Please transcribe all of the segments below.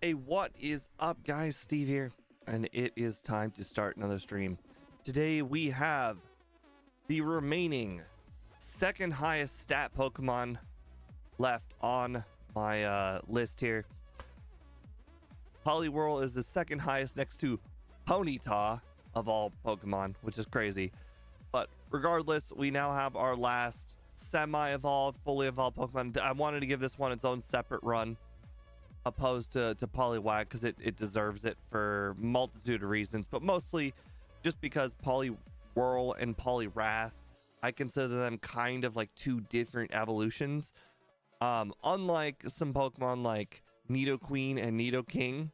Hey, what is up, guys? Steve here, and it is time to start another stream. Today we have the remaining second highest stat Pokemon left on my list here. Poliwhirl is the second highest next to Ponyta of all Pokemon, which is crazy. But regardless, we now have our last semi-evolved, fully evolved Pokemon. I wanted to give this one its own separate run, opposed to Poliwhirl, because it deserves it for multitude of reasons, but mostly just because Poliwhirl and Poliwrath, I consider them kind of like two different evolutions. Unlike some Pokemon like Nidoqueen and Nidoking,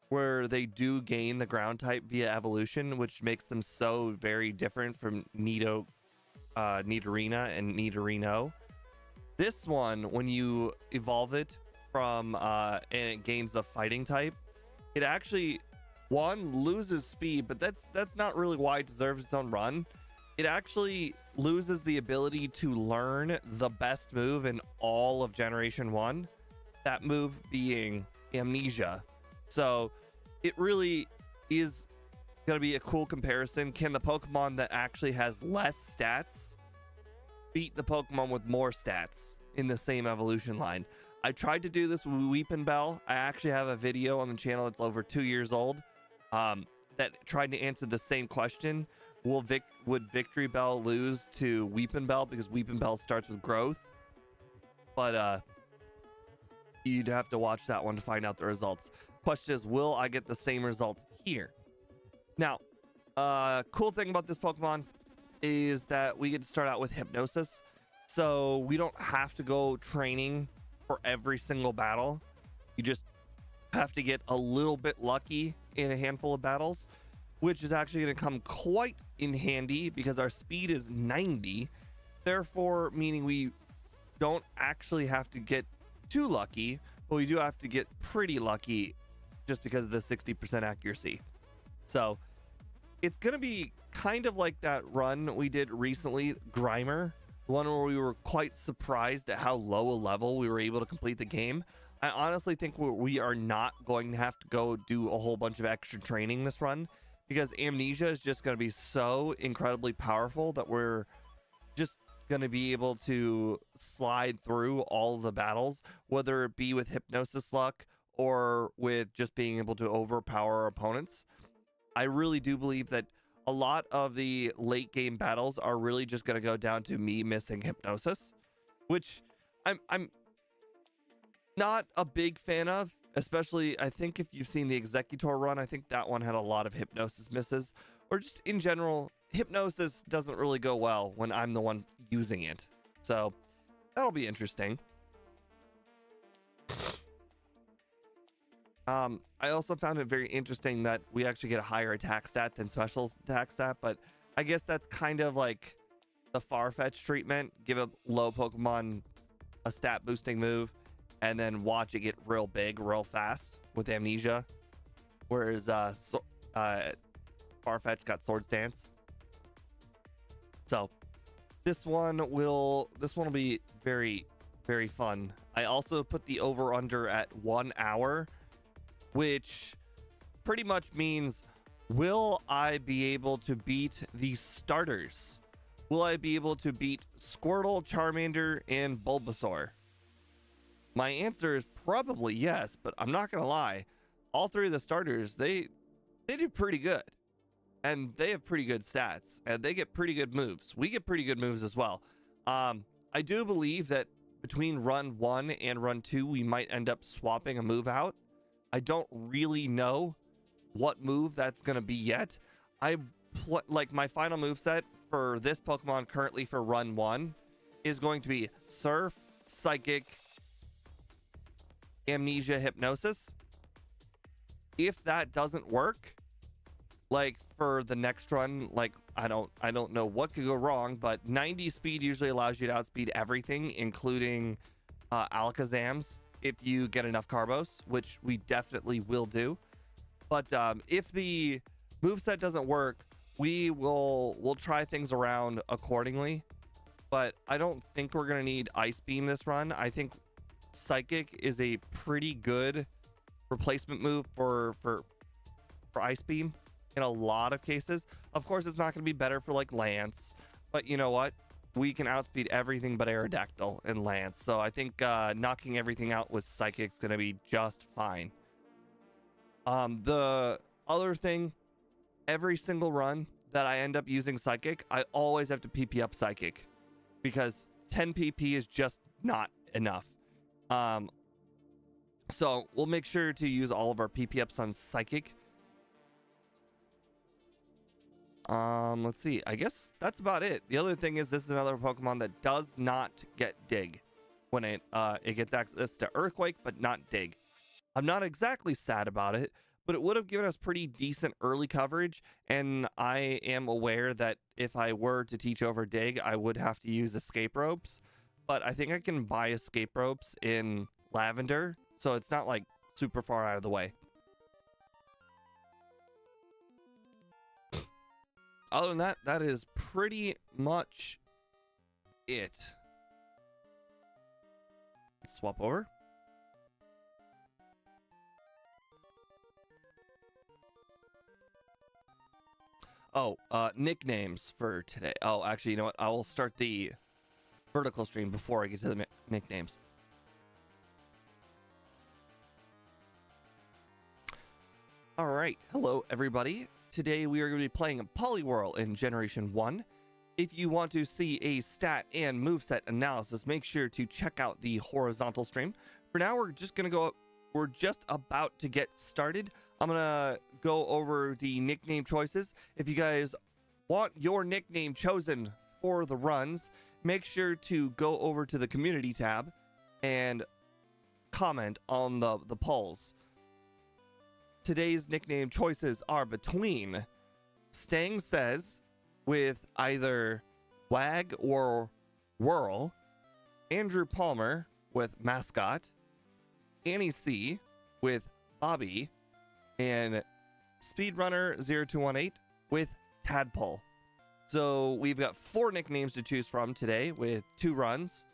where they do gain the ground type via evolution, which makes them so very different from Nidorina and Nidorino. This one, when you evolve it from and it gains the fighting type, it actually loses speed, but that's not really why it deserves its own run. It actually loses the ability to learn the best move in all of Generation 1, that move being Amnesia. So it really is going to be a cool comparison. Can the Pokemon that actually has less stats beat the Pokemon with more stats in the same evolution line? I tried to do this with Weepinbell. I actually have a video on the channel that's over 2 years old that tried to answer the same question. Would Victory Bell lose to Weepinbell, because Weepinbell starts with growth? But you'd have to watch that one to find out the results. Question is, will I get the same results here? Now, cool thing about this Pokemon is that we get to start out with Hypnosis, so we don't have to go training for every single battle. You just have to get a little bit lucky in a handful of battles, which is actually going to come quite in handy because our speed is 90, therefore meaning we don't actually have to get too lucky, but we do have to get pretty lucky just because of the 60% accuracy. So it's going to be kind of like that run we did recently, Grimer, one where we were quite surprised at how low a level we were able to complete the game. I honestly think we are not going to have to go do a whole bunch of extra training this run, because Amnesia is just going to be so incredibly powerful that we're just going to be able to slide through all of the battles, whether it be with Hypnosis luck or with just being able to overpower our opponents. I really do believe that a lot of the late game battles are really just going to go down to me missing Hypnosis, which I'm not a big fan of. Especially, I think if you've seen the Executor run, I think that one had a lot of Hypnosis misses, or just in general, Hypnosis doesn't really go well when I'm the one using it. So that'll be interesting. I also found it very interesting that we actually get a higher attack stat than special attack stat, but I guess that's kind of like the Farfetch treatment. Give a low Pokemon a stat boosting move, and then watch it get real big real fast with Amnesia, whereas Farfetch got Swords Dance. So this one will be very, very fun. I also put the over under at 1 hour, which pretty much means, will I be able to beat the starters? Will I be able to beat Squirtle, Charmander, and Bulbasaur? My answer is probably yes, but I'm not gonna lie, all three of the starters, they do pretty good, and they have pretty good stats, and they get pretty good moves. We get pretty good moves as well. I do believe that between run 1 and run 2, we might end up swapping a move out. I don't really know what move that's gonna be yet. Like my final move set for this Pokemon currently for run 1 is going to be Surf, Psychic, Amnesia, Hypnosis. If that doesn't work, like for the next run, like I don't know what could go wrong, but 90 speed usually allows you to outspeed everything, including Alakazams, if you get enough Carbos, which we definitely will do. But if the moveset doesn't work, we'll try things around accordingly. But I don't think we're gonna need Ice Beam this run. I think Psychic is a pretty good replacement move for Ice Beam in a lot of cases. Of course, it's not going to be better for like Lance, but you know what? We can outspeed everything but Aerodactyl and Lance. So I think knocking everything out with Psychic's going to be just fine. The other thing, every single run that I end up using Psychic, I always have to PP up Psychic because 10 PP is just not enough. So we'll make sure to use all of our PP ups on Psychic. Let's see. I guess that's about it. The other thing is this is another Pokemon that does not get Dig when it gets access to Earthquake, but not Dig. I'm not exactly sad about it, but it would have given us pretty decent early coverage, and I am aware that if I were to teach over Dig, I would have to use Escape Ropes, but I think I can buy Escape Ropes in Lavender, so it's not like super far out of the way. Other than that, that is pretty much it. Swap over. Oh, nicknames for today. Oh, actually, you know what? I will start the vertical stream before I get to the nicknames. All right. Hello, everybody. Today we are going to be playing Poliwhirl in Generation 1. If you want to see a stat and moveset analysis, make sure to check out the horizontal stream. For now, we're just about to get started. I'm going to go over the nickname choices. If you guys want your nickname chosen for the runs, make sure to go over to the community tab and comment on the polls. Today's nickname choices are between Stang Says with either Wag or Whirl, Andrew Palmer with Mascot, Annie C with Bobby, and Speedrunner0218 with Tadpole. So we've got 4 nicknames to choose from today with 2 runs.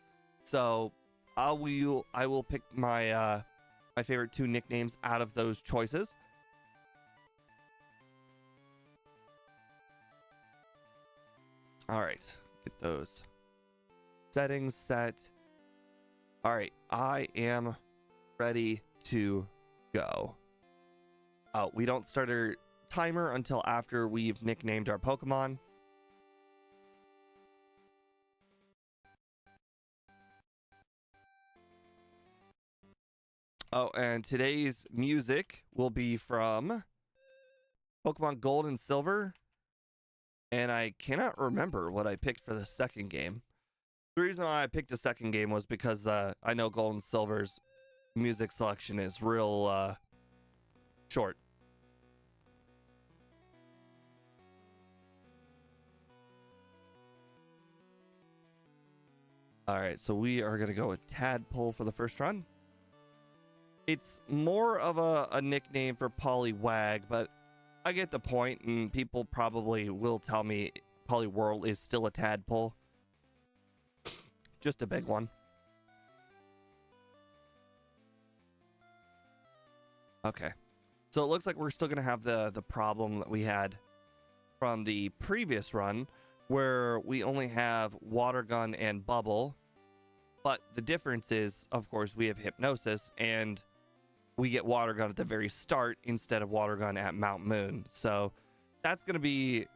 So I will pick my my favorite 2 nicknames out of those choices. All right, get those settings set. All right, I am ready to go. Oh, we don't start our timer until after we've nicknamed our Pokemon. Oh, and today's music will be from Pokemon Gold and Silver. And I cannot remember what I picked for the second game. The reason why I picked the second game was because I know Gold and Silver's music selection is real short. All right, so we are going to go with Tadpole for the first run. It's more of a nickname for Poliwag, but I get the point, and people probably will tell me Poliwhirl is still a Tadpole. Just a big one. Okay. So it looks like we're still going to have the problem that we had from the previous run, where we only have Water Gun and Bubble. But the difference is, of course, we have Hypnosis, and we get Water Gun at the very start instead of Water Gun at Mount Moon. So that's going to be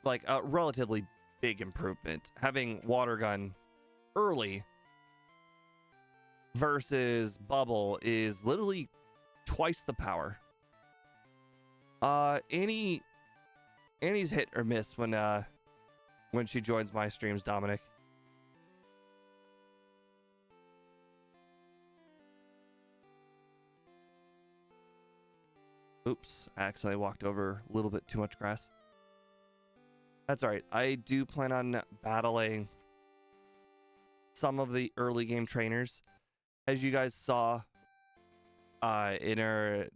like a relatively big improvement. Having Water Gun early versus Bubble is literally twice the power. Annie's hit or miss when she joins my streams, Dominic. Oops, I accidentally walked over a little bit too much grass. That's alright. I do plan on battling some of the early game trainers. As you guys saw in our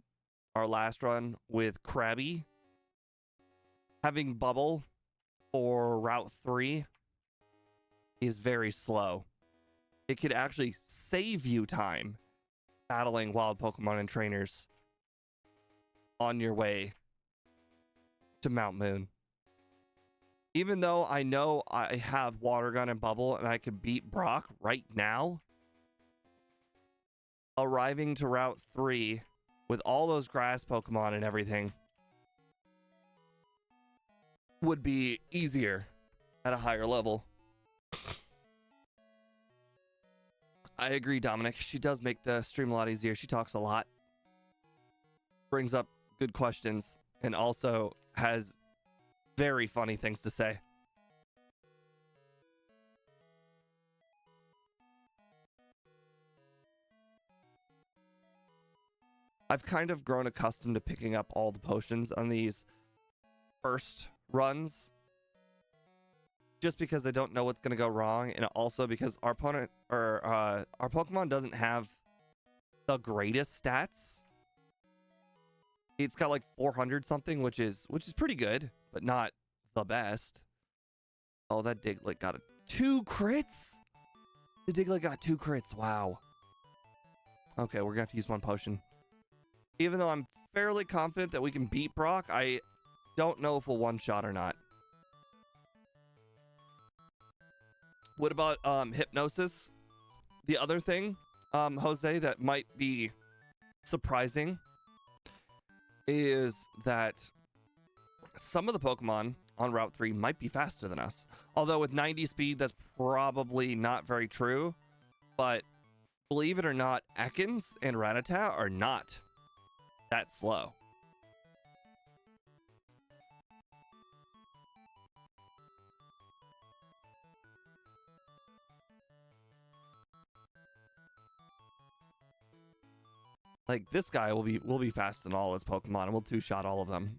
last run with Krabby, having Bubble for Route 3 is very slow. It could actually save you time battling wild Pokemon and trainers on your way to Mount Moon. Even though I know I have Water Gun and Bubble and I could beat Brock right now, arriving to Route 3 with all those grass Pokemon and everything would be easier at a higher level. I agree, Dominic. She does make the stream a lot easier. She talks a lot, brings up good questions, and also has very funny things to say. I've kind of grown accustomed to picking up all the potions on these first runs, just because I don't know what's going to go wrong, and also because our opponent or our Pokemon doesn't have the greatest stats. It's got like 400 something, which is pretty good, but not the best. Oh, that Diglett got 2 crits. The Diglett got 2 crits. Wow. Okay, we're gonna have to use one potion. Even though I'm fairly confident that we can beat Brock, I don't know if we'll one-shot or not. What about Hypnosis? The other thing, Jose, that might be surprising is that some of the Pokemon on Route 3 might be faster than us. Although with 90 speed, that's probably not very true. But believe it or not, Ekans and Rattata are not that slow. Like, this guy will be faster than all his Pokemon, and we'll two-shot all of them.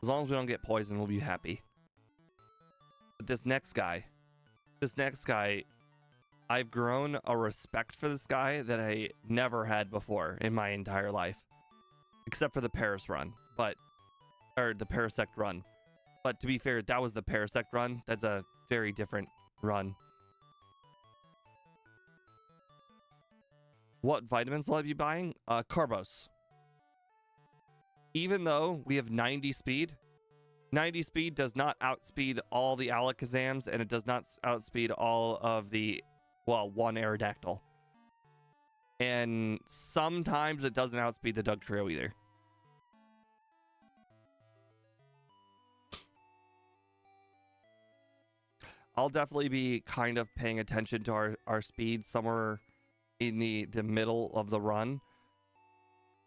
As long as we don't get poisoned, we'll be happy. But this next guy, I've grown a respect for this guy that I never had before in my entire life. Except for the Paris run, or the Parasect run. But to be fair, that was the Parasect run. That's a very different run. What vitamins will I be buying? Carbos. Even though we have 90 speed does not outspeed all the Alakazams, and it does not outspeed all of the, well, one Aerodactyl. And sometimes it doesn't outspeed the Dugtrio either. I'll definitely be kind of paying attention to our speed somewhere in the middle of the run.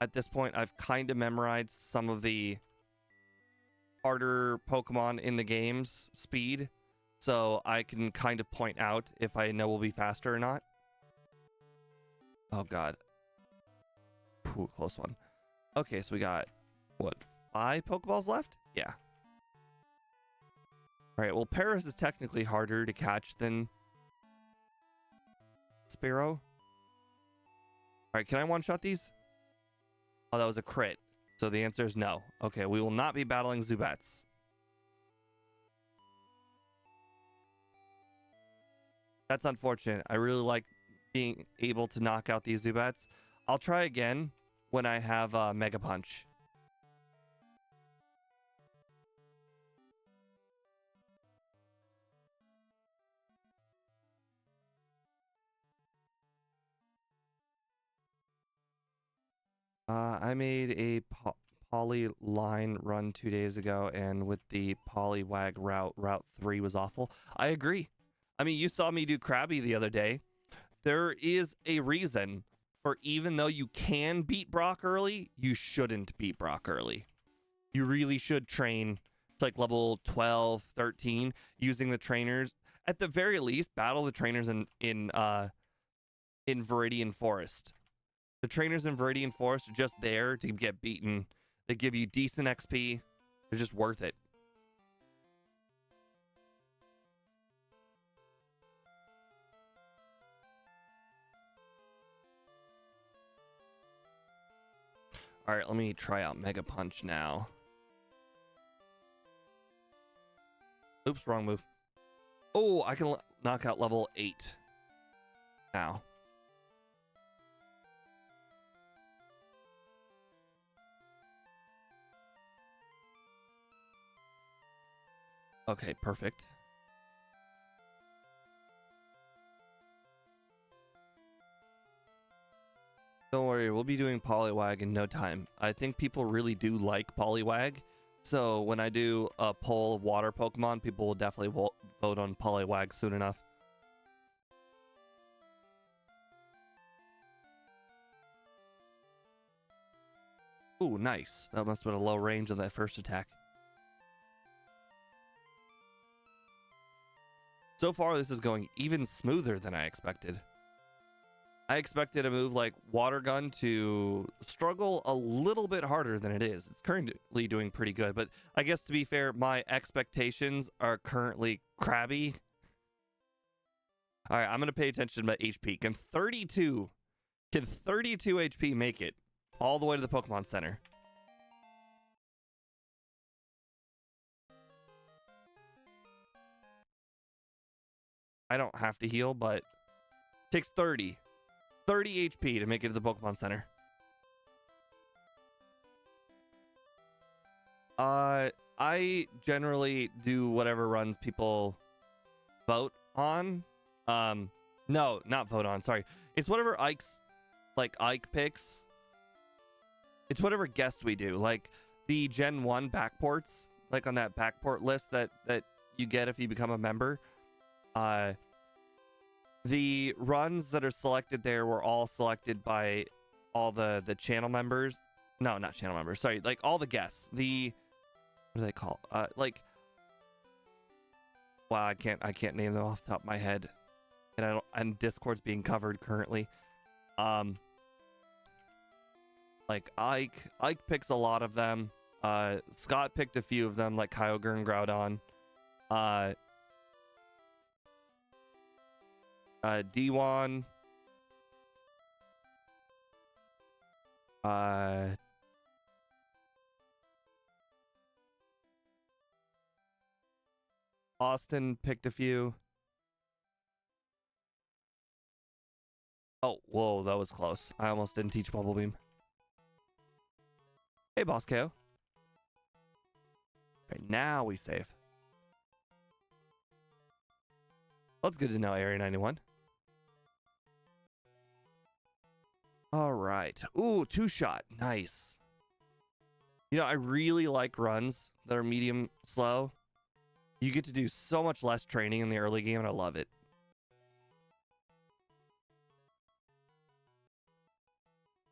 At this point, I've kind of memorized some of the harder Pokemon in the game's speed, so I can kind of point out if I know we'll be faster or not. Oh god. Pooh, close one. Okay, so we got, what, 5 Pokeballs left? Yeah. Alright, well, Paris is technically harder to catch than Spearow. Alright, can I one-shot these? Oh, that was a crit. So the answer is no. Okay, we will not be battling Zubats. That's unfortunate. I really like being able to knock out these Zubats. I'll try again when I have Mega Punch. I made a poly line run 2 days ago, and with the Poliwag route 3 was awful. I agree. I mean, you saw me do Krabby the other day. There is a reason for, even though you can beat Brock early, you shouldn't beat Brock early. You really should train to like level 12, 13, using the trainers. At the very least, battle the trainers in Viridian Forest. The trainers in Viridian Forest are just there to get beaten. They give you decent XP. They're just worth it. All right, let me try out Mega Punch now. Oops, wrong move. Oh, I can knock out level 8 now. Okay, perfect. Don't worry, we'll be doing Poliwag in no time. I think people really do like Poliwag. So when I do a poll of water Pokemon, people will definitely vote on Poliwag soon enough. Ooh, nice. That must have been a low range on that first attack. So far, this is going even smoother than I expected. I expected a move like Water Gun to struggle a little bit harder than it is. It's currently doing pretty good, but I guess to be fair, my expectations are currently crabby. All right, I'm going to pay attention to my HP. Can 32 HP make it all the way to the Pokemon Center? I don't have to heal, but it takes 30 HP to make it to the Pokemon Center. I generally do whatever runs people vote on. No, not vote on, sorry. It's whatever Ike picks. It's whatever guest we do. Like the Gen 1 backports, like on that backport list that you get if you become a member. The runs that are selected there were all selected by all the channel members. No, not channel members. Sorry, like all the guests. What do they call? Like, wow, I can't name them off the top of my head, and Discord's being covered currently. Like Ike picks a lot of them. Scott picked a few of them, like Kyogre and Groudon. D1. Austin picked a few. Oh, whoa, that was close. I almost didn't teach Bubble Beam. Hey, Boss KO. Right, now we save. Well, it's good to know, Area 91. All right. Ooh, two-shot. Nice. You know, I really like runs that are medium slow. You get to do so much less training in the early game, and I love it.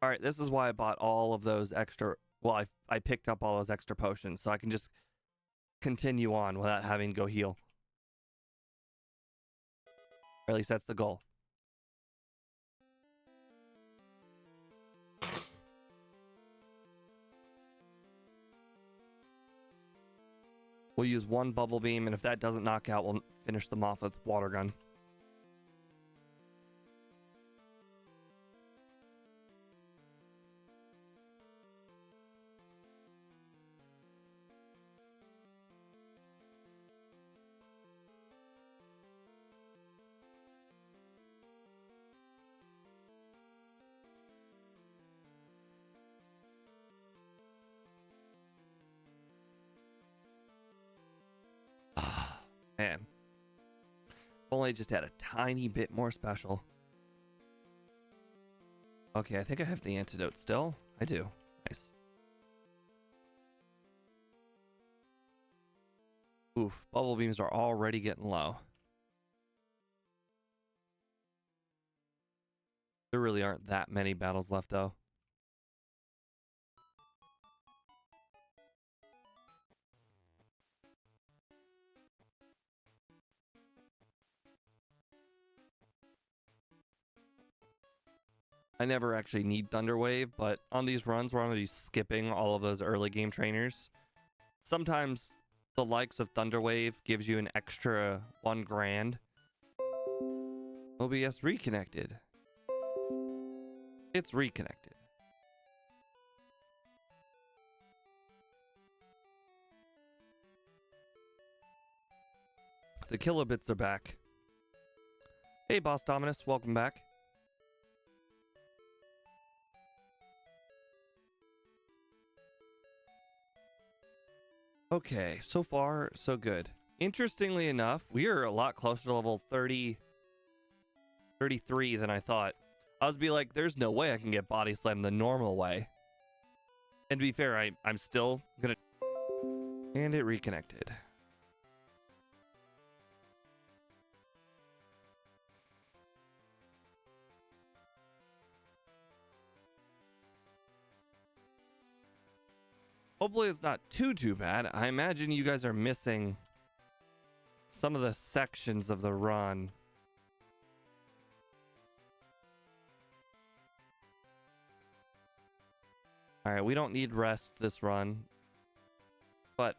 All right, this is why I bought all of those extra... Well, I picked up all those extra potions, so I can just continue on without having to go heal. Or at least that's the goal. We'll use one Bubble Beam, and if that doesn't knock out, we'll finish them off with Water Gun. Man. Only just had a tiny bit more special. Okay, I think I have the antidote still. I do. Nice. Oof, Bubble Beams are already getting low. There really aren't that many battles left, though. I never actually need Thunder Wave, but on these runs where I'm going to be skipping all of those early game trainers, sometimes the likes of Thunder Wave gives you an extra 1 grand. OBS reconnected. It's reconnected. The kilobits are back. Hey, Boss Dominus, welcome back. Okay, so far, so good. Interestingly enough, we are a lot closer to level 30, 33 than I thought. I was be like, there's no way I can get body slam the normal way. And to be fair, I'm still gonna... And it reconnected. Hopefully it's not too bad. I imagine you guys are missing some of the sections of the run. All right, we don't need rest this run. But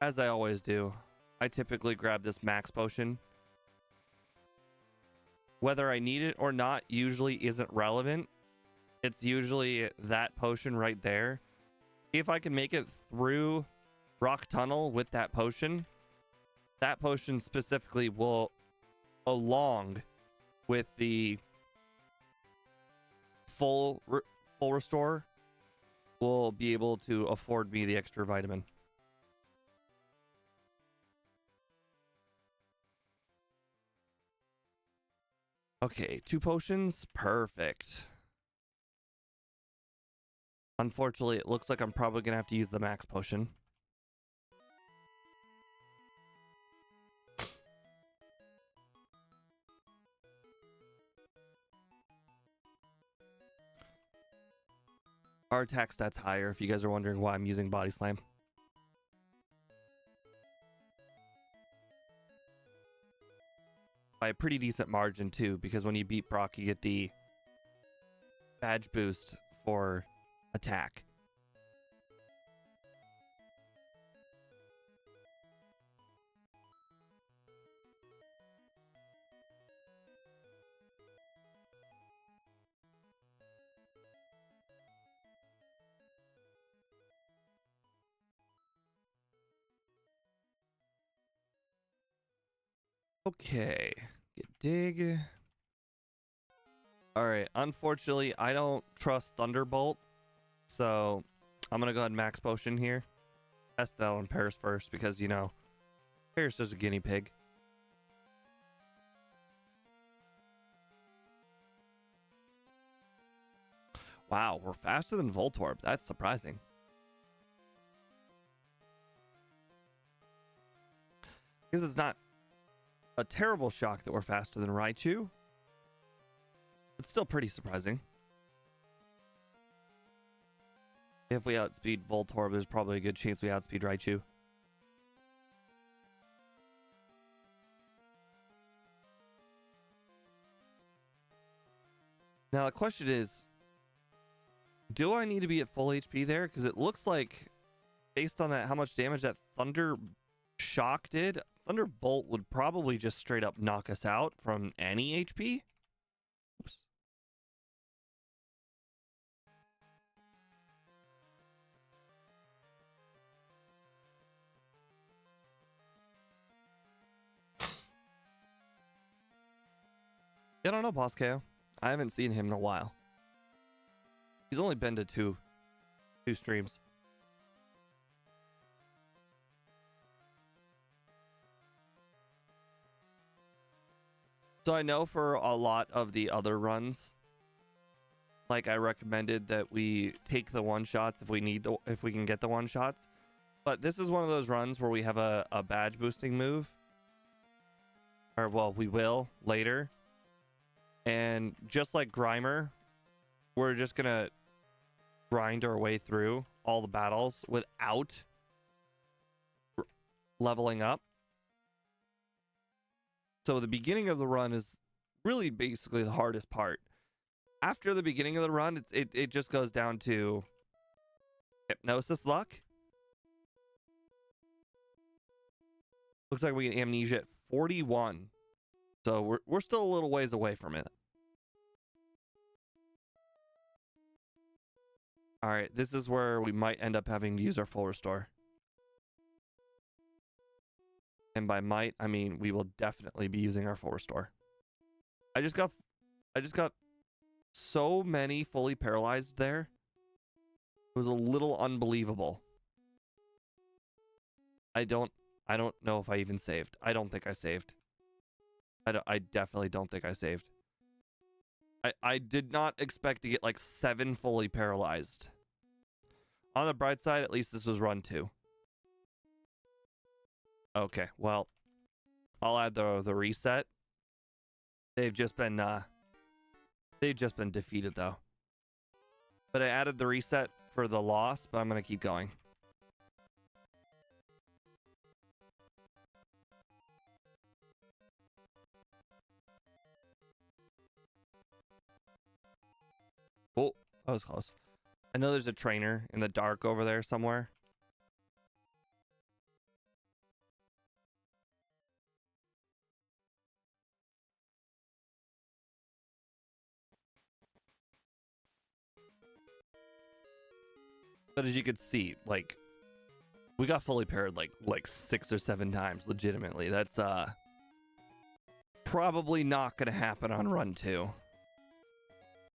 as I always do, I typically grab this max potion. Whether I need it or not usually isn't relevant. It's usually that potion right there. If I can make it through Rock Tunnel with that potion specifically will, along with the full restore, will be able to afford me the extra vitamin. Okay, 2 potions, perfect. Unfortunately, it looks like I'm probably gonna have to use the max potion. Our attack stat's higher if you guys are wondering why I'm using body slam. By a pretty decent margin too, because when you beat Brock you get the badge boost for attack. Okay, get dig. All right, unfortunately, I don't trust Thunderbolt, so I'm gonna go ahead and max potion here. Test that on Paris first because, you know, Paris is a guinea pig. Wow, we're faster than Voltorb. That's surprising. Because it's not a terrible shock that we're faster than Raichu. It's still pretty surprising. If we outspeed Voltorb, there's probably a good chance we outspeed Raichu. Now the question is, do I need to be at full HP there? Because it looks like, based on that, how much damage that Thunder Shock did, Thunderbolt would probably just straight up knock us out from any HP. Oops. I don't know, Boss KO. I haven't seen him in a while. He's only been to two streams. So I know for a lot of the other runs, like I recommended that we take the one shots if we can get the one shots. But this is one of those runs where we have a badge boosting move. Or well, we will later. And just like Grimer, we're just gonna grind our way through all the battles without leveling up. So the beginning of the run is really basically the hardest part. After the beginning of the run, it just goes down to Hypnosis luck. Looks like we get Amnesia at 41. So we're still a little ways away from it. All right, this is where we might end up having to use our full restore. And by might, I mean we will definitely be using our full restore. I just got so many fully paralyzed there. It was a little unbelievable. I don't I don't know if I even saved. I don't think I saved. I definitely don't think I saved. I did not expect to get like 7 fully paralyzed. On the bright side, at least this was run 2. Okay, well, I'll add the reset. They've just been defeated though. But I added the reset for the loss, but I'm gonna keep going. Oh, that was close. I know there's a trainer in the dark over there somewhere. But as you could see, like, we got fully paired like 6 or 7 times, legitimately. That's probably not gonna happen on run 2.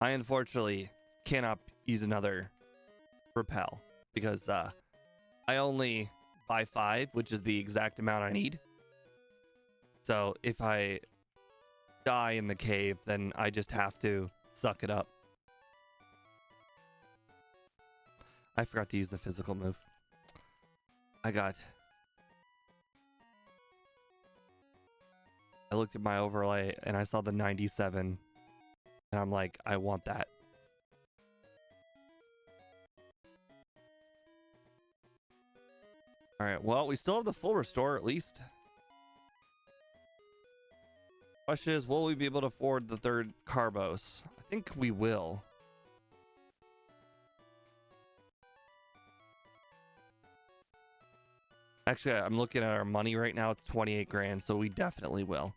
I unfortunately cannot use another repel because I only buy 5, which is the exact amount I need. So if I die in the cave, then I just have to suck it up. I forgot to use the physical move. I looked at my overlay and I saw the 97 and I'm like, I want that. All right, well, we still have the full restore at least. Question is, will we be able to afford the 3rd Carbos? I think we will. Actually, I'm looking at our money right now. It's 28 grand, so we definitely will.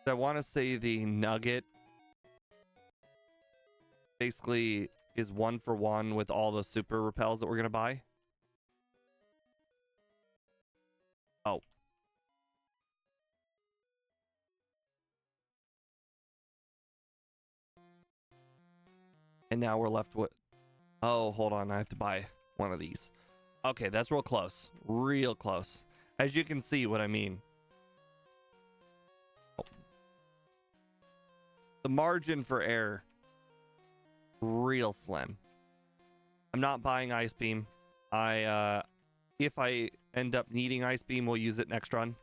I want to say the nugget basically is 1-for-1 with all the super repels that we're going to buy. Oh. And now we're left with... Oh, hold on. I have to buy one of these. Okay, that's real close. Real close. As you can see what I mean. Oh. The margin for error, real slim. I'm not buying Ice Beam. If I end up needing Ice Beam, we'll use it next run.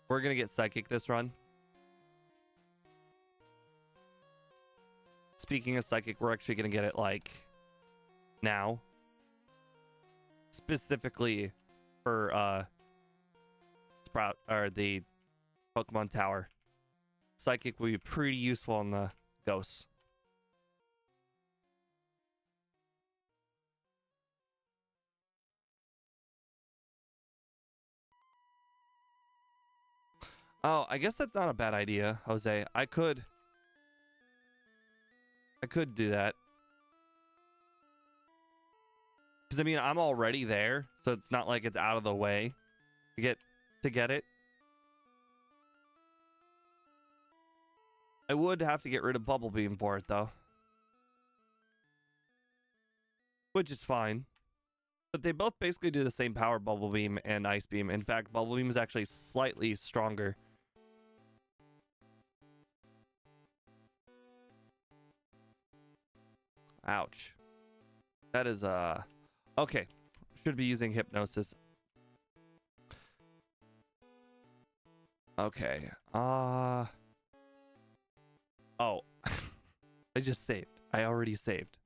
We're going to get Psychic this run. Speaking of Psychic, we're actually going to get it, like, now. Specifically for, Sprout, or the Pokemon Tower. Psychic will be pretty useful on the Ghosts. Oh, I guess that's not a bad idea, Jose. I could do that. Because, I mean, I'm already there, so it's not like it's out of the way to get it. I would have to get rid of Bubble Beam for it, though. Which is fine. But they both basically do the same power, Bubble Beam and Ice Beam. In fact, Bubble Beam is actually slightly stronger. Ouch. That is, okay. Should be using Hypnosis. Okay. Oh. I just saved. I already saved.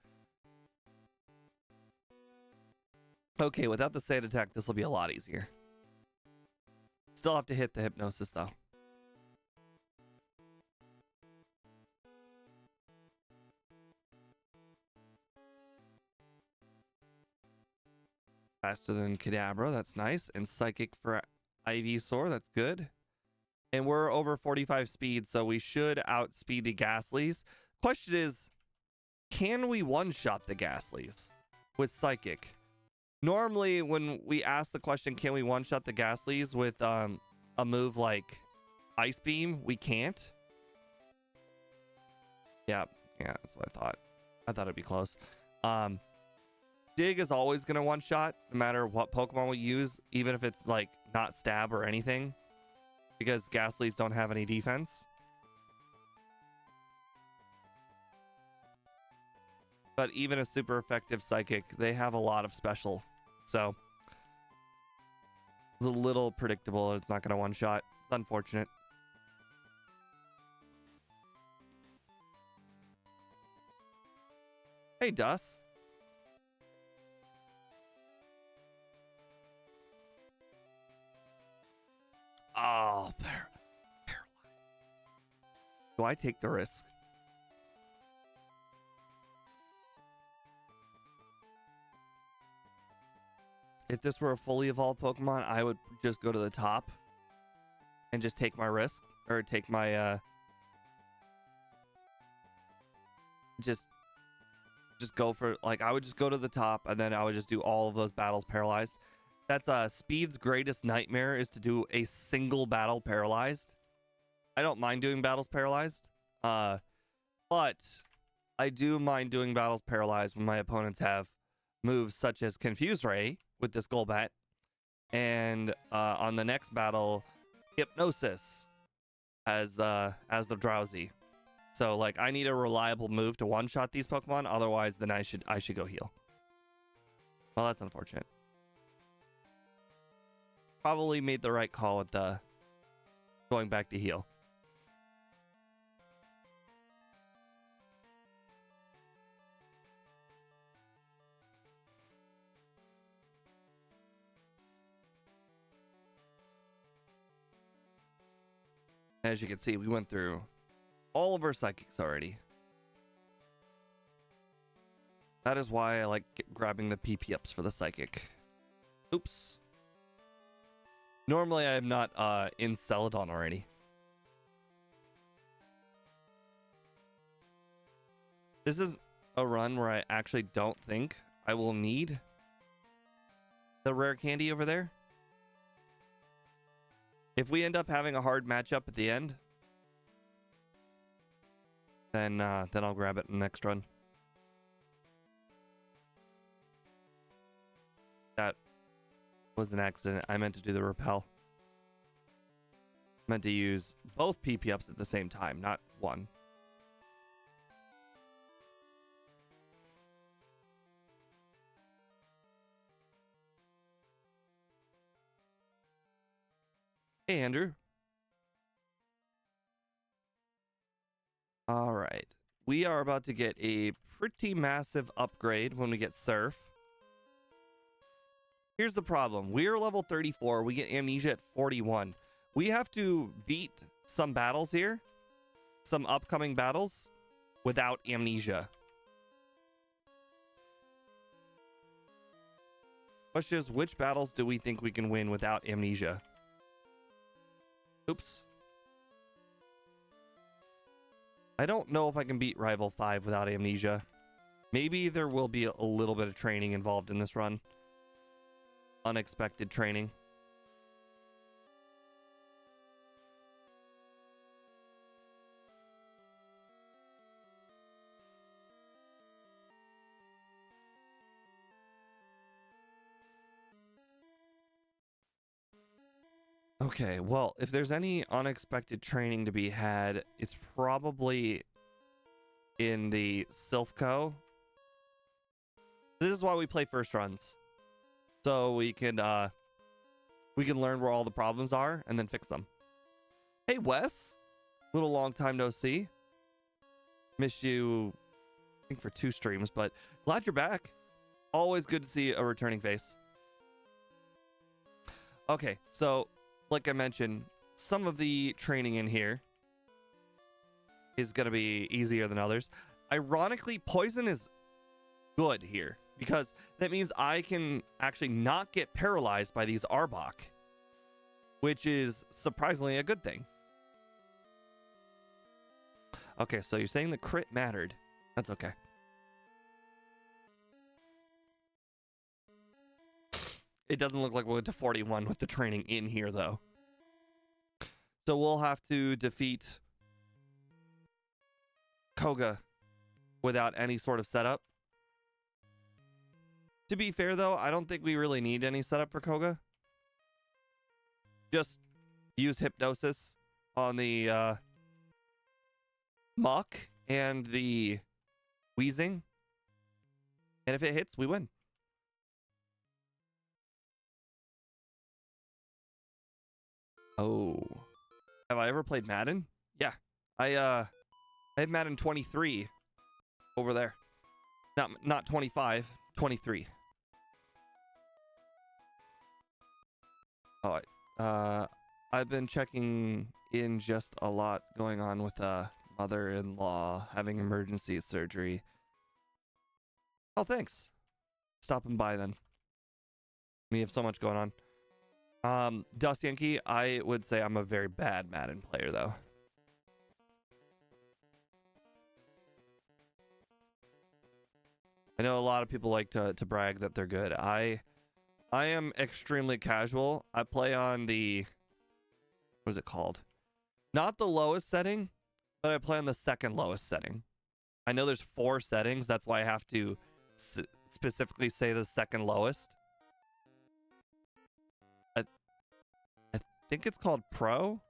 Okay, without the sand attack, this will be a lot easier. Still have to hit the Hypnosis, though. Faster than Kadabra, that's nice. And Psychic for Ivysaur, that's good. And we're over 45 speed, so we should outspeed the Ghastlies. Question is, can we one-shot the Ghastlies with Psychic? Normally, when we ask the question, can we one-shot the Ghastlies with a move like Ice Beam, we can't. Yeah, that's what I thought. I thought it'd be close. Dig is always going to one-shot, no matter what Pokemon we use, even if it's like not stab or anything, because Ghastlies don't have any defense. But even a super effective Psychic, they have a lot of special. So it's a little predictable. It's not going to one-shot. It's unfortunate. Hey, Dus. Oh, paralyzed. Do I take the risk? If this were a fully evolved Pokemon, I would just go to the top and just take my risk, or take my just go for, like, I would just go to the top and then I would just do all of those battles paralyzed. That's Speed's greatest nightmare, is to do a single battle paralyzed. I don't mind doing battles paralyzed, but I do mind doing battles paralyzed when my opponents have moves such as Confuse Ray with this Golbat, and on the next battle, Hypnosis as the Drowsy. So like, I need a reliable move to one-shot these Pokemon, otherwise then I should go heal. Well, that's unfortunate. Probably made the right call with the going back to heal. As you can see, we went through all of our Psychics already. That is why I like grabbing the PP ups for the Psychic. Oops. Normally I am not in Celadon already. This is a run where I actually don't think I will need the rare candy over there. If we end up having a hard matchup at the end, then I'll grab it in the next run. That was an accident. I meant to do the repel. I meant to use both PP ups at the same time, not one. Hey, Andrew. All right. We are about to get a pretty massive upgrade when we get Surf. Here's the problem. We are level 34. We get Amnesia at 41. We have to beat some battles here, some upcoming battles, without Amnesia. Question is, which battles do we think we can win without Amnesia? Oops. I don't know if I can beat Rival 5 without Amnesia. Maybe there will be a little bit of training involved in this run. Unexpected training. Okay, well, if there's any unexpected training to be had, it's probably in the Silphco. This is why we play first runs. So we can learn where all the problems are and then fix them. Hey, Wes. Little long time no see. Missed you, I think, for 2 streams, but glad you're back. Always good to see a returning face. Okay, so like I mentioned, some of the training in here is going to be easier than others. Ironically, poison is good here because that means I can actually not get paralyzed by these Arbok, which is surprisingly a good thing. Okay, so you're saying the crit mattered. That's okay. It doesn't look like we went to 41 with the training in here, though. So we'll have to defeat Koga without any sort of setup To be fair, though, I don't think we really need any setup for Koga. Just use Hypnosis on the Muck and the Wheezing. And if it hits, we win. Oh. Have I ever played Madden? Yeah. I had Madden 23 over there. Not 25, 23. Oh, I've been checking in just a lot going on with mother-in-law having emergency surgery. Oh, thanks. Stopping by then. We have so much going on. Dust Yankee, I would say I'm a very bad Madden player, though. I know a lot of people like to brag that they're good. I am extremely casual. I play on the... What is it called? Not the lowest setting, but I play on the second lowest setting. I know there's 4 settings. That's why I have to specifically say the second lowest. I think it's called Pro.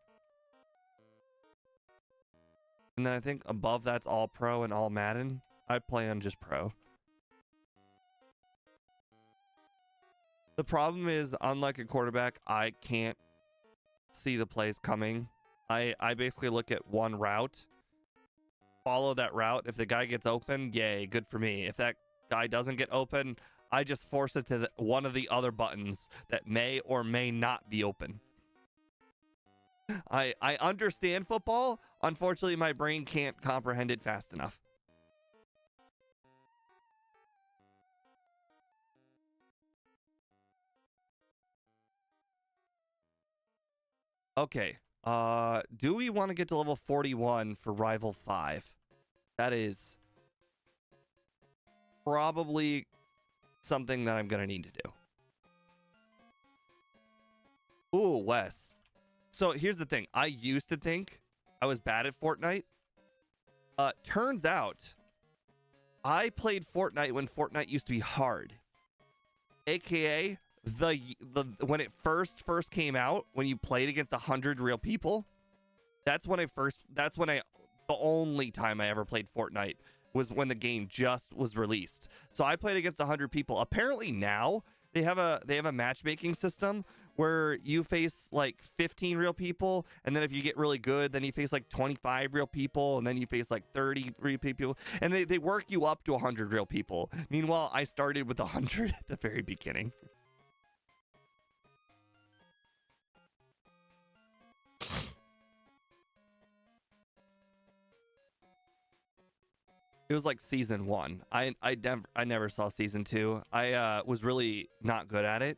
And then I think above that's all Pro and all Madden. I play on just Pro. The problem is, unlike a quarterback, I can't see the plays coming. I basically look at one route, follow that route. If the guy gets open, yay, good for me. If that guy doesn't get open, I just force it to one of the other buttons that may or may not be open. I understand football. Unfortunately, my brain can't comprehend it fast enough. Okay. Do we want to get to level 41 for Rival 5? That is probably something that I'm going to need to do. Ooh, Wes. So here's the thing. I used to think I was bad at Fortnite. Turns out I played Fortnite when Fortnite used to be hard. AKA when it first came out, when you played against 100 real people. That's when the only time I ever played Fortnite was when the game just was released. So I played against 100 people. Apparently now they have a matchmaking system where you face like 15 real people, and then if you get really good, then you face like 25 real people, and then you face like 30 real people, and they work you up to 100 real people. Meanwhile, I started with 100 at the very beginning. It was like season 1. I never saw season 2. I was really not good at it,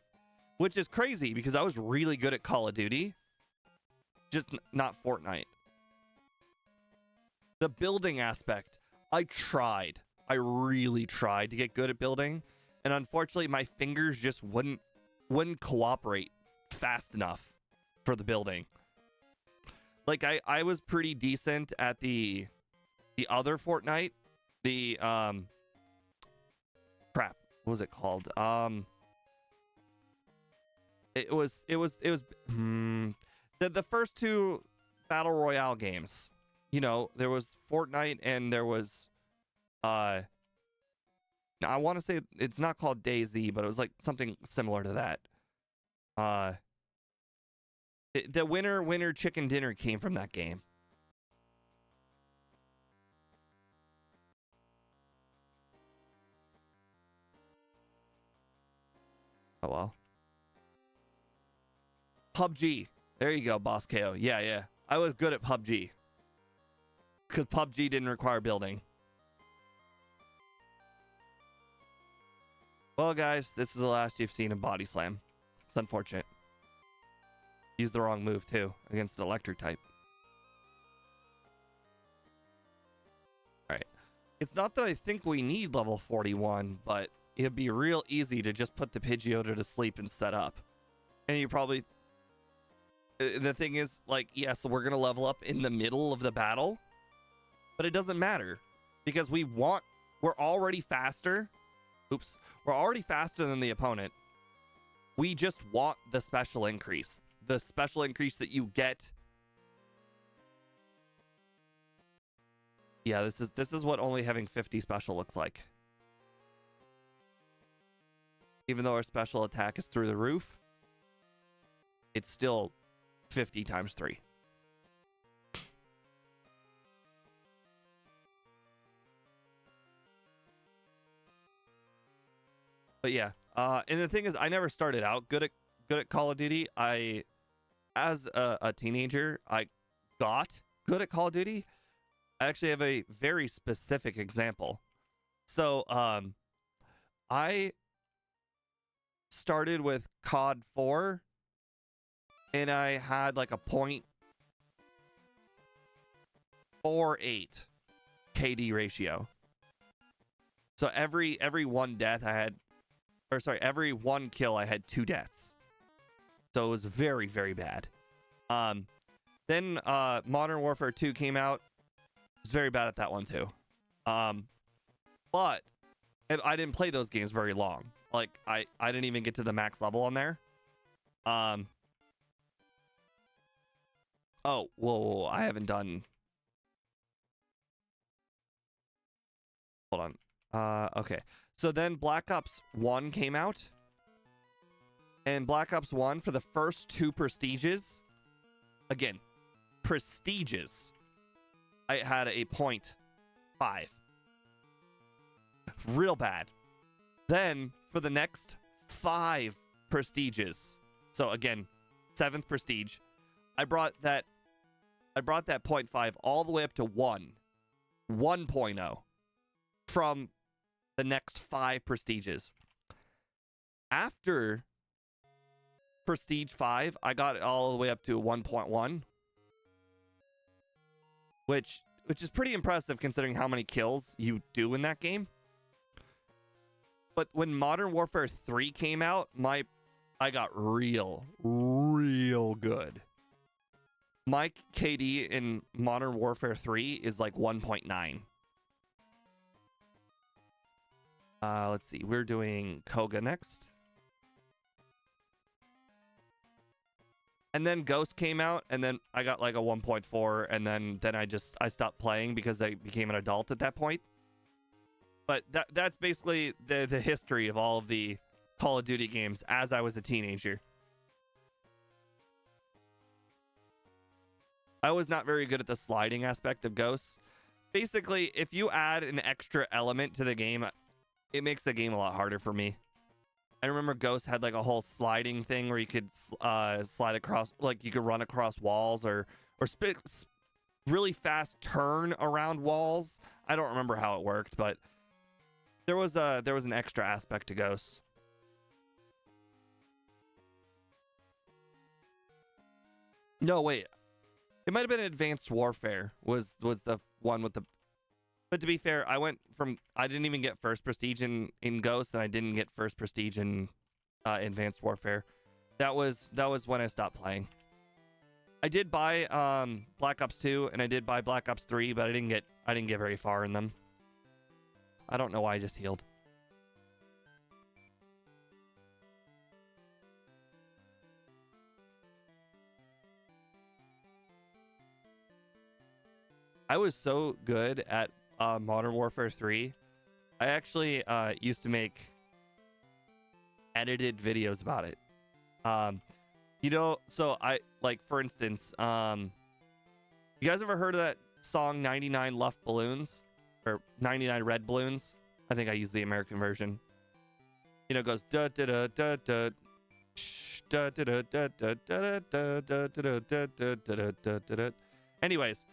which is crazy because I was really good at Call of Duty, just not Fortnite. The building aspect, I really tried to get good at building, and unfortunately my fingers just wouldn't cooperate fast enough for the building. Like I was pretty decent at the other Fortnite. The crap, what was it called? It was the first 2 battle royale games. You know, there was Fortnite and there was I want to say it's not called DayZ, but it was like something similar to that. The winner chicken dinner came from that game. Oh well. PUBG. There you go, Boss KO. Yeah. I was good at PUBG. Because PUBG didn't require building. Well, guys, this is the last you've seen of Body Slam. It's unfortunate. Used the wrong move, too, against an electric type. Alright. It's not that I think we need level 41, but it'd be real easy to just put the Pidgeotto to sleep and set up. And you probably... The thing is, like, yes, we're going to level up in the middle of the battle, but it doesn't matter because we're already faster Oops. We're already faster than the opponent. We just want the special increase. The special increase that you get. Yeah, this is what only having 50 special looks like. Even though our special attack is through the roof, it's still 50 times 3. But yeah, and the thing is, I never started out good at Call of Duty. As a teenager, I got good at Call of Duty. I actually have a very specific example. So, I started with COD 4, and I had like a 0.48 KD ratio. So every one death I had, or sorry, every one kill I had 2 deaths. So it was very, very bad. Then Modern Warfare 2 came out. I was very bad at that one too. But I didn't play those games very long. Like I didn't even get to the max level on there. Oh, whoa, I haven't done. Hold on. Okay. So then Black Ops 1 came out. And Black Ops 1, for the first 2 prestiges, again, prestiges, I had a 0.5. Real bad. Then, for the next 5 prestiges, so again, 7th prestige, I brought that 0.5 all the way up to 1.0 from the next 5 prestiges. After Prestige 5, I got it all the way up to 1.1, which is pretty impressive considering how many kills you do in that game. But when Modern Warfare 3 came out, I got real good. My KD in Modern Warfare 3 is like 1.9. Let's see. We're doing Koga next. And then Ghost came out, and then I got like a 1.4, and then I stopped playing because I became an adult at that point. But that's basically the history of all of the Call of Duty games as I was a teenager. I was not very good at the sliding aspect of Ghosts. Basically, if you add an extra element to the game, it makes the game a lot harder for me. I remember Ghost had like a whole sliding thing where you could slide across, like you could run across walls or really fast turn around walls. I don't remember how it worked, but there was an extra aspect to Ghost. No, wait. It might have been Advanced Warfare was the one with the. But to be fair, I didn't even get first prestige in Ghost, and I didn't get first prestige in Advanced Warfare. That was when I stopped playing. I did buy Black Ops 2 and I did buy Black Ops 3, but I didn't get very far in them. I don't know why I just healed. I was so good at Modern Warfare 3. I actually used to make edited videos about it. So I like, for instance, you guys ever heard of that song 99 Luft Balloons or 99 Red Balloons? I think I used the American version. It goes da da da da da da da da da da da da da da da da. Anyways,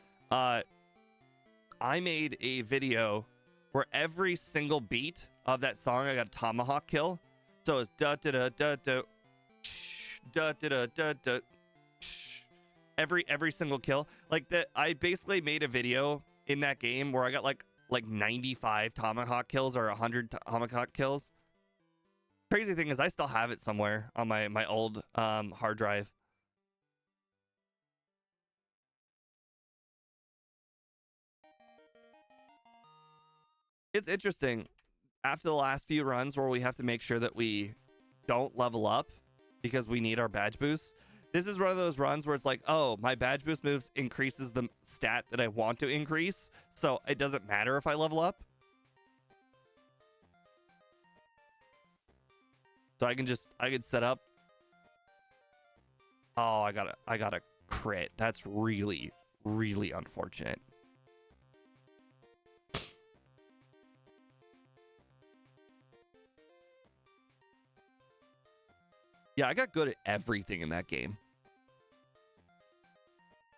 I made a video where every single beat of that song I got a tomahawk kill. So it's da da da da da da da da da. Every single kill. Like that, I basically made a video in that game where I got like 95 tomahawk kills or 100 tomahawk kills. Crazy thing is I still have it somewhere on my old hard drive. It's interesting. after the last few runs where we have to make sure that we don't level up because we need our badge boosts. This is one of those runs where it's like, oh, my badge boost moves increases the stat that I want to increase, so it doesn't matter if I level up. So I can set up. Oh, I got a crit. That's really, really unfortunate. Yeah, I got good at everything in that game.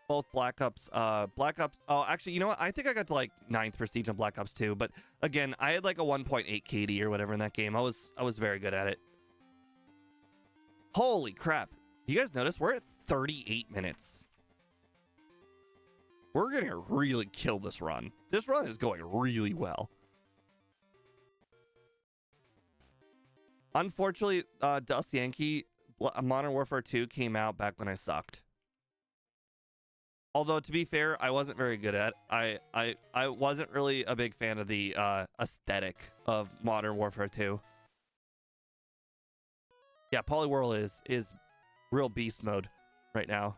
Both Black Ops, oh, actually, you know what? I think I got to like 9th prestige on Black Ops 2, but again, I had like a 1.8 KD or whatever in that game. I was very good at it. Holy crap. You guys notice we're at 38 minutes. We're gonna really kill this run. This run is going really well. Unfortunately, Dust Yankee, Modern Warfare 2 came out back when I sucked. Although, to be fair, I wasn't very good at it. I wasn't really a big fan of the aesthetic of Modern Warfare 2. Yeah, Poliwhirl is real beast mode right now.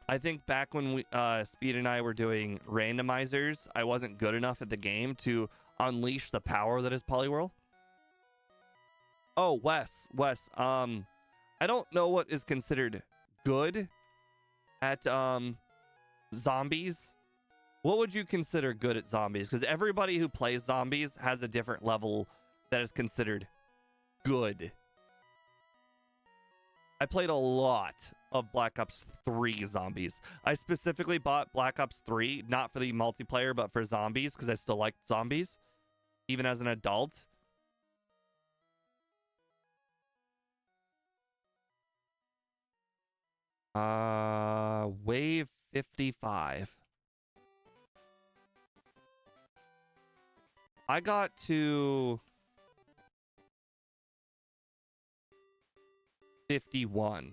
I think back when we, Speed and I were doing randomizers, I wasn't good enough at the game to unleash the power that is Poliwhirl. Oh, Wes, I don't know what is considered good at zombies. What would you consider good at zombies? Because everybody who plays zombies has a different level that is considered good. I played a lot of Black Ops 3 zombies. I specifically bought Black Ops 3, not for the multiplayer, but for zombies, because I still liked zombies, even as an adult. Wave 55. I got to 51.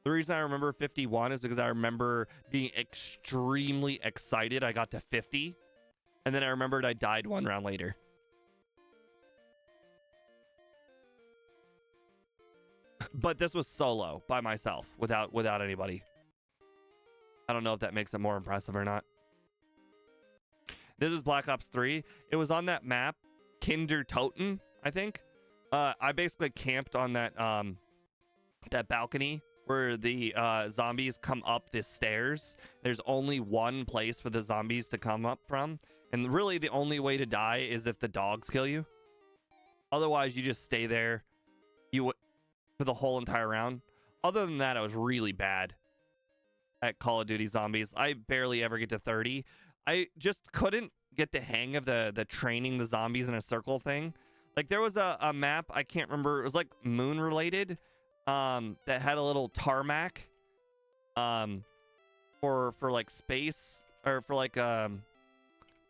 The reason I remember 51 is because I remember being extremely excited I got to 50, and then I remembered I died one round later. But this was solo by myself without anybody. I don't know if that makes it more impressive or not. This is Black Ops 3. It was on that map, Kinder Toten, I think. I basically camped on that that balcony where the zombies come up the stairs. There's only one place for the zombies to come up from, and really the only way to die is if the dogs kill you. Otherwise, you just stay there. For the whole entire round. Other than that, I was really bad at Call of Duty Zombies. I barely ever get to 30. I just couldn't get the hang of the training the zombies in a circle thing. Like there was a map, I can't remember, it was like moon related, that had a little tarmac for like space, or for like what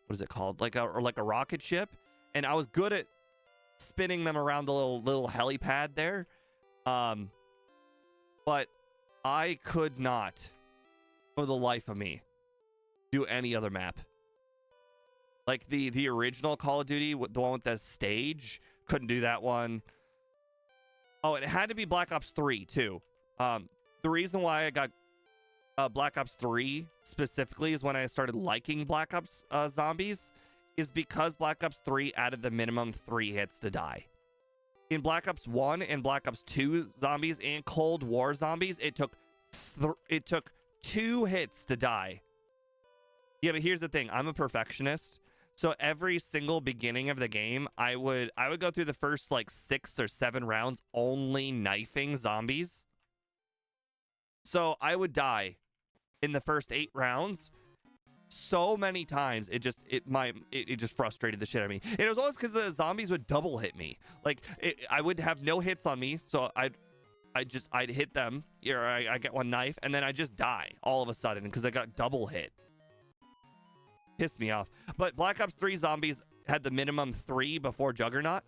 is it called? Like a rocket ship. And I was good at spinning them around the little helipad there. But I could not, for the life of me, do any other map. Like the original Call of Duty, the one with the stage, couldn't do that one. Oh, it had to be Black Ops 3 too. The reason why I got Black Ops 3 specifically is when I started liking Black Ops zombies, is because Black Ops 3 added the minimum 3 hits to die. In Black Ops 1 and Black Ops 2 zombies and Cold War zombies, it took 2 hits to die. Yeah, but here's the thing. I'm a perfectionist. So every single beginning of the game, I would go through the first like 6 or 7 rounds only knifing zombies. So I would die in the first 8 rounds so many times. It just frustrated the shit out of me. And it was always because the zombies would double hit me. Like I would have no hits on me, so I'd hit them, or I get one knife, and then I just die all of a sudden because I got double hit. Pissed me off. But Black Ops 3 zombies had the minimum 3 before Juggernaut.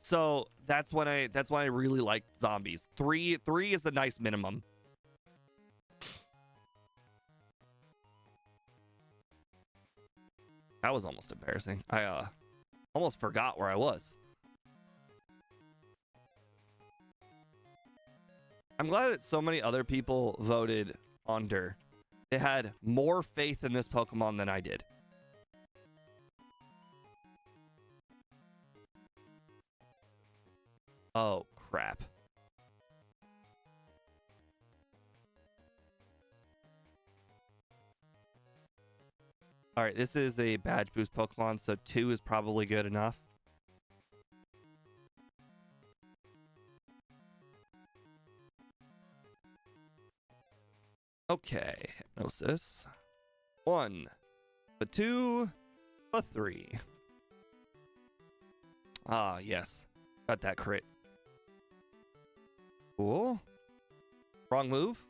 So that's when I really liked zombies. 3 is the nice minimum. That was almost embarrassing. I almost forgot where I was. I'm glad that so many other people voted under. They had more faith in this Pokemon than I did. Oh, crap. All right, this is a badge boost Pokemon, so 2 is probably good enough. Okay, Hypnosis. 1, a 2, a 3. Ah, yes. Got that crit. Cool. Wrong move.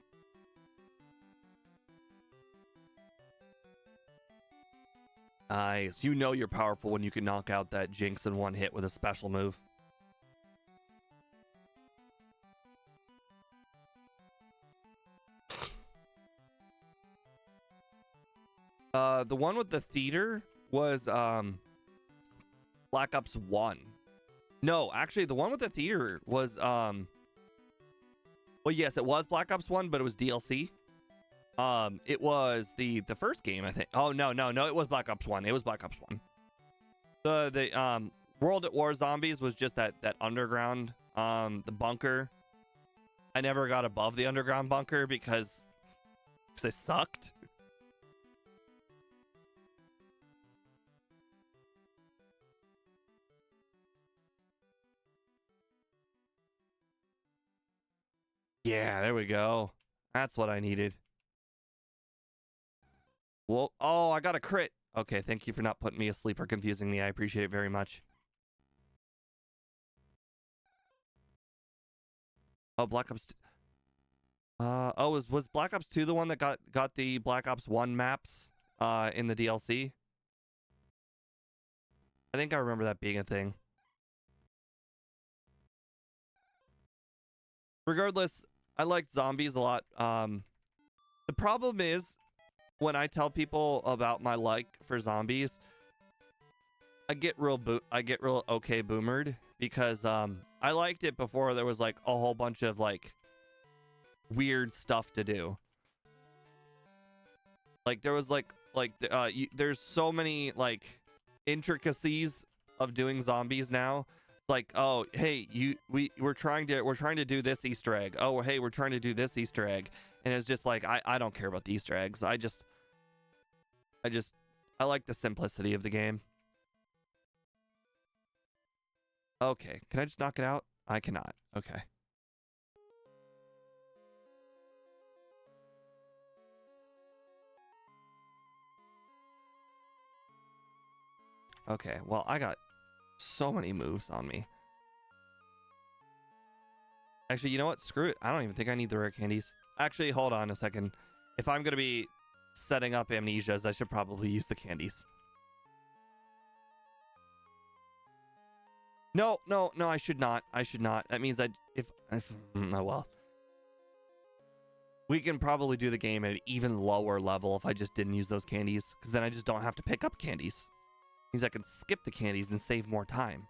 Nice. You know you're powerful when you can knock out that Jinx in one hit with a special move. The one with the theater was Black Ops 1. No, actually the one with the theater was well, yes, it was Black Ops 1, but it was DLC. It was the first game, I think. Oh, no, it was Black Ops 1. It was Black Ops 1. The World at War Zombies was just that underground, the bunker. I never got above the underground bunker because they sucked. Yeah, there we go. That's what I needed. Well, oh, I got a crit. Okay, thank you for not putting me asleep or confusing me. I appreciate it very much. Oh, Black Ops. Oh, was Black Ops 2 the one that got the Black Ops 1 maps in the DLC? I think I remember that being a thing. Regardless, I liked zombies a lot. The problem is when I tell people about my like for zombies, I get real okay boomered because I liked it before there was like a whole bunch of like weird stuff to do. Like there was there's so many like intricacies of doing zombies now. Like, oh, hey, we're trying to do this Easter egg. Oh, hey, we're trying to do this Easter egg. And it's just like I don't care about the Easter eggs. I like the simplicity of the game. Okay, can I just knock it out? I cannot. Okay. Okay, well, I got so many moves on me. Actually, you know what? Screw it. I don't even think I need the rare candies. Actually, hold on a second. If I'm going to be setting up amnesias, I should probably use the candies. No, I should not. That means if oh well. We can probably do the game at an even lower level if I just didn't use those candies, because then I just don't have to pick up candies. Means I can skip the candies and save more time.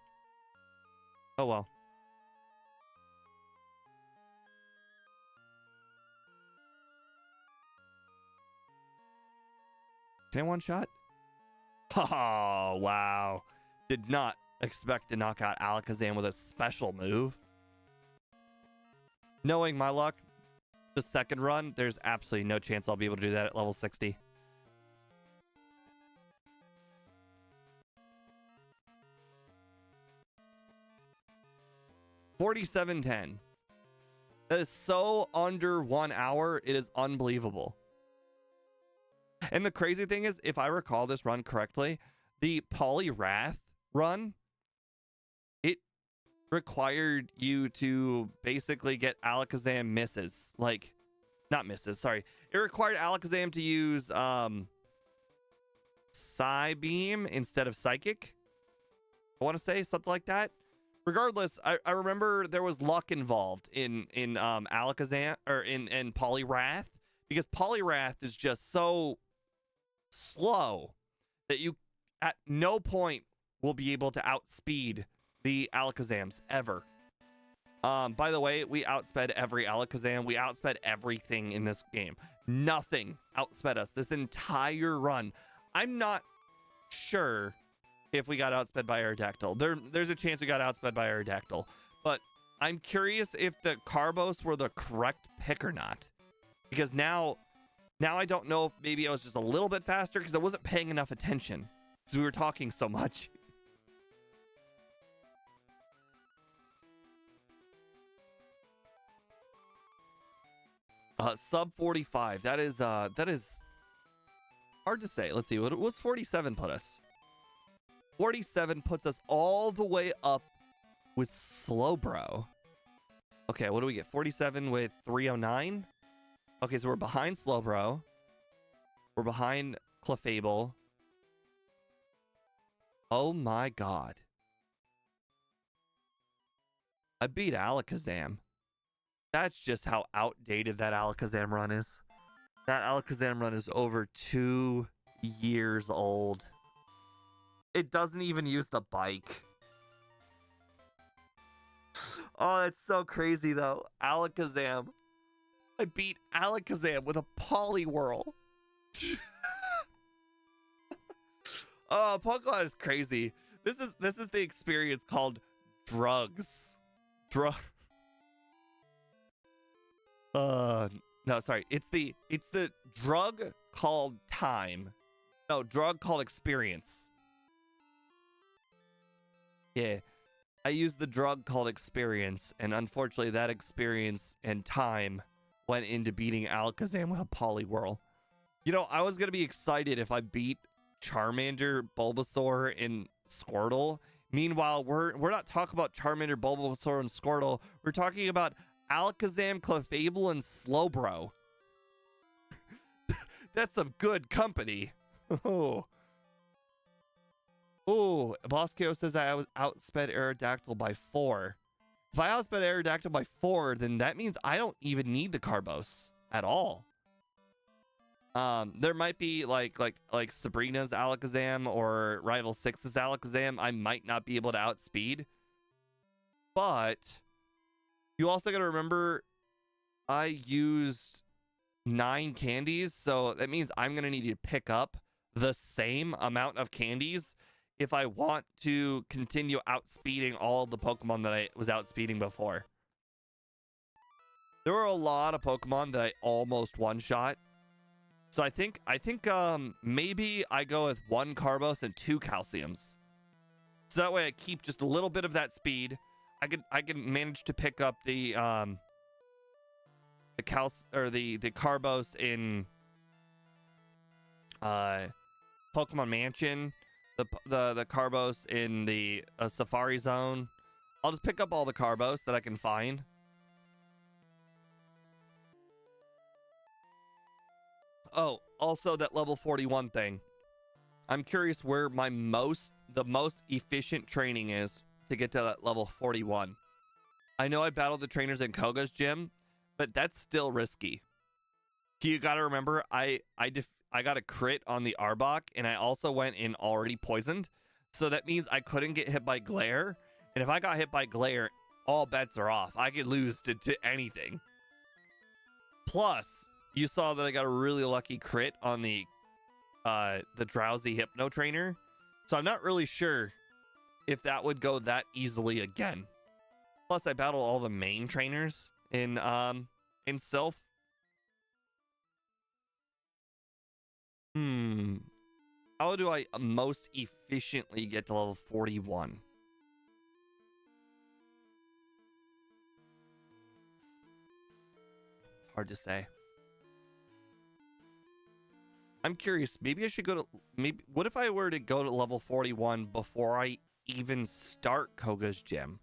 Oh well. Can I one shot? Oh wow. Did not expect to knock out Alakazam with a special move. Knowing my luck, the second run, there's absolutely no chance I'll be able to do that at level 60. $47.10. That is so under 1 hour. It is unbelievable. And the crazy thing is, if I recall this run correctly, the Poliwhirl run, it required you to basically get Alakazam misses. Like, not misses, sorry. It required Alakazam to use Psybeam instead of Psychic. I want to say something like that. Regardless, I remember there was luck involved in Alakazam or in Poliwhirl, because Poliwhirl is just so slow that you at no point will be able to outspeed the Alakazams ever. By the way, we outsped every Alakazam. We outsped everything in this game. Nothing outsped us this entire run. I'm not sure if we got outsped by Aerodactyl. There's a chance we got outsped by Aerodactyl, but I'm curious if the Carbos were the correct pick or not, because now I don't know if maybe I was just a little bit faster because I wasn't paying enough attention because we were talking so much. Sub 45. That is hard to say. Let's see. What was 47 put us? 47 puts us all the way up with Slowbro. Okay, what do we get? 47 with 309. Okay, so we're behind Slowbro. We're behind Clefable. Oh my god. I beat Alakazam. That's just how outdated that Alakazam run is. That Alakazam run is over 2 years old. It doesn't even use the bike. Oh, that's so crazy though. Alakazam. I beat Alakazam with a Poliwhirl. Oh, Pokemon is crazy. This is the experience called drugs. No, sorry. It's the drug called time. No, drug called experience. Yeah. I used the drug called experience, and unfortunately that experience and time went into beating Alakazam with a Poliwhirl. You know, I was going to be excited if I beat Charmander, Bulbasaur, and Squirtle. Meanwhile, we're not talking about Charmander, Bulbasaur, and Squirtle. We're talking about Alakazam, Clefable, and Slowbro. That's some good company. Oh, Bosco says I was outsped Aerodactyl by 4. If I outsped Aerodactyl by 4, then that means I don't even need the Carbos at all. There might be like Sabrina's Alakazam or Rival 6's Alakazam I might not be able to outspeed. But you also got to remember I used 9 candies, so that means I'm going to need to pick up the same amount of candies if I want to continue outspeeding all the Pokemon that I was outspeeding before. There were a lot of Pokemon that I almost one-shot. So I think maybe I go with 1 Carbos and 2 Calciums. So that way I keep just a little bit of that speed. I can manage to pick up the Carbos in Pokemon Mansion, the Carbos in the Safari Zone. I'll just pick up all the Carbos that I can find. Oh, also that level 41 thing. I'm curious where the most efficient training is to get to that level 41. I know I battled the trainers in Koga's gym, but that's still risky. You got to remember, I got a crit on the Arbok, and I also went in already poisoned. So that means I couldn't get hit by Glare. And if I got hit by Glare, all bets are off. I could lose to anything. Plus, you saw that I got a really lucky crit on the Drowsy Hypno Trainer. So I'm not really sure if that would go that easily again. Plus, I battled all the main trainers in Sylph. How do I most efficiently get to level 41? Hard to say. I'm curious. Maybe I should go to... What if I were to go to level 41 before I even start Koga's gym?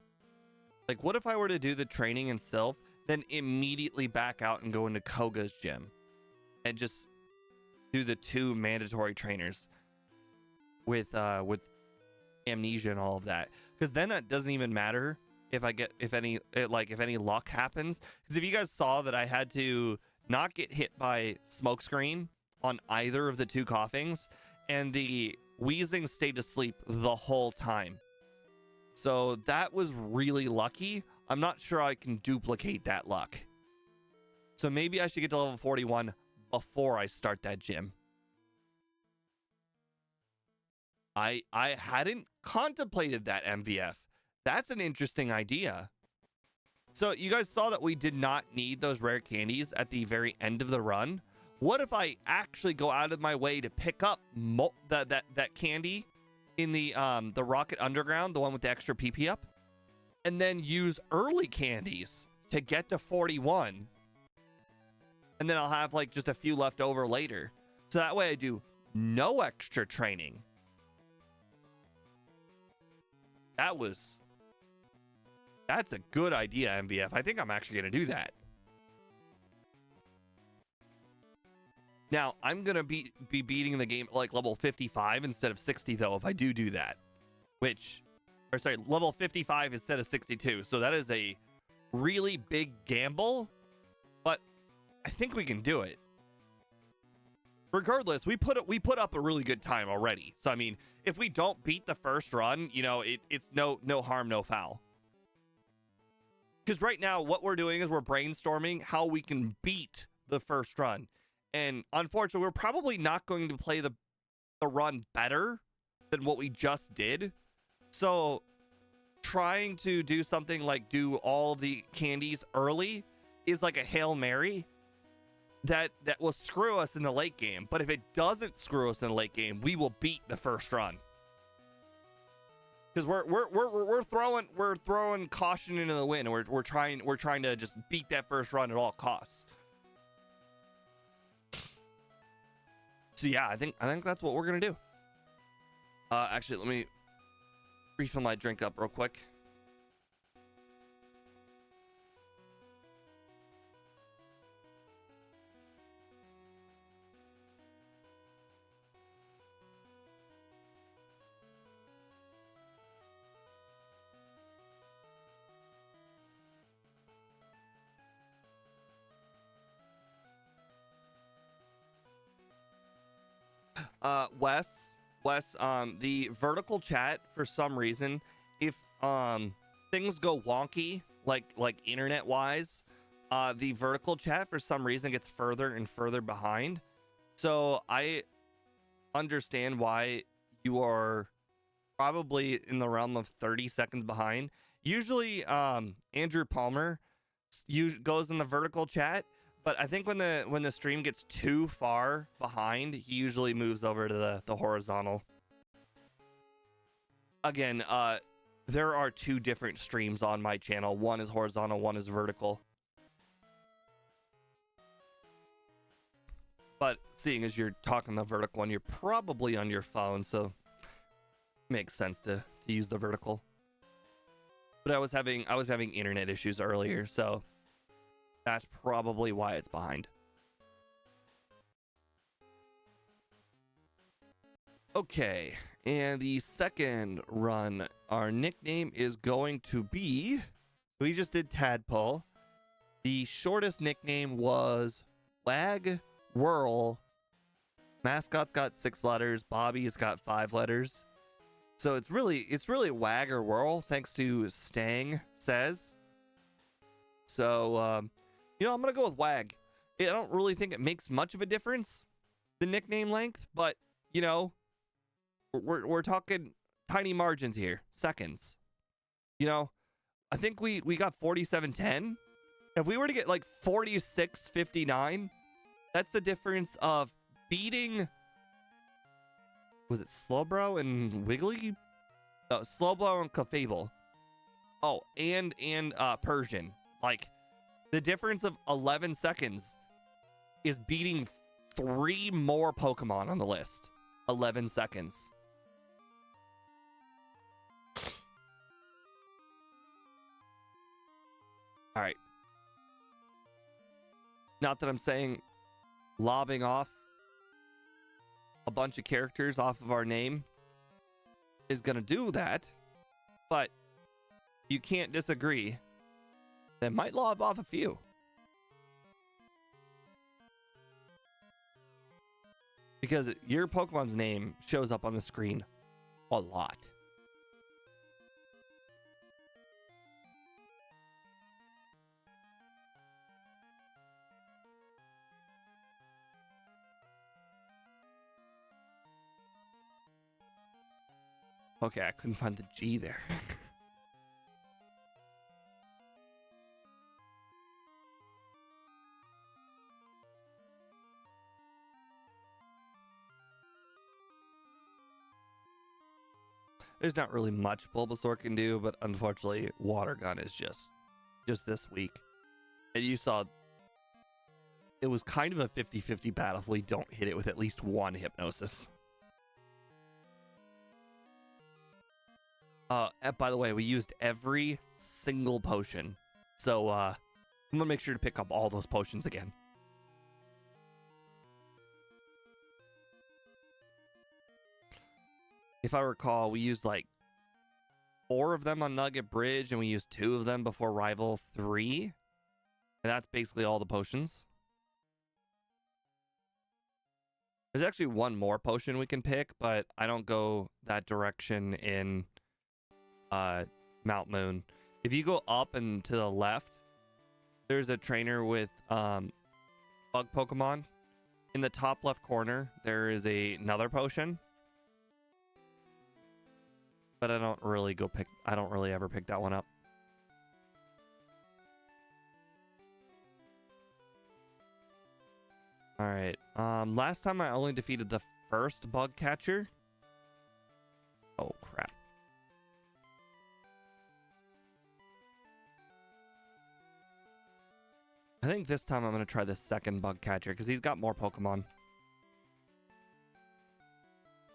Like, what if I were to do the training in Sylph, then immediately back out and go into Koga's gym? And just do the 2 mandatory trainers with amnesia and all of that, because then it doesn't even matter if any luck happens. Because if you guys saw that I had to not get hit by Smokescreen on either of the 2 coughings, and the Weezing stayed asleep the whole time. So that was really lucky. I'm not sure I can duplicate that luck. So maybe I should get to level 41 before I start that gym. I hadn't contemplated that, MVF. That's an interesting idea. So you guys saw that we did not need those rare candies at the very end of the run. What if I actually go out of my way to pick up that candy in the Rocket Underground, the one with the extra PP up, and then use early candies to get to 41, and then I'll have like just a few left over later. So that way I do no extra training. That's a good idea, MVF. I think I'm actually going to do that. Now, I'm going to be beating the game at like level 55 instead of 60, though, if I do that. Level 55 instead of 62. So that is a really big gamble, but I think we can do it. Regardless, we put up a really good time already. So, I mean, if we don't beat the first run, you know, it's no harm, no foul. Because right now, what we're doing is we're brainstorming how we can beat the first run. And unfortunately, we're probably not going to play the run better than what we just did. So trying to do something like do all the candies early is like a Hail Mary that will screw us in the late game. But if it doesn't screw us in the late game, we will beat the first run. Because we're throwing caution into the wind. We're trying to just beat that first run at all costs. So yeah, I think that's what we're gonna do. Actually, let me refill my drink up real quick. Wes, the vertical chat, for some reason, if things go wonky, like internet wise, the vertical chat for some reason gets further and further behind. So I understand why you are probably in the realm of 30 seconds behind. Usually Andrew Palmer goes in the vertical chat, but I think when the stream gets too far behind, he usually moves over to the horizontal. Again, there are two different streams on my channel. One is horizontal, one is vertical. But seeing as you're talking the vertical one, you're probably on your phone, so makes sense to use the vertical. But I was having internet issues earlier, so that's probably why it's behind. Okay, and the second run, our nickname is going to be, we just did Tadpole. The shortest nickname was Whirl. Mascot's got 6 letters. Bobby's got 5 letters. So it's really Wag or Whirl, thanks to Stang Says. So you know, I'm gonna go with Wag. I don't really think it makes much of a difference, the nickname length, but you know, we're talking tiny margins here, seconds. You know, I think we got 47:10. If we were to get like 46:59, that's the difference of beating. Was it Slowbro and Wiggly? No, Slowbro and Clefable. Oh, and Persian. Like, the difference of 11 seconds is beating 3 more Pokemon on the list. 11 seconds. All right. Not that I'm saying lobbing off a bunch of characters off of our name is going to do that, but you can't disagree. They might lob off a few. Because your Pokemon's name shows up on the screen a lot. Okay, I couldn't find the G there. There's not really much Bulbasaur can do, but unfortunately, Water Gun is just this weak. And you saw it was kind of a 50-50 battle if we don't hit it with at least one Hypnosis. By the way, we used every single potion. So, I'm gonna make sure to pick up all those potions again. If I recall, we used like 4 of them on Nugget Bridge, and we used 2 of them before Rival 3. And that's basically all the potions. There's actually one more potion we can pick, but I don't go that direction in Mount Moon. If you go up and to the left, there's a trainer with bug Pokemon. In the top left corner, there is another potion. But I don't really ever pick that one up. All right. Last time I only defeated the first bug catcher. Oh crap. I think this time I'm going to try the second bug catcher because he's got more Pokemon.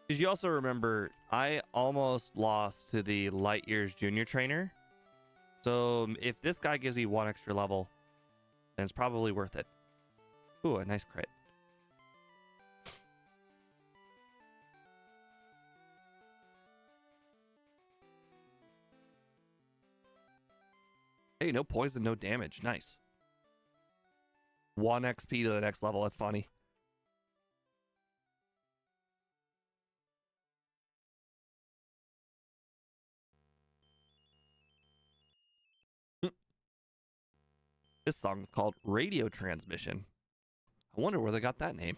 Because you also remember, I almost lost to the Light Years Junior Trainer. So if this guy gives me 1 extra level, then it's probably worth it. Ooh, a nice crit. Hey, no poison, no damage. Nice. 1 XP to the next level. That's funny. This song is called Radio Transmission. I wonder where they got that name.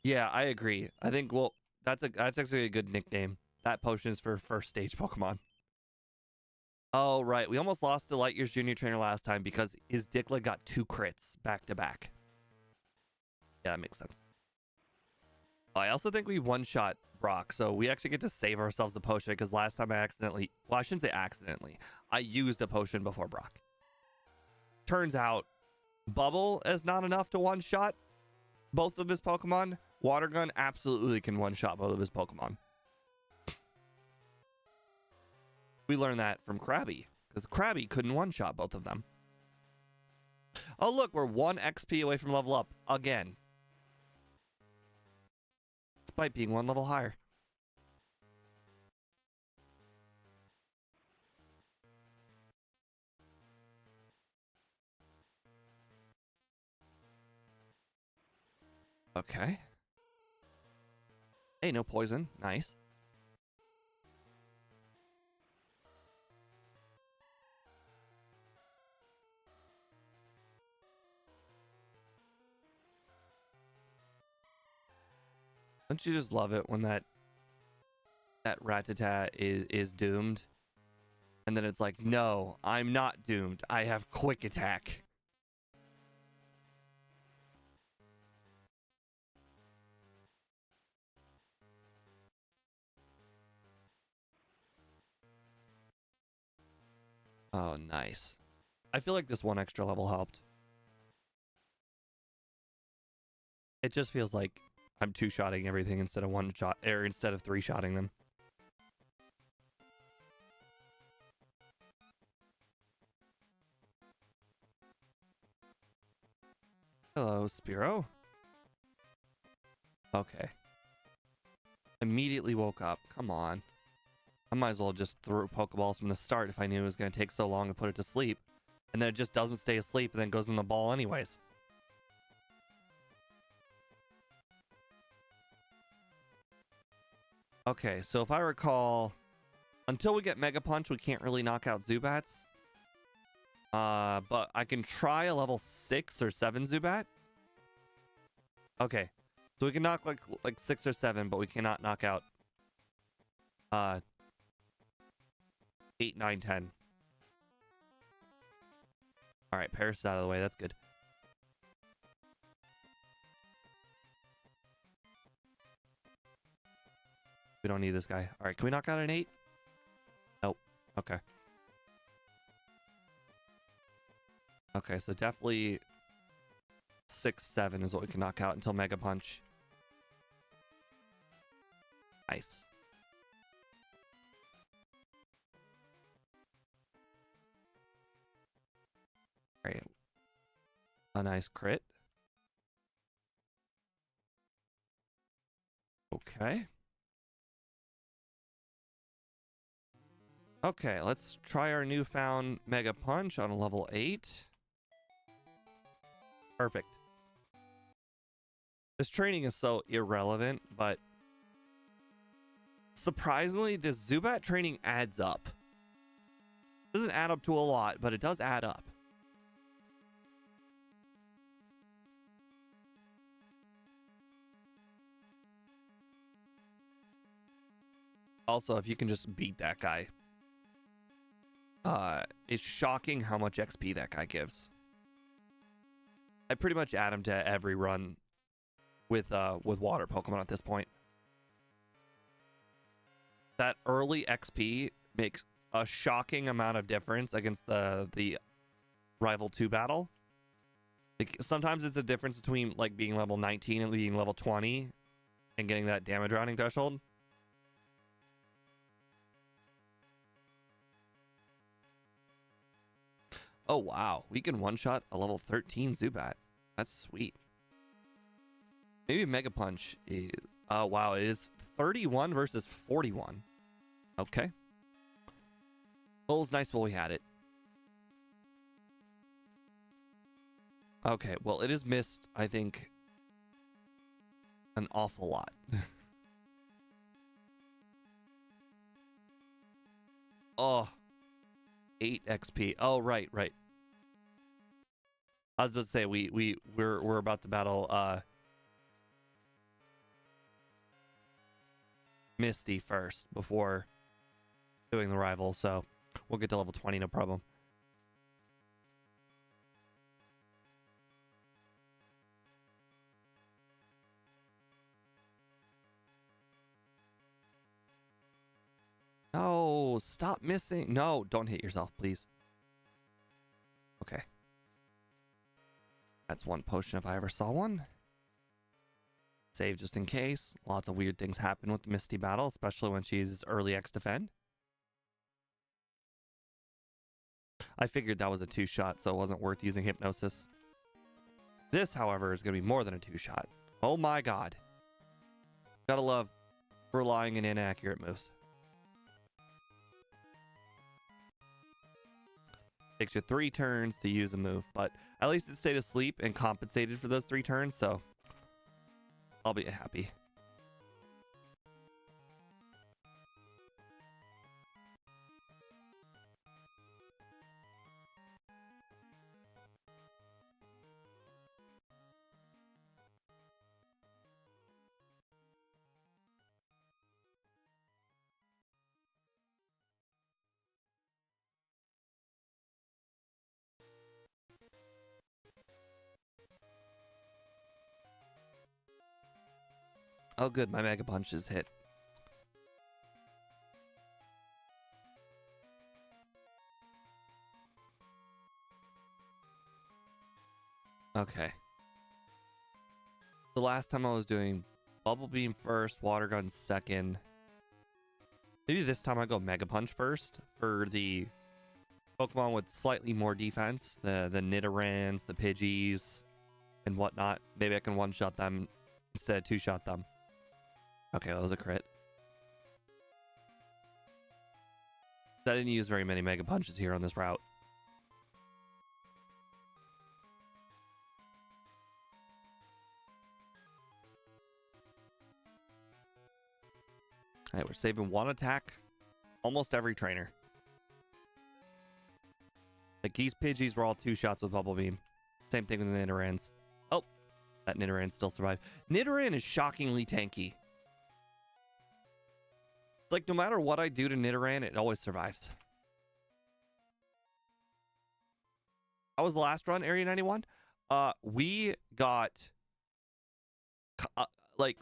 Yeah, I agree. I think, well, that's actually a good nickname. That potion is for first stage Pokemon. Oh, right. We almost lost to Light Years Junior Trainer last time because his Diglett got 2 crits back to back. Yeah, that makes sense. I also think we one-shot Brock, so we actually get to save ourselves the potion because last time I accidentally... Well, I shouldn't say accidentally. I used a potion before Brock. Turns out, Bubble is not enough to one-shot both of his Pokemon. Water Gun absolutely can one-shot both of his Pokemon. We learned that from Krabby, because Krabby couldn't one-shot both of them. Oh, look, we're 1 XP away from level up again. Despite being 1 level higher. Okay. Hey, no poison. Nice. Don't you just love it when that Rattata is doomed? And then it's like, no, I'm not doomed. I have quick attack. Oh, nice. I feel like this 1 extra level helped. It just feels like I'm 2-shotting everything instead of 1 shot, or instead of 3-shotting them. Hello, Spearow. Okay. Immediately woke up. Come on. might as well just throw Pokeballs from the start if I knew it was going to take so long to put it to sleep. And then it just doesn't stay asleep and then goes in the ball anyways. Okay, so if I recall, until we get Mega Punch, we can't really knock out Zubats. But I can try a level 6 or 7 Zubat. Okay, so we can knock like 6 or 7, but we cannot knock out 8, 9, 10. All right, Paris is out of the way. That's good. We don't need this guy. All right, can we knock out an 8? Nope. Okay. Okay, so definitely 6, 7 is what we can knock out until Mega Punch. Nice. All right. A nice crit. Okay. Okay, let's try our newfound Mega Punch on a level 8. Perfect. This training is so irrelevant, but surprisingly, this Zubat training adds up. It doesn't add up to a lot, but it does add up. Also, if you can just beat that guy, it's shocking how much XP that guy gives. I pretty much add him to every run with water Pokemon at this point. That early XP makes a shocking amount of difference against the Rival 2 battle. Like, sometimes it's a difference between like being level 19 and being level 20 and getting that damage rounding threshold. Oh wow, we can one-shot a level 13 Zubat. That's sweet. Maybe Mega Punch is... Oh wow, it is 31 versus 41. Okay. Well, it was nice while we had it. Okay, well, it has missed, I think, an awful lot. 8 XP. Oh, right. I was about to say we're about to battle Misty first before doing the rival, so we'll get to level 20, no problem. No, stop missing. No, don't hit yourself, please. Okay. That's one potion if I ever saw one. Save just in case. Lots of weird things happen with the Misty battle, especially when she's early X defend. I figured that was a 2-shot, so it wasn't worth using Hypnosis. This, however, is going to be more than a 2-shot. Oh my god. Gotta love relying on inaccurate moves. Takes you 3 turns to use a move, but at least it stayed asleep and compensated for those 3 turns, so I'll be happy. Oh good, my Mega Punch is hit. Okay. The last time I was doing Bubble Beam first, Water Gun second. Maybe this time I go Mega Punch first for the Pokemon with slightly more defense. The Nidorans, the Pidgeys, and whatnot. Maybe I can one-shot them instead of 2-shot them. Okay, that was a crit. I didn't use very many Mega Punches here on this route. All right, we're saving one attack. Almost every trainer. Like these Pidgeys were all 2 shots with Bubble Beam. Same thing with the Nidorans. Oh, that Nidoran still survived. Nidoran is shockingly tanky. It's like no matter what I do to Nidoran, it always survives. How was the last run, Area 91? We got...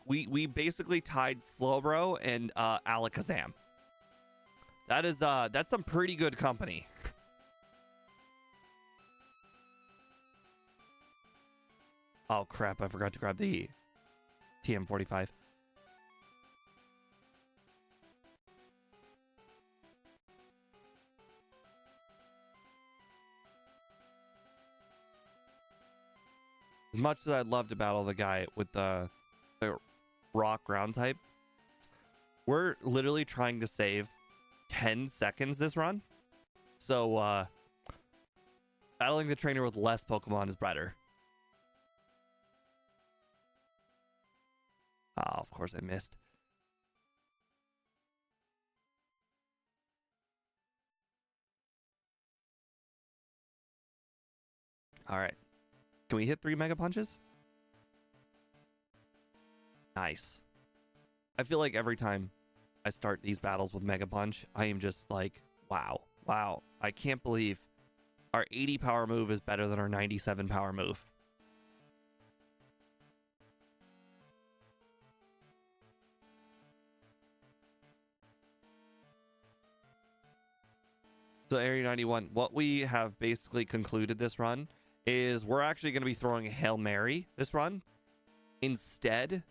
we basically tied Slowbro and Alakazam. That's some pretty good company. Oh crap, I forgot to grab the TM45. As much as I'd love to battle the guy with the rock ground type, we're literally trying to save 10 seconds this run. So battling the trainer with less Pokemon is better. Oh, of course I missed. All right. Can we hit 3 Mega Punches? Nice. I feel like every time I start these battles with Mega Punch, I am just like, wow. I can't believe our 80 power move is better than our 97 power move. So Area 91, what we have basically concluded this run is we're actually going to be throwing a Hail Mary this run instead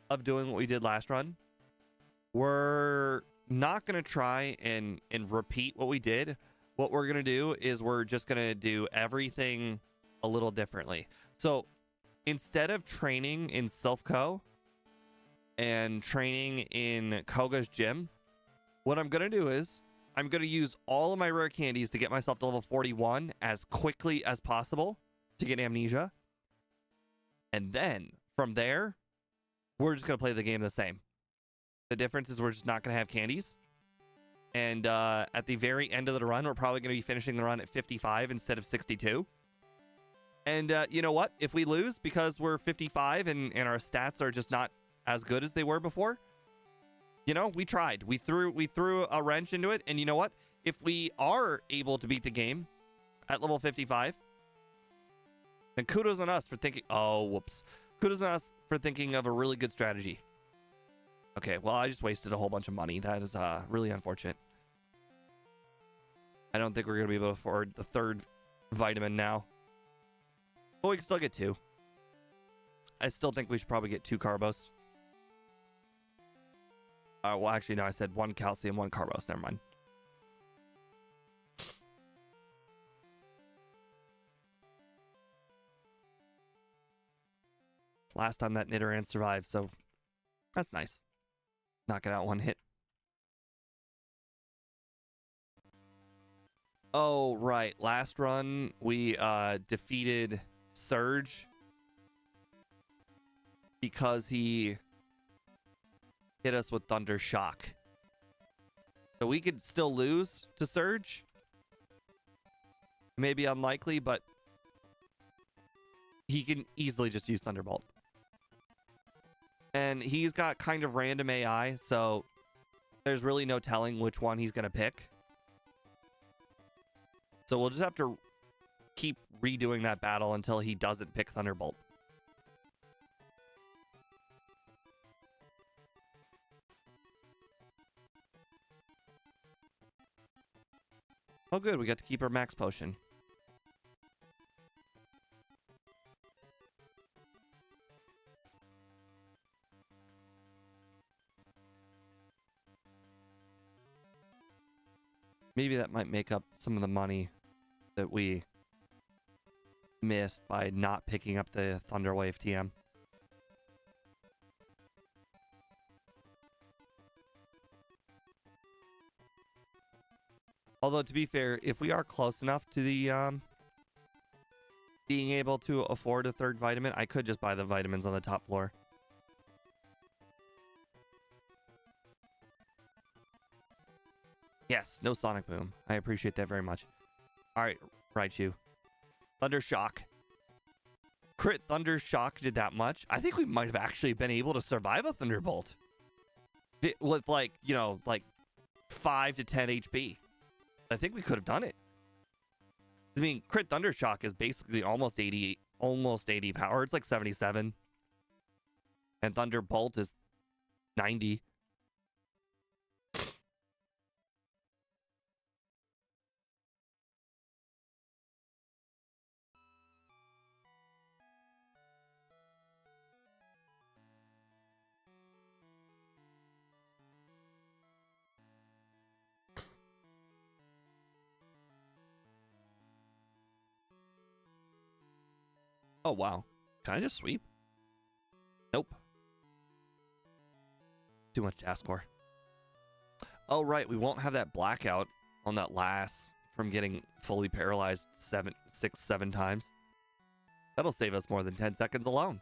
of doing what we did last run. We're not going to try and repeat what we did. What we're going to do is we're just going to do everything a little differently. So instead of training in Silph and training in Koga's gym, what I'm going to do is I'm going to use all of my rare candies to get myself to level 41 as quickly as possible to get Amnesia. And then from there, we're just going to play the game the same. The difference is we're just not going to have candies. And at the very end of the run, we're probably going to be finishing the run at 55 instead of 62. And you know what? If we lose because we're 55 and our stats are just not as good as they were before, you know, we tried. We threw a wrench into it. And you know what? If we are able to beat the game at level 55, then kudos on us for thinking... Oh, whoops. Kudos on us for thinking of a really good strategy. Okay, well, I just wasted a whole bunch of money. That is really unfortunate. I don't think we're going to be able to afford the 3rd vitamin now. But we can still get 2. I still think we should probably get 2 Carbos. Well, actually, no, I said 1 calcium, 1 Carbos. Never mind. Last time that Nidoran survived, so that's nice. Knock it out 1 hit. Oh, right. Last run, we defeated Surge because he hit us with Thunder Shock. So we could still lose to Surge. Maybe unlikely, but he can easily just use Thunderbolt. And he's got kind of random AI, so there's really no telling which one he's going to pick. So we'll just have to keep redoing that battle until he doesn't pick Thunderbolt. Oh good, we got to keep our max potion. Maybe that might make up some of the money that we missed by not picking up the Thunderwave TM. Although, to be fair, if we are close enough to the being able to afford a third vitamin, I could just buy the vitamins on the top floor. Yes, no Sonic Boom. I appreciate that very much. All right, Raichu. Thunder Shock. Crit Thunder Shock did that much. I think we might have actually been able to survive a Thunderbolt. With, like, you know, like 5 to 10 HP. I think we could have done it. I mean, Crit Thunder Shock is basically almost 80 power. It's like 77. And Thunderbolt is 90. Oh, wow. Can I just sweep? Nope. Too much to ask for. Oh, right. We won't have that blackout on that last from getting fully paralyzed 7 times. That'll save us more than 10 seconds alone.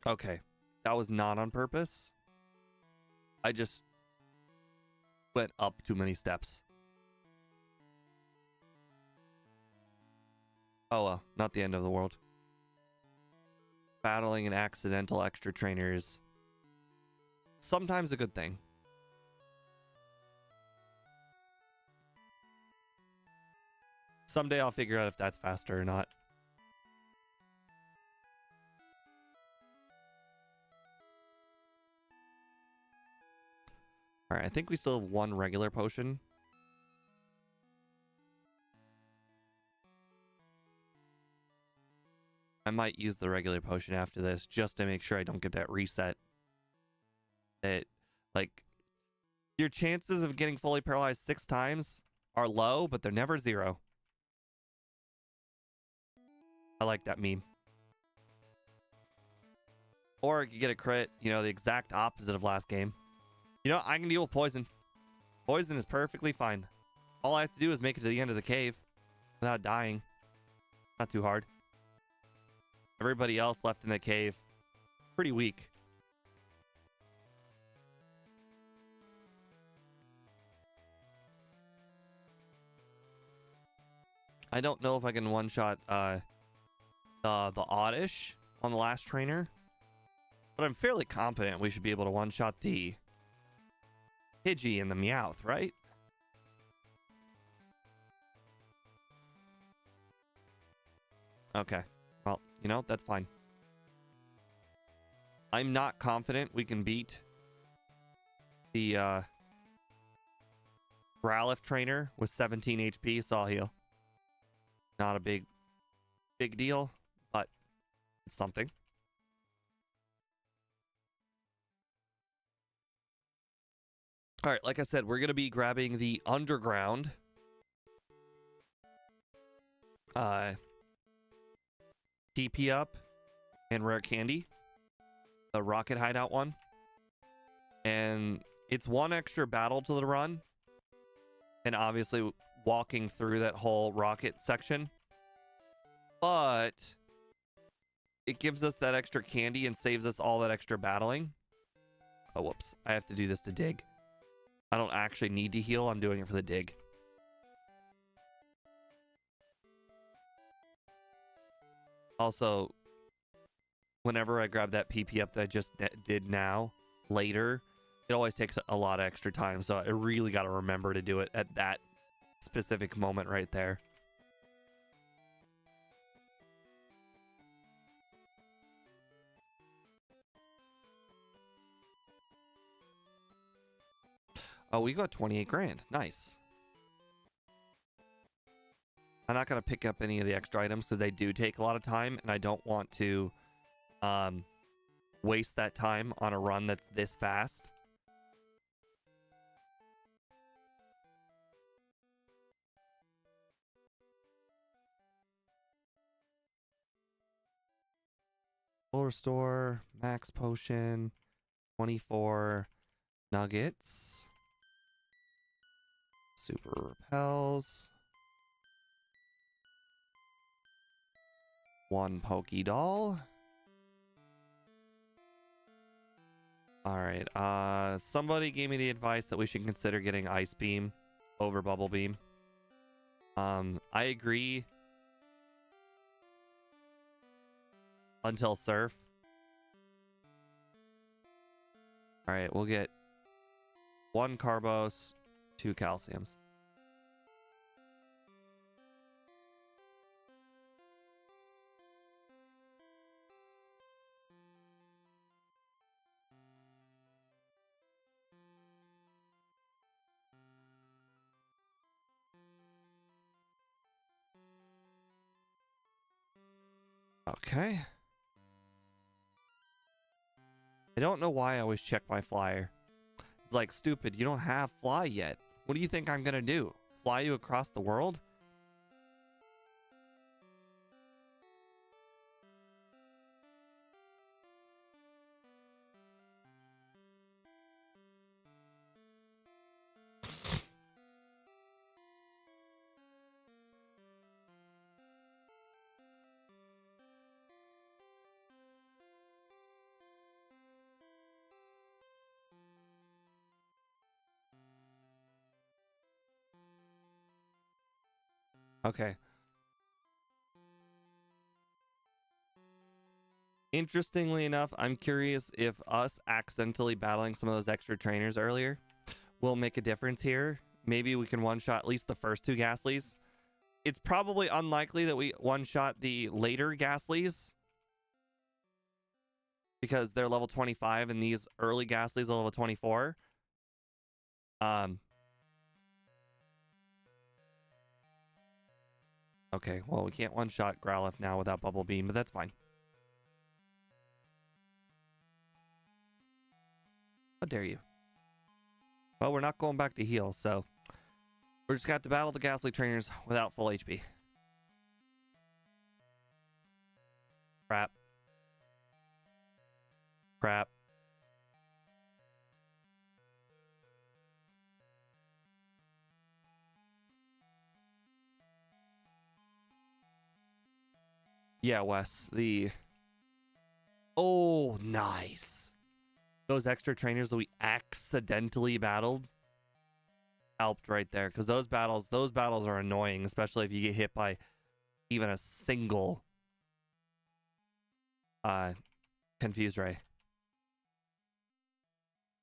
Okay. That was not on purpose. I just went up too many steps. Oh well, not the end of the world. Battling an accidental extra trainer is sometimes a good thing. Someday I'll figure out if that's faster or not. Alright, I think we still have one regular potion. I might use the regular potion after this just to make sure I don't get that reset. Like, your chances of getting fully paralyzed 6 times are low, but they're never 0. I like that meme. Or you get a crit, you know, the exact opposite of last game. You know, I can deal with poison. Poison is perfectly fine. All I have to do is make it to the end of the cave without dying. Not too hard. Everybody else left in the cave, pretty weak. I don't know if I can one-shot the Oddish on the last trainer, but I'm fairly confident we should be able to one-shot the Pidgey and the Meowth, right? Okay. Well, you know, that's fine. I'm not confident we can beat the Growlithe trainer with 17 HP, so I'll heal. Not a big deal, but it's something. All right, like I said, we're going to be grabbing the underground TP up and rare candy, the rocket hideout one, and it's one extra battle to the run, and obviously walking through that whole rocket section, but it gives us that extra candy and saves us all that extra battling. Oh, whoops. I have to do this to dig. I don't actually need to heal. I'm doing it for the dig. Also, whenever I grab that PP up that I just did now, later, it always takes a lot of extra time. So I really got to remember to do it at that specific moment right there. Oh, we got 28 grand. Nice. I'm not going to pick up any of the extra items because they do take a lot of time, and I don't want to waste that time on a run that's this fast. Full restore, max potion, 24 nuggets. Super repels. 1 Pokédoll. Alright, somebody gave me the advice that we should consider getting Ice Beam over Bubble Beam. I agree. Until Surf. Alright, we'll get 1 Carbos, 2 Calciums. Okay. I don't know why I always check my flyer. It's like, stupid, you don't have fly yet. What do you think I'm gonna do? Fly you across the world? Okay. Interestingly enough, I'm curious if us accidentally battling some of those extra trainers earlier will make a difference here. Maybe we can one-shot at least the first 2 Ghastlies. It's probably unlikely that we one-shot the later Ghastlies because they're level 25 and these early Ghastlies are level 24. Okay, well, we can't one-shot Growlithe now without Bubble Beam, but that's fine. How dare you? Well, we're not going back to heal, so we're just got to battle the Ghastly trainers without full HP. Crap. Crap. Yeah, Wes, Oh, nice. Those extra trainers that we accidentally battled helped right there, because those battles are annoying, especially if you get hit by even a single Confuse Ray.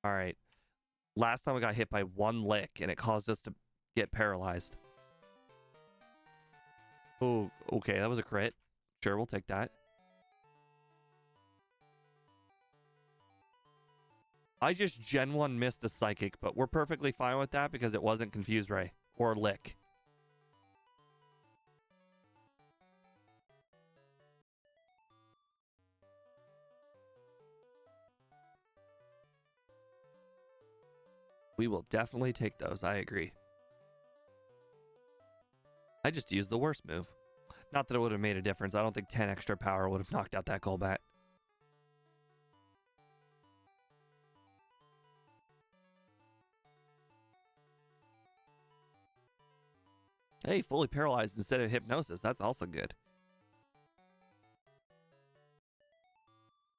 All right. Last time we got hit by 1 lick and it caused us to get paralyzed. Oh, okay, that was a crit. Sure, we'll take that. I just Gen 1 missed a Psychic, but we're perfectly fine with that because it wasn't Confuse Ray or Lick. We will definitely take those, I agree. I just used the worst move. Not that it would have made a difference. I don't think 10 extra power would have knocked out that Golbat. Hey, fully paralyzed instead of hypnosis. That's also good.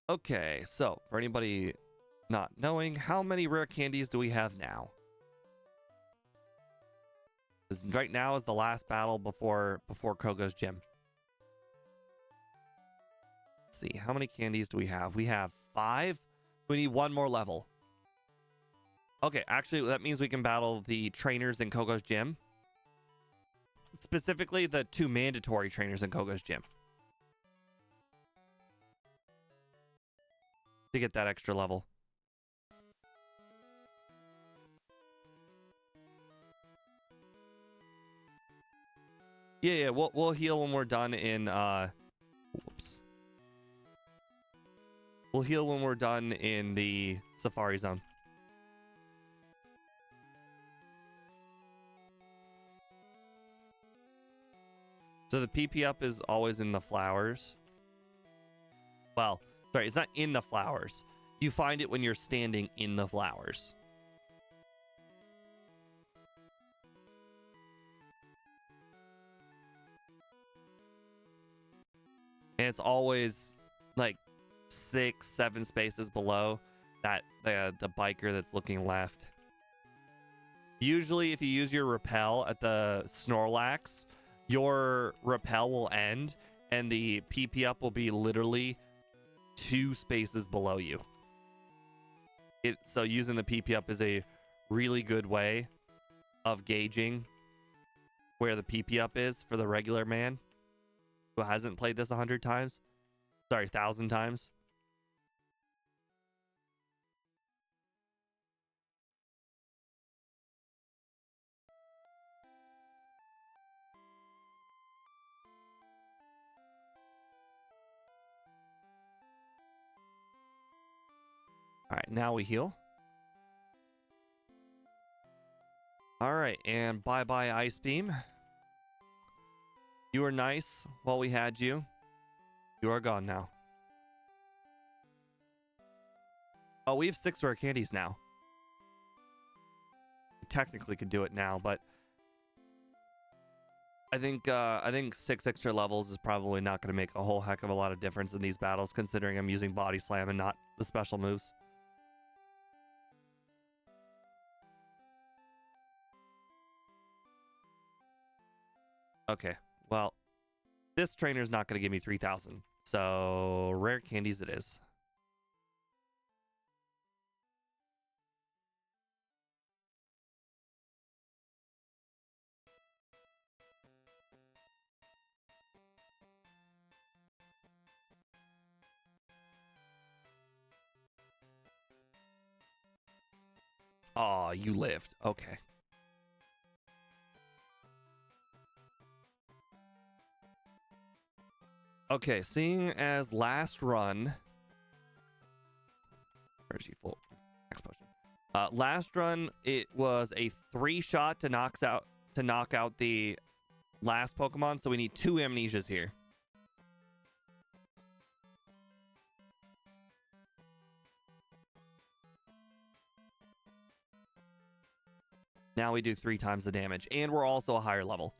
Okay, so for anybody not knowing, how many rare candies do we have now? Right now is the last battle before Koga's gym. Let's see, how many candies do we have? We have 5. We need 1 more level. Okay, actually, that means we can battle the trainers in Koga's gym. Specifically, the 2 mandatory trainers in Koga's gym. To get that extra level. Yeah, we'll heal when we're done in whoops. We'll heal when we're done in the Safari Zone. So the PP up is always in the flowers. Well, Sorry, it's not in the flowers. You find it when you're standing in the flowers. And it's always like 6, 7 spaces below that the biker that's looking left. Usually, if you use your repel at the Snorlax, your repel will end, and the PP up will be literally 2 spaces below you. So using the PP up is a really good way of gauging where the PP up is for the regular man who hasn't played this 100 times. Sorry, 1,000 times. All right, now we heal. All right, and bye-bye Ice Beam. You were nice while we had you. You are gone now. Oh, we have 6 rare candies now. We technically could do it now, but I think 6 extra levels is probably not going to make a whole heck of a lot of difference in these battles, considering I'm using Body Slam and not the special moves. Okay, well, this trainer's not going to give me 3,000, so rare candies it is. Oh, you lived. Okay. Okay, seeing as last run... Energy full. Next potion. Last run, it was a 3-shot to knock out the last Pokemon, so we need 2 Amnesias here. Now we do 3 times the damage, and we're also a higher level.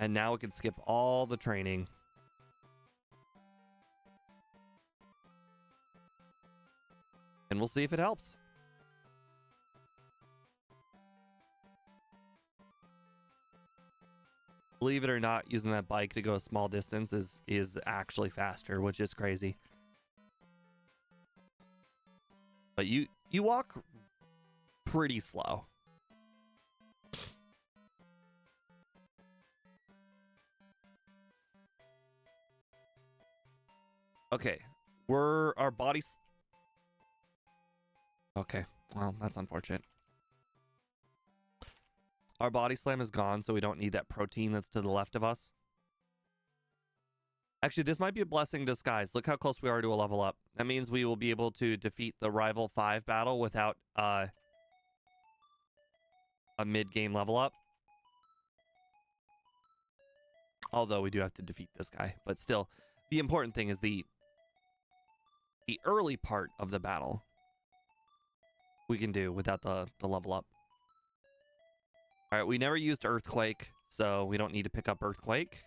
And now we can skip all the training. And we'll see if it helps. Believe it or not, using that bike to go a small distance is actually faster, which is crazy. But you walk pretty slow. Okay, our bodies... Okay, well, that's unfortunate. Our Body Slam is gone, so we don't need that protein that's to the left of us. Actually, this might be a blessing in disguise. Look how close we are to a level up. That means we will be able to defeat the Rival 5 battle without a mid-game level up. Although we do have to defeat this guy. But still, the important thing is the early part of the battle we can do without the level up. All right, we never used Earthquake, so we don't need to pick up Earthquake.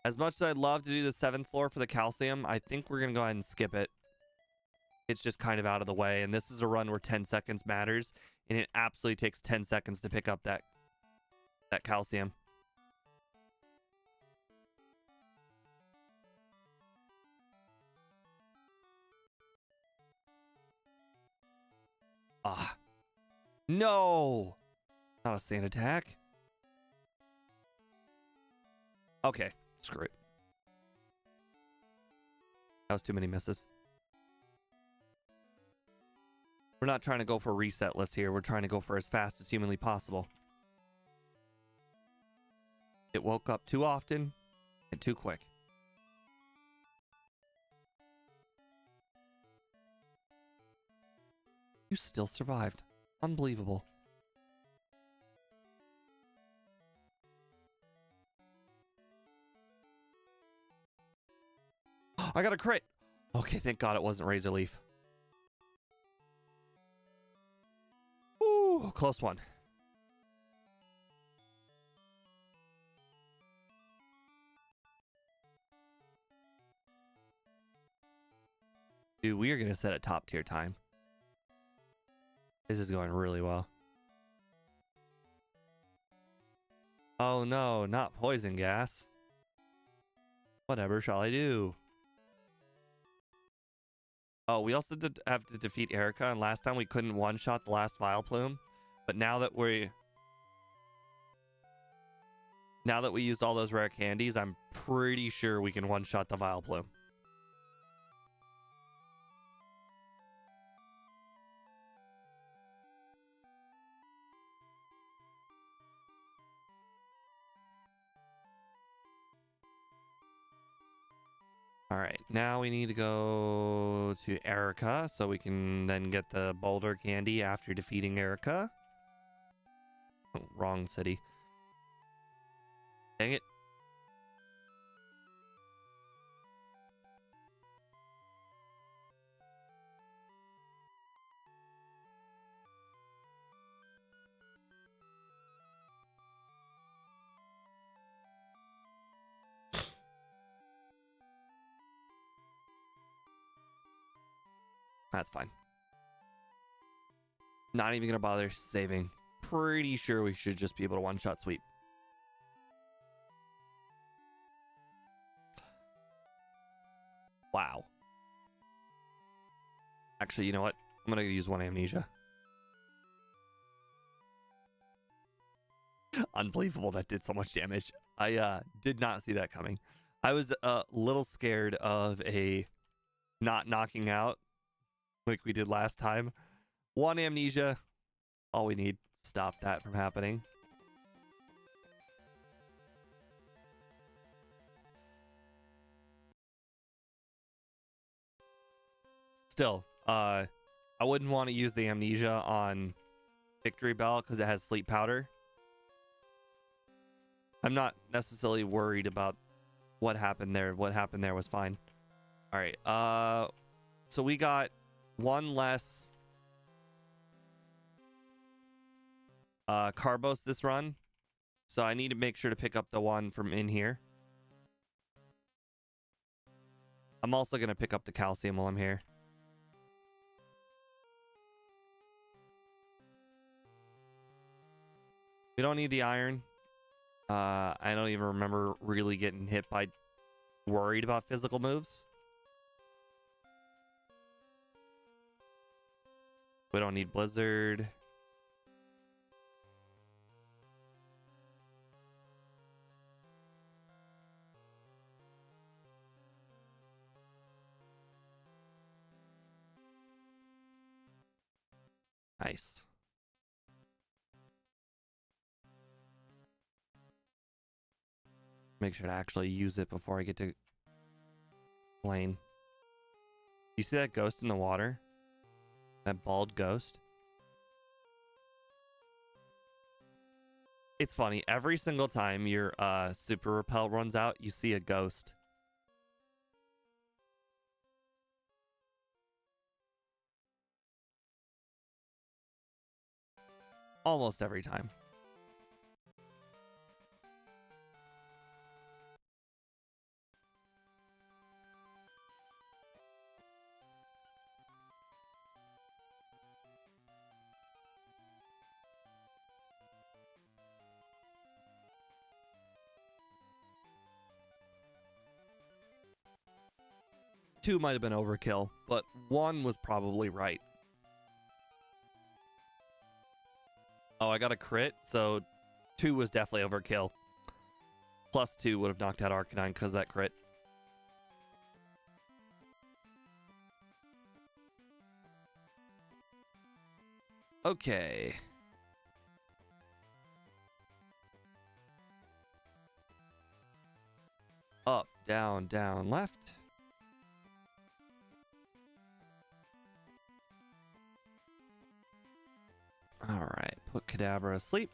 As much as I'd love to do the 7th floor for the calcium, I think we're going to go ahead and skip it. It's just kind of out of the way, and this is a run where 10 seconds matters, and it absolutely takes 10 seconds to pick up that calcium. Ah. No! Not a sand attack. Okay, screw it. That was too many misses. We're not trying to go for a reset list here. We're trying to go for as fast as humanly possible. It woke up too often and too quick. You still survived. Unbelievable. I got a crit. Okay, thank God it wasn't Razor Leaf. Ooh, close one. Dude, we are going to set a top tier time. This is going really well. Oh no, not poison gas. Whatever shall I do? Oh, we also did have to defeat Erica, and last time we couldn't one-shot the last Vileplume. But now that we used all those rare candies, I'm pretty sure we can one-shot the Vileplume. All right, now we need to go to Erica so we can then get the Boulder candy after defeating Erica. Oh, wrong city. Dang it. That's fine. Not even gonna bother saving. Pretty sure we should just be able to one-shot sweep. Wow. Actually, you know what? I'm gonna use one amnesia. Unbelievable, that did so much damage. I did not see that coming. I was a little scared of a not knocking out like we did last time. One amnesia, all we need. Stop that from happening. Still, I wouldn't want to use the amnesia on Victory Bell because it has sleep powder. I'm not necessarily worried about what happened there. What happened there was fine. All right. So we got one less Carbos this run. So I need to make sure to pick up the one from in here. I'm also going to pick up the calcium while I'm here. We don't need the iron. I don't even remember really getting hit by worried about physical moves. We don't need Blizzard. Nice. Make sure to actually use it before I get to lane. You see that ghost in the water? That bald ghost? It's funny. Every single time your super repel runs out, you see a ghost. Almost every time. Two might have been overkill, but one was probably right. Oh, I got a crit, so 2 was definitely overkill. Plus 2 would have knocked out Arcanine because of that crit. Okay. Up, down, down, left. Alright, put Kadabra asleep.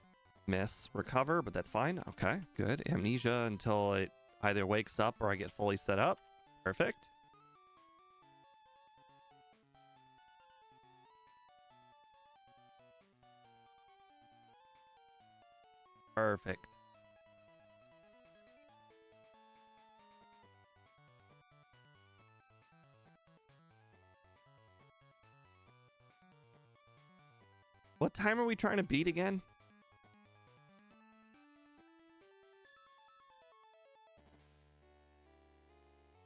Miss, recover, but that's fine. Okay, good. Amnesia until it either wakes up or I get fully set up. Perfect. Perfect. What time are we trying to beat again?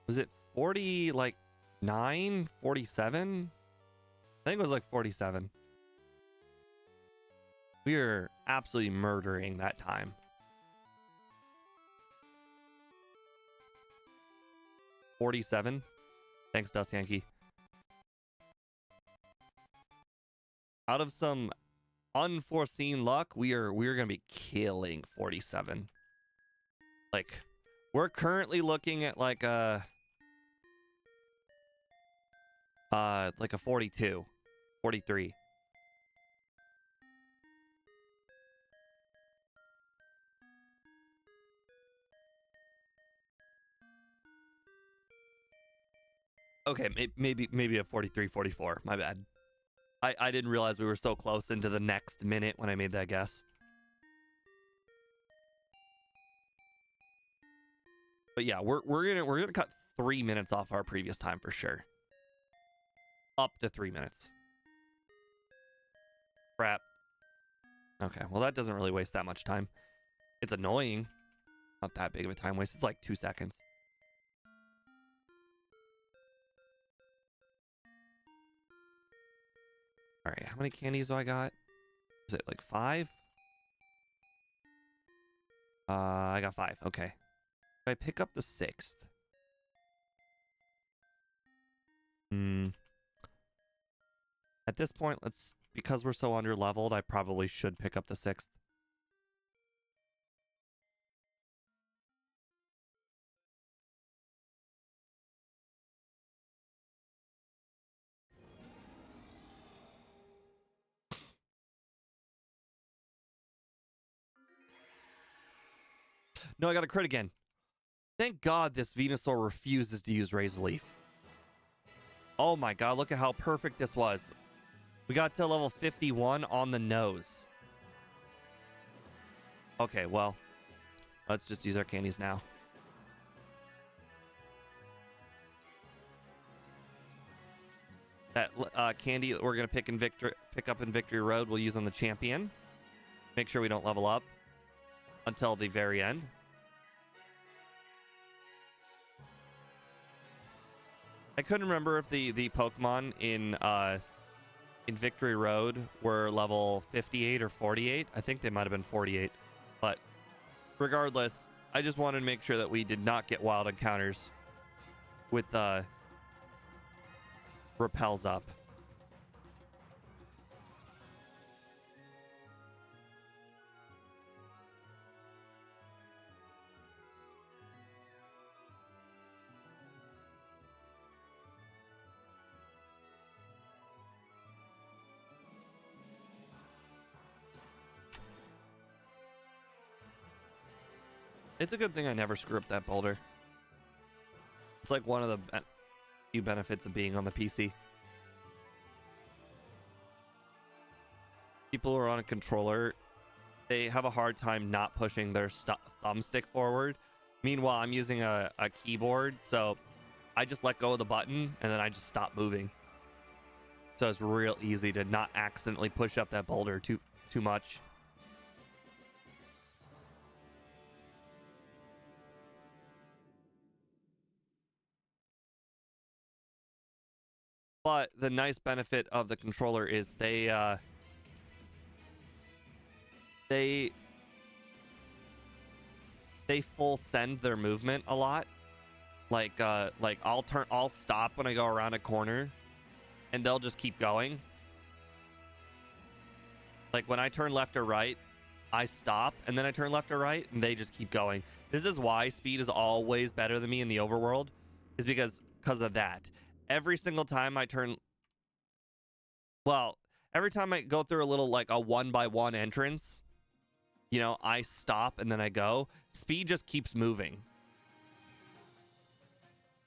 Was it 40, like 9, 47? I think it was like 47. We are absolutely murdering that time. 47. Thanks, Dust Yankee. Out of some unforeseen luck, we're gonna be killing 47. Like, we're currently looking at like a 42, 43. Okay, maybe a 43, 44. My bad. I didn't realize we were so close into the next minute when I made that guess. But yeah, we're gonna cut 3 minutes off our previous time for sure. Up to 3 minutes. Crap. Okay, well that doesn't really waste that much time. It's annoying. Not that big of a time waste. It's like 2 seconds. All right, how many candies do I got? Is it like 5? I got 5. Okay. If I pick up the 6th. At this point, because we're so under leveled, I probably should pick up the 6th. No, I got a crit again. Thank God this Venusaur refuses to use Razor Leaf. Oh my God, look at how perfect this was. We got to level 51 on the nose. Okay, well, let's just use our candies now. That candy that we're gonna pick up in Victory Road, we'll use on the champion. Make sure we don't level up until the very end. I couldn't remember if the Pokemon in Victory Road were level 58 or 48. I think they might have been 48. But regardless, I just wanted to make sure that we did not get wild encounters with repels up. It's a good thing I never screw up that boulder. It's like one of the few benefits of being on the PC. People who are on a controller, they have a hard time not pushing their thumbstick forward. Meanwhile, I'm using a keyboard, so I just let go of the button and then I just stop moving. So it's real easy to not accidentally push up that boulder too much. But the nice benefit of the controller is they full send their movement a lot. Like I'll stop when I go around a corner and they'll just keep going. Like when I turn left or right, I stop and then I turn left or right and they just keep going. This is why speed is always better than me in the overworld, is because of that. Every single time I turn, well, every time I go through a little like a 1x1 entrance, you know, I stop and then I go. Speed just keeps moving.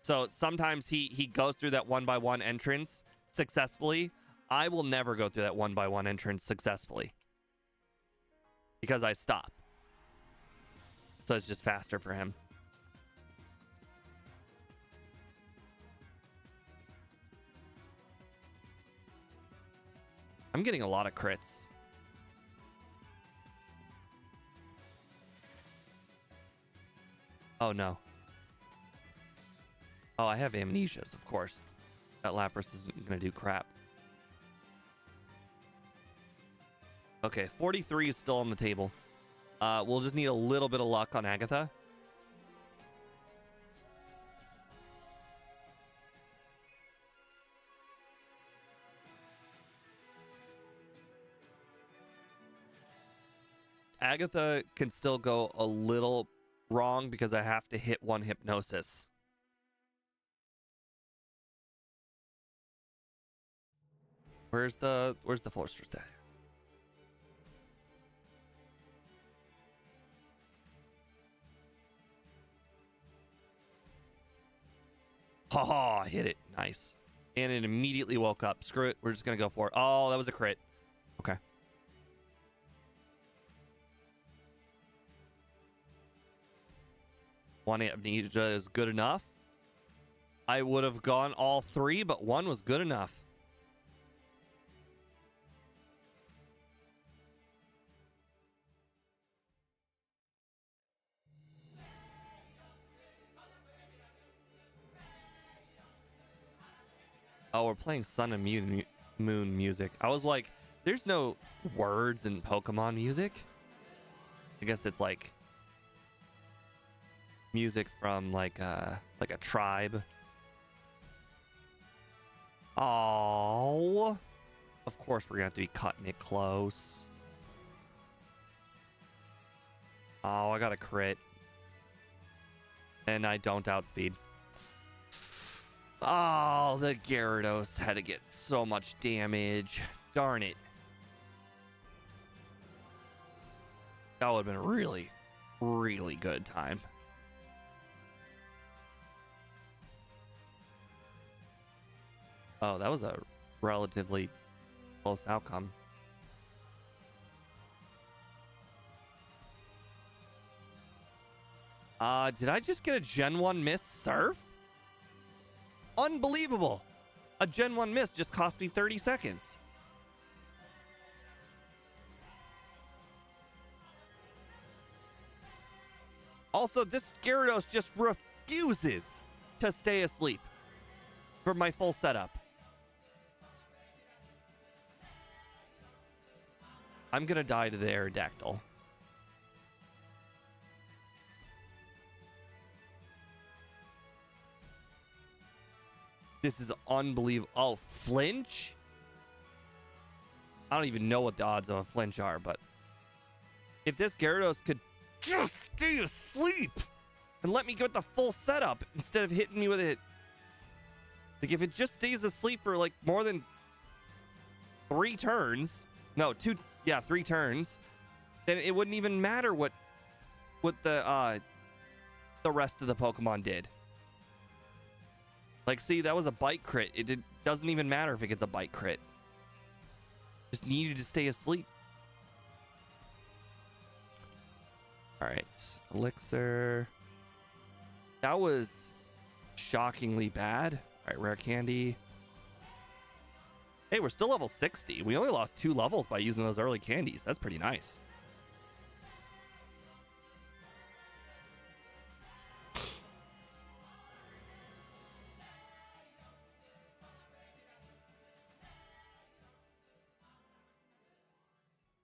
So sometimes he goes through that 1x1 entrance successfully. I will never go through that 1x1 entrance successfully because I stop. So it's just faster for him. I'm getting a lot of crits. Oh, no. Oh, I have amnesias, of course. That Lapras isn't going to do crap. Okay, 43 is still on the table. We'll just need a little bit of luck on Agatha. Agatha can still go a little wrong because I have to hit one hypnosis. Where's the Forster's there? Haha, hit it. Nice. And it immediately woke up. Screw it. We're just going to go for it. Oh, that was a crit. Okay. One amnesia is good enough. I would have gone all three, but one was good enough. Oh, we're playing Sun and Moon music. I was like, there's no words in Pokemon music. I guess it's like music from like a tribe. Oh, of course we're gonna have to be cutting it close. Oh, I got a crit. And I don't outspeed. Oh, the Gyarados had to get so much damage. Darn it. That would have been a really, really good time. Oh, that was a relatively close outcome. Did I just get a Gen 1 miss Surf? Unbelievable. A Gen 1 miss just cost me 30 seconds. Also, this Gyarados just refuses to stay asleep for my full setup. I'm going to die to the Aerodactyl. This is unbelievable. Oh, flinch? I don't even know what the odds of a flinch are, but if this Gyarados could just stay asleep and let me get the full setup instead of hitting me with it. Like, if it just stays asleep for like more than 3 turns. No, 3 turns. Then it wouldn't even matter what the rest of the Pokemon did. Like, see, that was a bite crit. It doesn't even matter if it gets a bite crit. Just needed to stay asleep. All right, Elixir. That was shockingly bad. All right, Rare Candy. Hey, we're still level 60. We only lost 2 levels by using those early candies. That's pretty nice.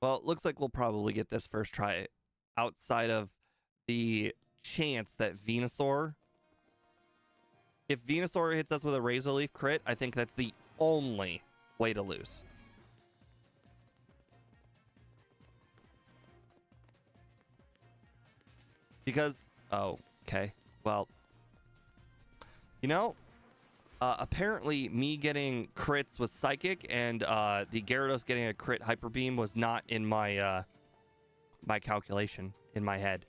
Well, it looks like we'll probably get this first try outside of the chance that Venusaur... If Venusaur hits us with a Razor Leaf crit, I think that's the only way to lose. Because... Oh, okay. Well... You know... apparently, me getting crits with Psychic and the Gyarados getting a crit Hyper Beam was not in my my calculation in my head.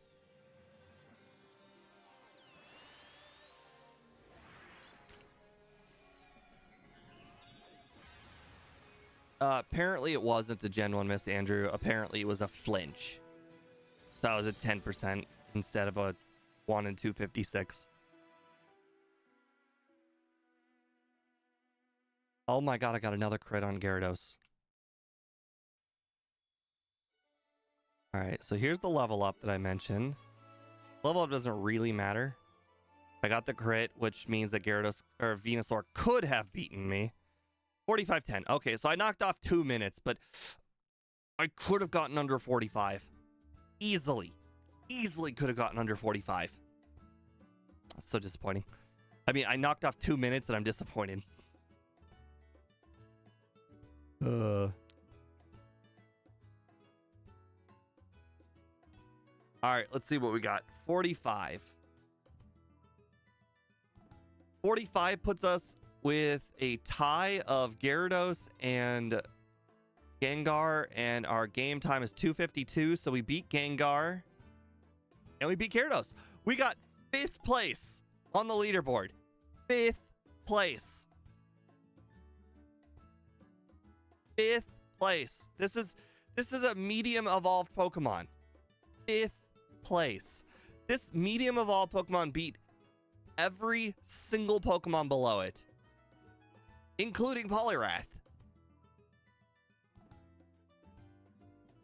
Apparently, it wasn't a Gen 1 miss, Andrew. Apparently, it was a flinch. That was a 10% instead of a 1 in 256. Oh my god, I got another crit on Gyarados. Alright, so here's the level up that I mentioned. Level up doesn't really matter. I got the crit, which means that Gyarados or Venusaur could have beaten me. 45-10. Okay, so I knocked off 2 minutes, but I could have gotten under 45. Easily. Easily could have gotten under 45. That's so disappointing. I mean, I knocked off 2 minutes and I'm disappointed. All right, let's see what we got. 45. 45 puts us with a tie of Gyarados and Gengar, and our game time is 2:52, so we beat Gengar and we beat Gyarados. We got 5th place on the leaderboard. 5th place. 5th place. This is a medium evolved Pokemon. 5th place. This medium evolved Pokemon beat every single Pokemon below it, including Poliwrath.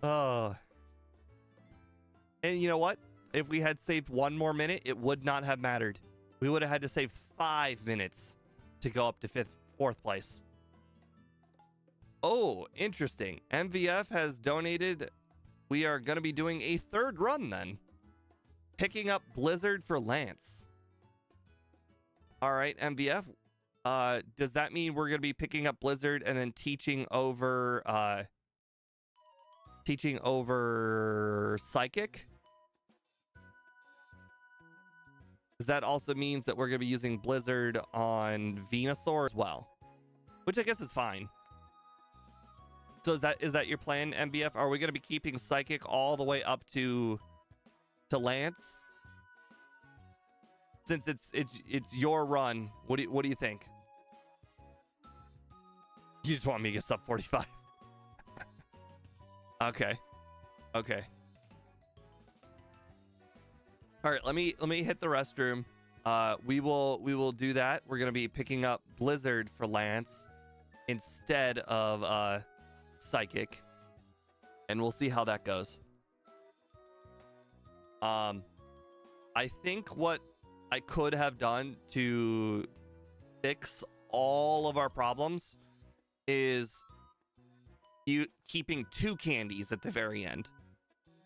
Oh. And you know what? If we had saved 1 more minute, it would not have mattered. We would have had to save 5 minutes to go up to 4th place. Oh, interesting. MVF has donated. We are going to be doing a 3rd run then. Picking up Blizzard for Lance. All right, MVF. Does that mean we're going to be picking up Blizzard and then teaching over Psychic? Because that also means that we're going to be using Blizzard on Venusaur as well, which I guess is fine. So is that your plan, MVF? Are we going to be keeping Psychic all the way up to Lance? Since it's your run, what do you think? You just want me to get sub 45? Okay. Okay. All right, let me hit the restroom. We will do that. We're gonna be picking up Blizzard for Lance instead of Psychic, and we'll see how that goes. I think what I could have done to fix all of our problems is you keeping 2 candies at the very end.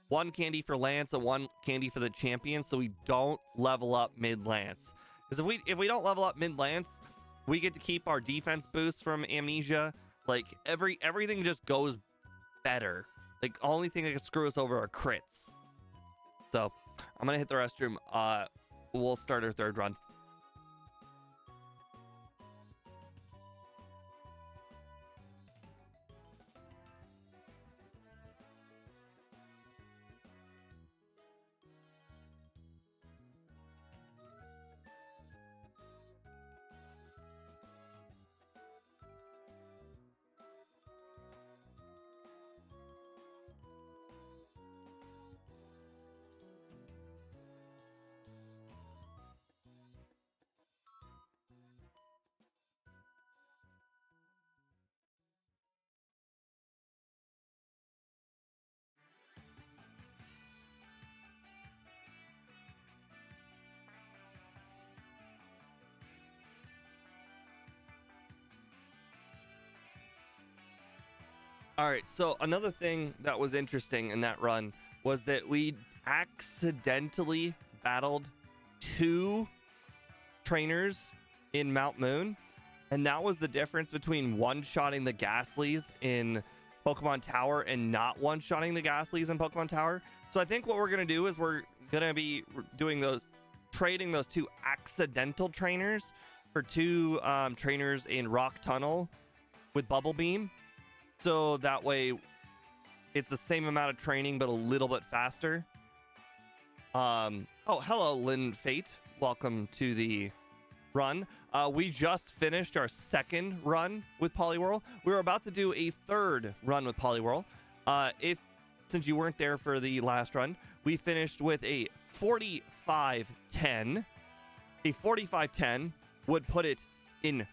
1 candy for Lance and 1 candy for the champion, so we don't level up mid-Lance. Because if we don't level up mid-Lance, we get to keep our defense boost from Amnesia. Like, everything just goes better. Like, the only thing that can screw us over are crits. So, I'm gonna hit the restroom. We'll start our 3rd run. All right, so another thing that was interesting in that run was that we accidentally battled 2 trainers in Mount Moon, and that was the difference between one-shotting the Ghastlies in Pokemon Tower and not one-shotting the Ghastlies in Pokemon Tower. So I think what we're going to do is we're going to be trading those 2 accidental trainers for 2 trainers in Rock Tunnel with Bubble Beam. So that way it's the same amount of training, but a little bit faster. Oh, hello, Lynn Fate. Welcome to the run. We just finished our 2nd run with Poliwhirl. We were about to do a 3rd run with Poliwhirl. Since you weren't there for the last run, we finished with a 4510. A 4510 would put it in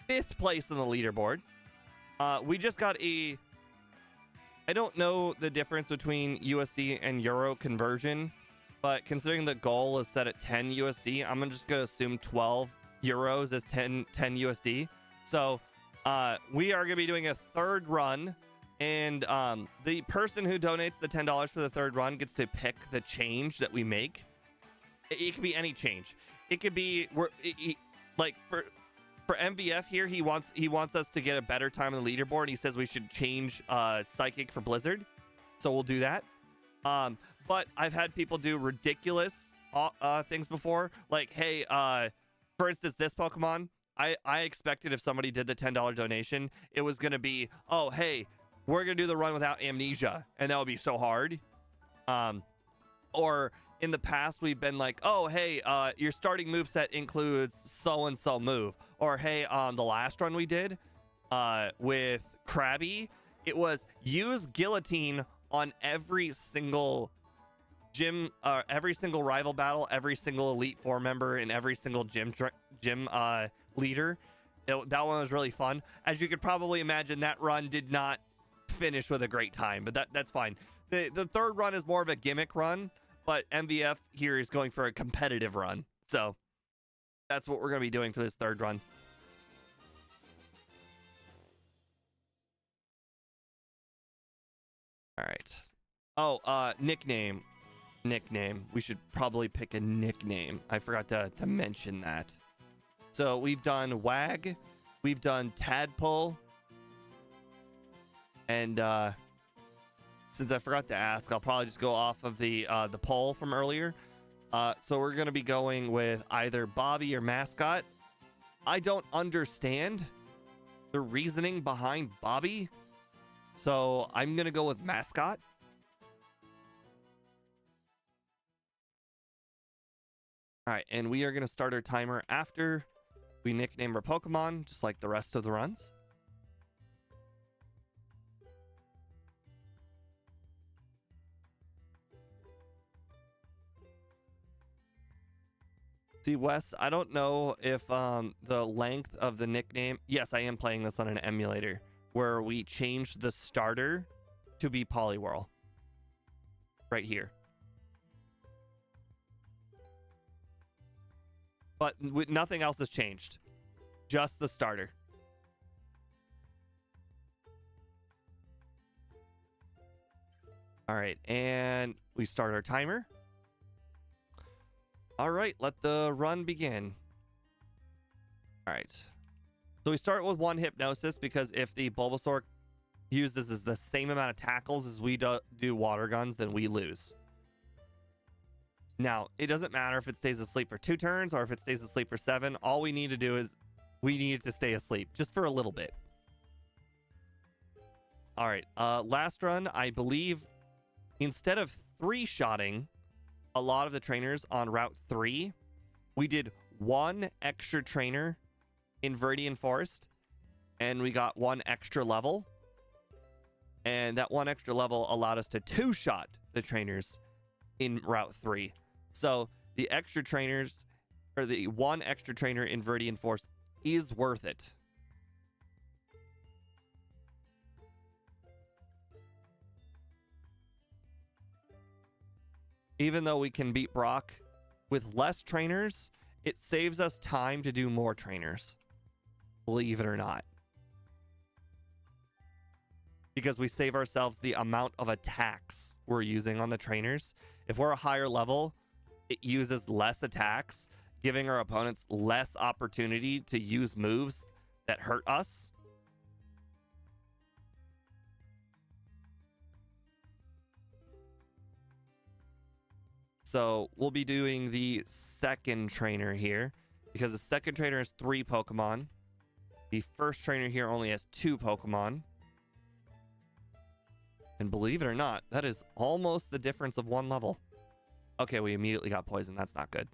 5th place on the leaderboard. We just got a... I don't know the difference between USD and Euro conversion, but considering the goal is set at 10 USD, I'm just going to assume 12 euros is 10 USD. So we are going to be doing a 3rd run, and the person who donates the $10 for the 3rd run gets to pick the change that we make. It could be any change. It could be like for MVF here, he wants us to get a better time on the leaderboard. He says we should change Psychic for Blizzard, so we'll do that. But I've had people do ridiculous things before, like, hey, for instance, this Pokemon, I expected if somebody did the $10 donation, it was gonna be, oh, hey, we're gonna do the run without Amnesia, and that would be so hard. Or in the past, we've been like, oh, hey, your starting moveset includes so-and-so move. Or, hey, on the last run we did with Krabby, it was use Guillotine on every single gym, every single rival battle, every single Elite Four member, and every single gym leader. That one was really fun. As you could probably imagine, that run did not finish with a great time, but that's fine. The 3rd run is more of a gimmick run, but MVF here is going for a competitive run. So that's what we're going to be doing for this 3rd run. All right. Oh, nickname. We should probably pick a nickname. I forgot to mention that. So we've done Wag. We've done Tadpole. And since I forgot to ask, I'll probably just go off of the poll from earlier. So we're going to be going with either Bobby or Mascot. I don't understand the reasoning behind Bobby, so I'm going to go with Mascot. All right, and we are going to start our timer after we nickname our Pokemon, just like the rest of the runs. See, Wes, I don't know if the length of the nickname... Yes, I am playing this on an emulator where we changed the starter to be Poliwhirl. Right here. But nothing else has changed. Just the starter. All right, and we start our timer. All right, let the run begin. All right. So we start with 1 Hypnosis because if the Bulbasaur uses the same amount of tackles as we do water guns, then we lose. Now, it doesn't matter if it stays asleep for 2 turns or if it stays asleep for 7. All we need to do is we need it to stay asleep just for a little bit. All right, last run, I believe instead of 3-shotting a lot of the trainers on Route 3, we did 1 extra trainer in Viridian Forest, and we got 1 extra level. And that 1 extra level allowed us to 2-shot the trainers in Route 3. So the extra trainers, or the 1 extra trainer in Viridian Forest is worth it. Even though we can beat Brock with less trainers, it saves us time to do more trainers. Believe it or not. Because we save ourselves the amount of attacks we're using on the trainers. If we're a higher level, it uses less attacks, giving our opponents less opportunity to use moves that hurt us. So we'll be doing the 2nd trainer here because the 2nd trainer has 3 Pokemon. The 1st trainer here only has 2 Pokemon. And believe it or not, that is almost the difference of 1 level. Okay, we immediately got poisoned. That's not good.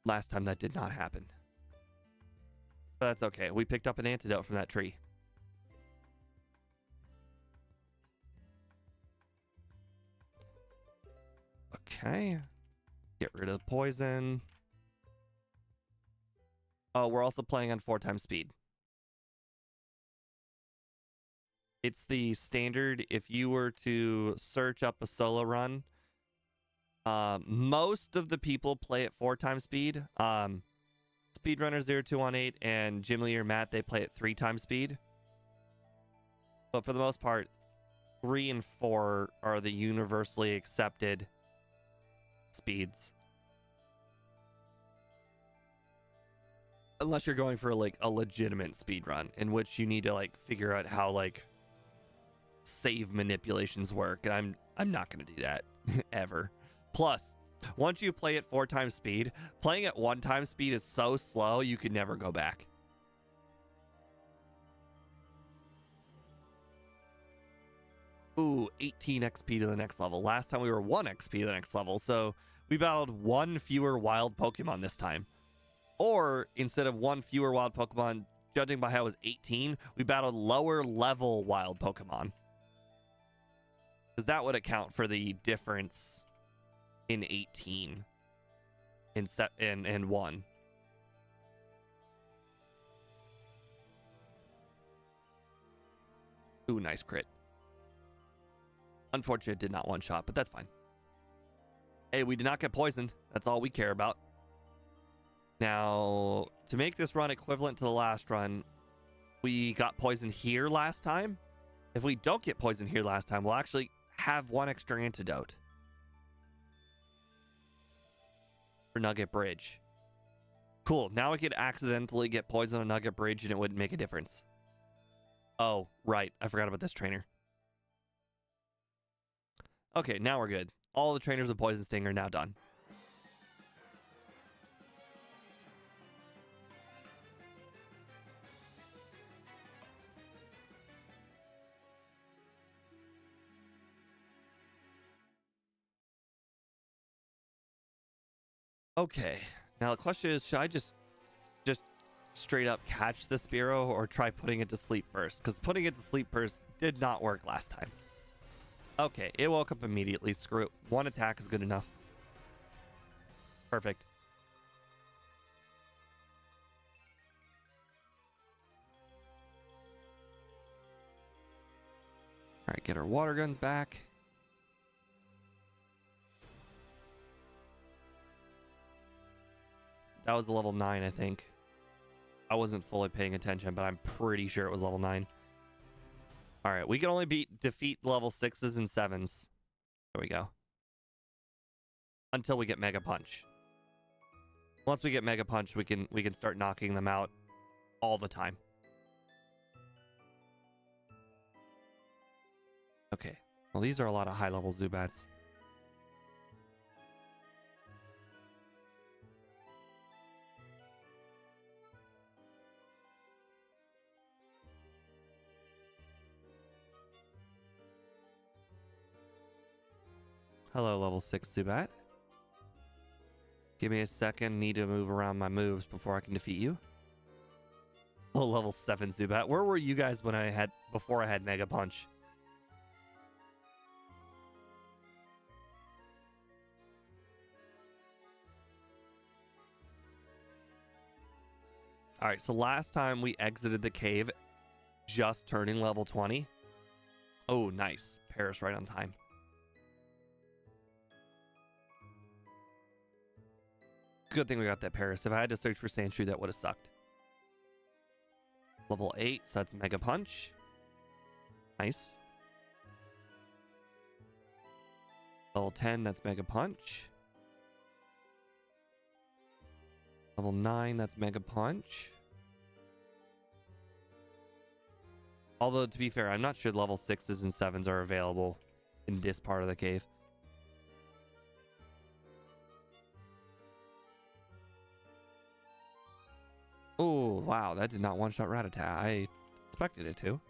Last time that did not happen. But that's okay. We picked up an antidote from that tree. Okay. Get rid of poison. Oh, we're also playing on 4 times speed. It's the standard. If you were to search up a solo run, most of the people play at 4 times speed. Speedrunner0218 and Jim Lee or Matt, they play at 3 times speed. But for the most part, 3 and 4 are the universally accepted speeds. Unless you're going for like a legitimate speed run in which you need to like figure out how like save manipulations work, and I'm not going to do that ever. Plus, once you play at 4 times speed, playing at 1 time speed is so slow you could never go back. Ooh, 18 XP to the next level. Last time we were 1 XP to the next level, so we battled 1 fewer wild Pokemon this time. Or instead of 1 fewer wild Pokemon, judging by how it was 18, we battled lower level wild Pokemon. Because that would account for the difference in 18 in 1. Ooh, nice crit. Unfortunate, did not one shot, but that's fine. Hey, we did not get poisoned. That's all we care about. Now, to make this run equivalent to the last run, we got poisoned here last time. If we don't get poisoned here last time, we'll actually have 1 extra antidote for Nugget Bridge. Cool. Now we could accidentally get poisoned on Nugget Bridge and it wouldn't make a difference. Oh, right. I forgot about this trainer. Okay, now we're good. All the trainers of Poison Sting are now done. Okay, now the question is, should I just straight up catch the Spearow or try putting it to sleep first? Because putting it to sleep first did not work last time. Okay, it woke up immediately. Screw it. 1 attack is good enough. Perfect. All right, get our water guns back. That was level 9, I think. I wasn't fully paying attention, but I'm pretty sure it was level 9. All right, we can only defeat level 6s and 7s. There we go. Until we get Mega Punch. Once we get Mega Punch, we can start knocking them out all the time. Okay. Well, these are a lot of high-level Zubats. Hello, level 6 Zubat. Give me a second. Need to move around my moves before I can defeat you. Oh, level 7 Zubat. Where were you guys when before I had Mega Punch? All right, so last time we exited the cave just turning level 20. Oh, nice. Paris right on time. Good thing we got that Paris. If I had to search for Sandshrew, that would have sucked. Level 8, so that's Mega Punch. Nice. Level 10, that's Mega Punch. Level 9, that's Mega Punch. Although, to be fair, I'm not sure level 6s and 7s are available in this part of the cave. Oh, wow, that did not one-shot Rattata. I expected it to.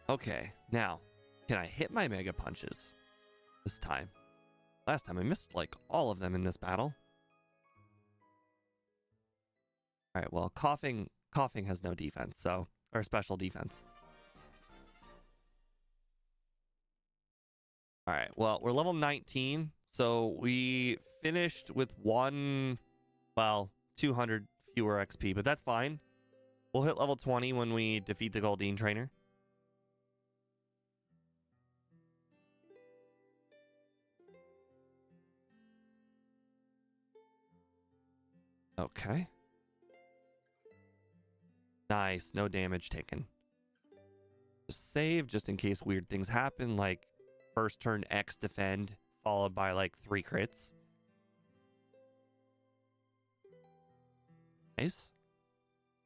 Okay, now, can I hit my Mega Punches this time? Last time I missed, like, all of them in this battle. All right, well, coughing Coughing has no defense, so, or special defense. All right, well, we're level 19, so we finished with 200 fewer XP, but that's fine. We'll hit level 20 when we defeat the Goldeen trainer. Okay. Nice, no damage taken. Just save just in case weird things happen, like first turn X defend, followed by like 3 crits. Nice.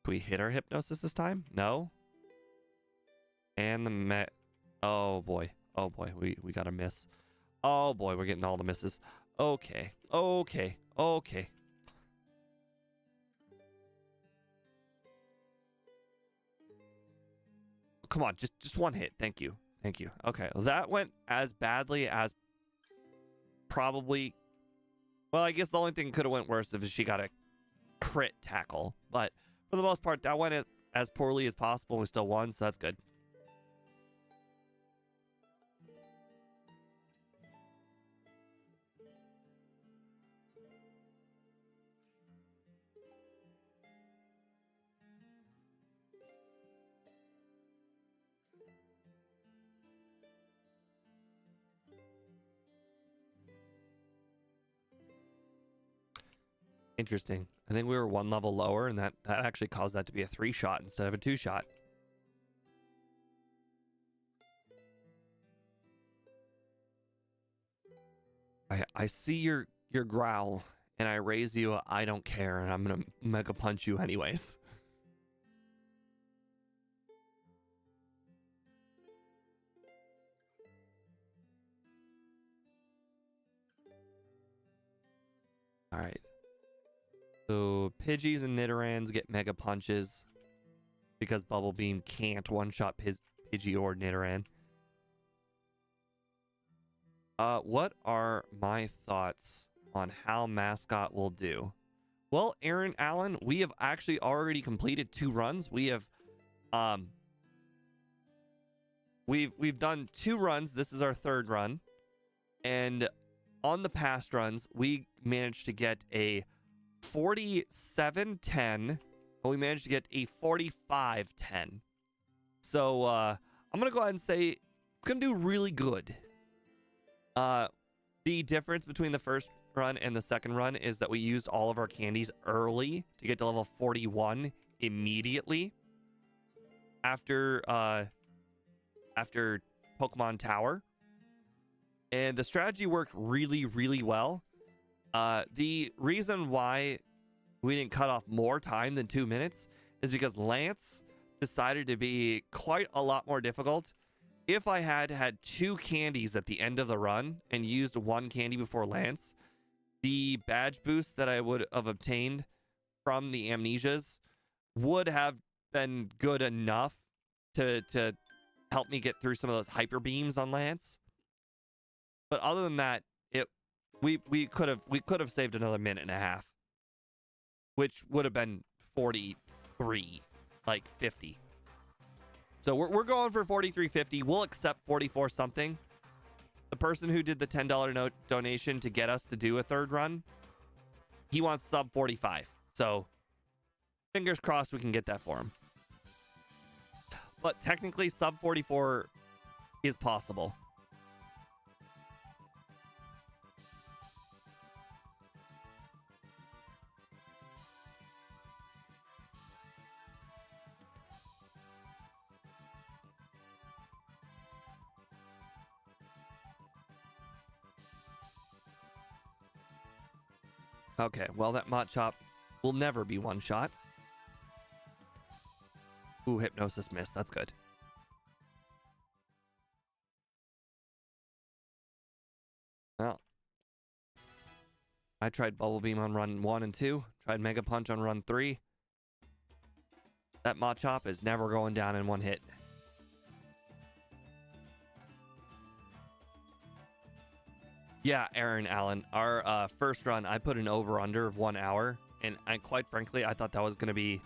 Can we hit our hypnosis this time? No. And the oh boy. Oh boy, we got a miss. Oh boy, we're getting all the misses. Okay. Okay. Okay. Come on, just one hit. Thank you. Thank you. Okay, well, that went as badly as probably... Well, I guess the only thing could have went worse if she got a crit tackle. But for the most part, that went as poorly as possible. We still won, so that's good. Interesting. I think we were 1 level lower, and that actually caused that to be a 3-shot instead of a 2-shot. I see your growl, and I raise you a I don't care, and I'm gonna mega punch you anyways. All right. So Pidgeys and Nidorans get mega punches because Bubble Beam can't one-shot Pidgey or Nidoran. What are my thoughts on how Mascot will do? Well, Aaron Allen, we have actually already completed 2 runs. We have we've done 2 runs. This is our 3rd run. And on the past runs, we managed to get a 47-10, and we managed to get a 45-10. So I'm gonna go ahead and say it's gonna do really good. The difference between the first run and the second run is that we used all of our candies early to get to level 41 immediately after Pokemon Tower, and the strategy worked really, really well. The reason why we didn't cut off more time than 2 minutes is because Lance decided to be quite a lot more difficult. If I had 2 candies at the end of the run and used 1 candy before Lance, the badge boost that I would have obtained from the amnesias would have been good enough to help me get through some of those hyper beams on Lance. But other than that, we could have saved another minute and a half, which would have been 43, like 50. So we're going for 43.50. We'll accept 44 something. The person who did the $10 donation to get us to do a 3rd run, he wants sub 45. So fingers crossed we can get that for him. But technically sub 44 is possible. Okay, well, that Machop will never be 1-shot. Ooh, Hypnosis missed. That's good. Well, I tried Bubble Beam on run 1 and 2. Tried Mega Punch on run 3. That Machop is never going down in 1 hit. Yeah, Aaron Allen, our first run, I put an over-under of 1 hour, and quite frankly, I thought that was going to be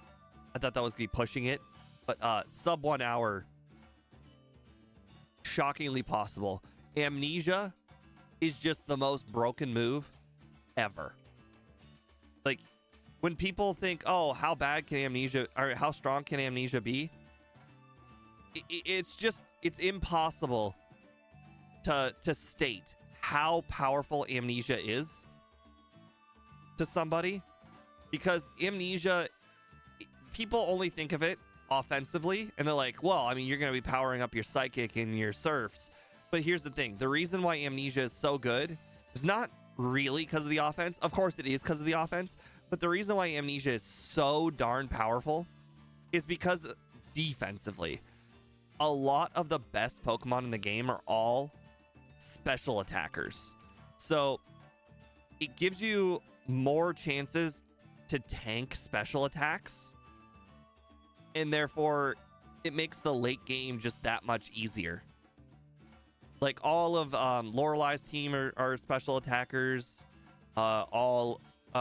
I thought that was gonna be pushing it, but sub 1 hour, shockingly possible. Amnesia is just the most broken move ever. Like, when people think, oh, how bad can Amnesia, or how strong can Amnesia be? It's impossible to state how powerful Amnesia is to somebody, because Amnesia, people only think of it offensively, and they're like, well, I mean, you're going to be powering up your Psychic and your Surfs. But here's the thing. The reason why Amnesia is so good is not really because of the offense. Of course it is because of the offense, but the reason why Amnesia is so darn powerful is because defensively, a lot of the best Pokemon in the game are all special attackers. So it gives you more chances to tank special attacks, and therefore it makes the late game just that much easier. Like, all of Lorelei's team are special attackers. Bruno's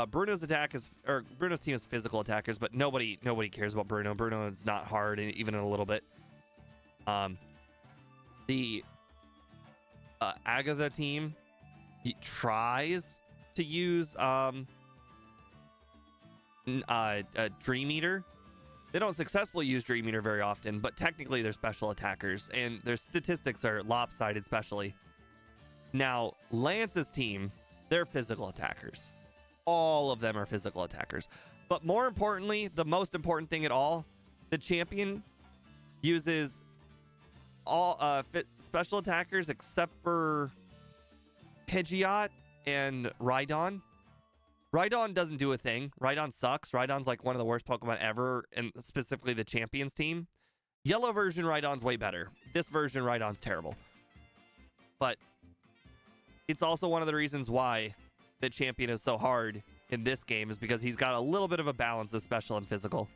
Bruno's team is physical attackers, but nobody cares about Bruno. Bruno is not hard, even a little bit. The Agatha team tries to use Dream Eater. They don't successfully use Dream Eater very often, but technically they're special attackers, and their statistics are lopsided specially. Now, Lance's team, they're physical attackers. All of them are physical attackers. But more importantly, the most important thing at all, the champion uses all special attackers except for Pidgeot and Rhydon. Rhydon doesn't do a thing. Rhydon sucks. Rhydon's like one of the worst Pokemon ever, and specifically the Champions team. Yellow version Rhydon's way better. This version Rhydon's terrible. But it's also one of the reasons why the Champion is so hard in this game, is because he's got a little bit of a balance of special and physical.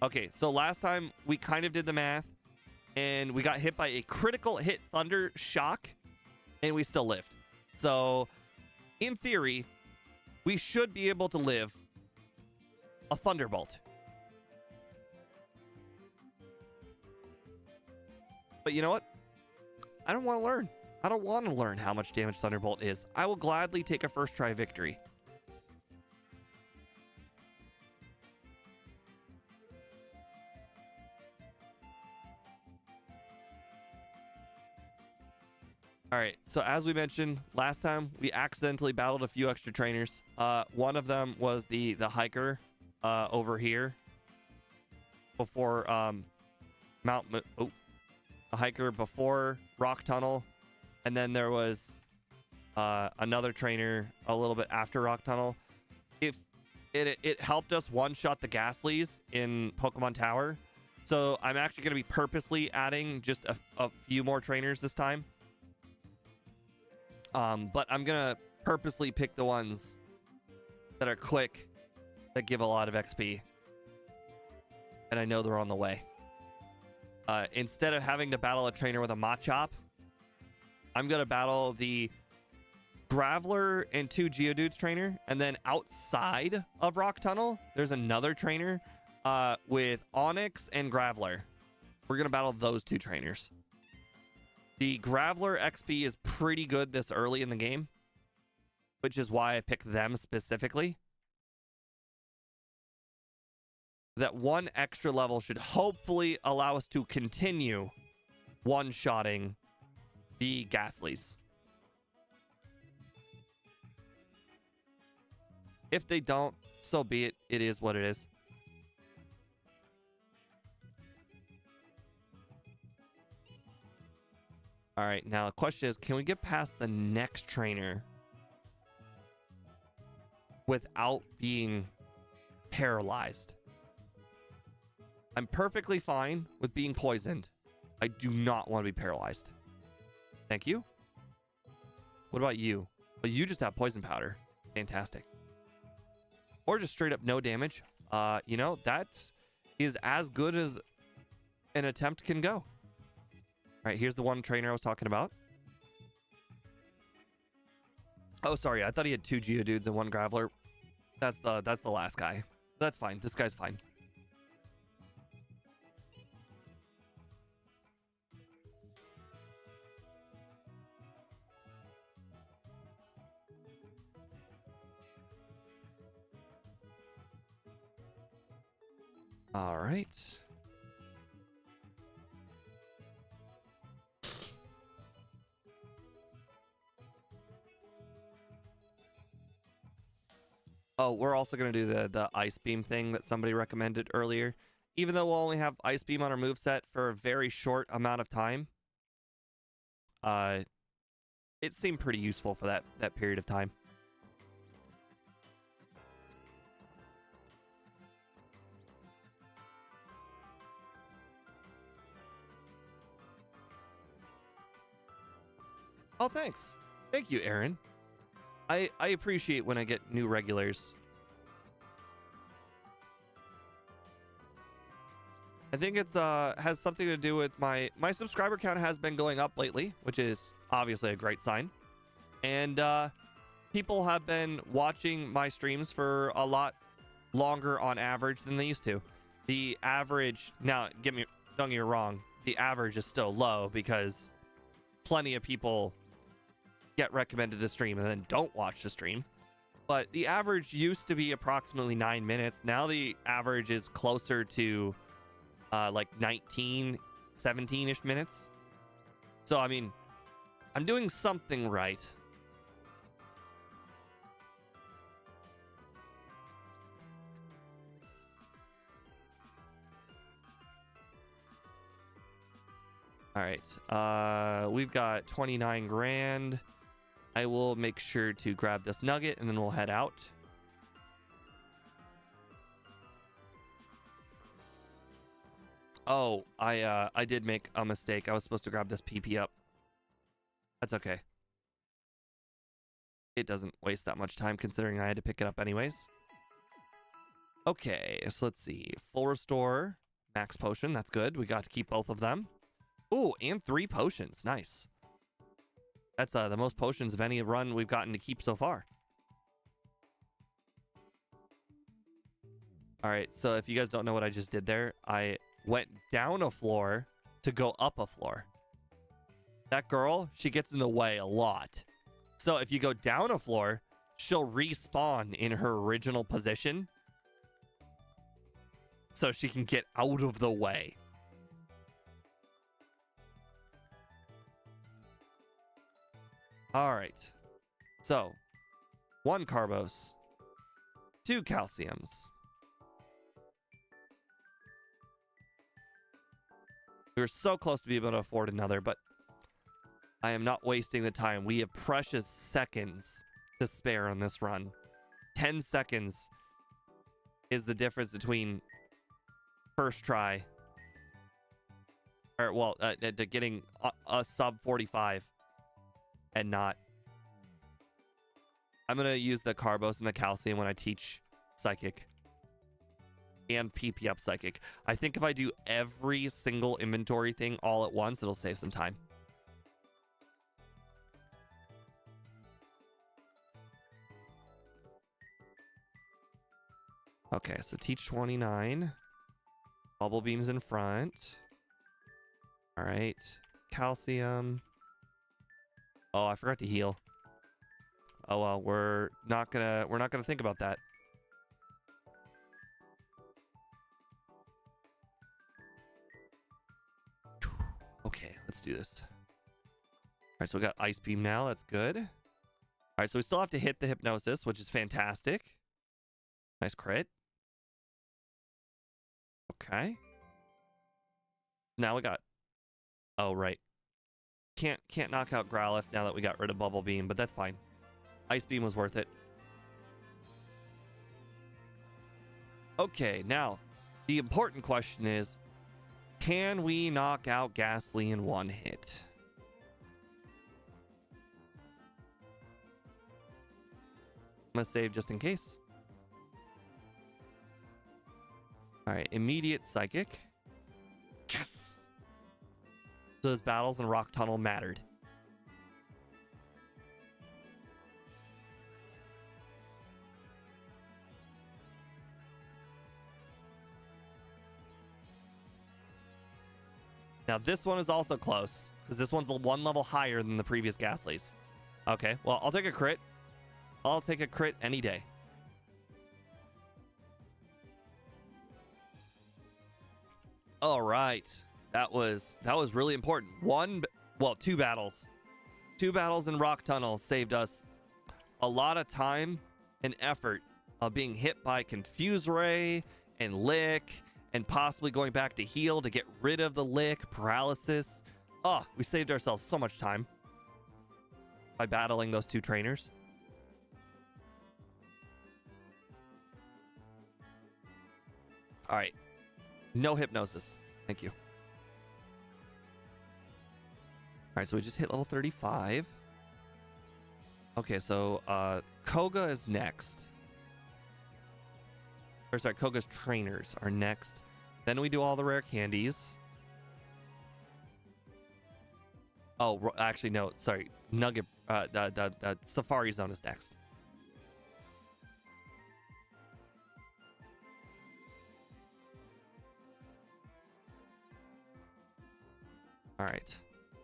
Okay, so last time we kind of did the math, and we got hit by a critical hit Thunder Shock, and we still lived. So, in theory, we should be able to live a Thunderbolt. But you know what? I don't want to learn. I don't want to learn how much damage Thunderbolt is. I will gladly take a first try victory. All right, so as we mentioned last time, we accidentally battled a few extra trainers. One of them was the hiker over here before the hiker before Rock Tunnel, and then there was another trainer a little bit after Rock Tunnel. It helped us one-shot the Ghastlies in Pokemon Tower, so I'm actually going to be purposely adding just a few more trainers this time. But I'm gonna purposely pick the ones that are quick, that give a lot of XP, and I know they're on the way. Instead of having to battle a trainer with a Machop, I'm gonna battle the Graveler and 2 Geodudes trainer, and then outside of Rock Tunnel, there's another trainer with Onix and Graveler. We're gonna battle those 2 trainers. The Graveler XP is pretty good this early in the game, which is why I picked them specifically. That one extra level should hopefully allow us to continue one-shotting the Ghastlies. If they don't, so be it. It is what it is. All right, now the question is, can we get past the next trainer without being paralyzed? I'm perfectly fine with being poisoned. I do not want to be paralyzed. Thank you. What about you? Well, you just have poison powder. Fantastic. Or just straight up no damage. You know, that is as good as an attempt can go. All right, here's the one trainer I was talking about. Oh, sorry. I thought he had 2 Geodudes and 1 Graveler. That's the last guy. That's fine. This guy's fine. All right. Oh, we're also going to do the Ice Beam thing that somebody recommended earlier. Even though we'll only have Ice Beam on our moveset for a very short amount of time, it seemed pretty useful for that period of time. Oh, thanks. Thank you, Aaron. I appreciate when I get new regulars. I think it's has something to do with my subscriber count has been going up lately, which is obviously a great sign. And people have been watching my streams for a lot longer on average than they used to. The average, now don't get me wrong, the average is still low because plenty of people get recommended the stream and then don't watch the stream. But the average used to be approximately 9 minutes. Now the average is closer to like 19, 17-ish minutes. So, I mean, I'm doing something right. All right. We've got 29 grand. I will make sure to grab this nugget and then we'll head out. Oh, I did make a mistake. I was supposed to grab this PP up. That's okay. It doesn't waste that much time considering I had to pick it up anyways. Okay, so let's see. Full restore, max potion. That's good. We got to keep both of them. Ooh, and 3 potions. Nice. That's the most potions of any run we've gotten to keep so far. All right, so if you guys don't know what I just did there, I went down a floor to go up a floor. That girl, she gets in the way a lot. So if you go down a floor, she'll respawn in her original position so she can get out of the way. All right. So, 1 Carbos, 2 Calciums. We were so close to be able to afford another, but I am not wasting the time. We have precious seconds to spare on this run. 10 seconds is the difference between first try, or well, getting a sub 45 and not. I'm gonna use the Carbos and the Calcium when I teach Psychic and PP up Psychic. I think if I do every single inventory thing all at once, it'll save some time. Okay, so teach 29. Bubble beams in front. All right. Calcium. Oh, I forgot to heal. Oh well, we're not gonna think about that. Okay, let's do this. All right, so we got Ice Beam now. That's good. All right, so we still have to hit the Hypnosis, which is fantastic. Nice crit. Okay. Now we got. Oh right. Can't knock out Growlithe now that we got rid of Bubble Beam, but that's fine. Ice Beam was worth it. Okay, now the important question is, can we knock out Ghastly in 1 hit? I'm gonna save just in case. All right, immediate Psychic. Yes. Those battles in Rock Tunnel mattered. Now, this one is also close, because this one's one level higher than the previous Ghastlies. Okay, well, I'll take a crit. I'll take a crit any day. All right. That was really important. Two battles. 2 battles in Rock Tunnel saved us a lot of time and effort of being hit by Confuse Ray and Lick and possibly going back to heal to get rid of the Lick, paralysis. Oh, we saved ourselves so much time by battling those 2 trainers. All right. No hypnosis. Thank you. All right, so we just hit level 35. Okay, so Koga is next. Or sorry, Koga's trainers are next. Then we do all the rare candies. Oh, actually, no. Sorry. Nugget. The Safari Zone is next. All right.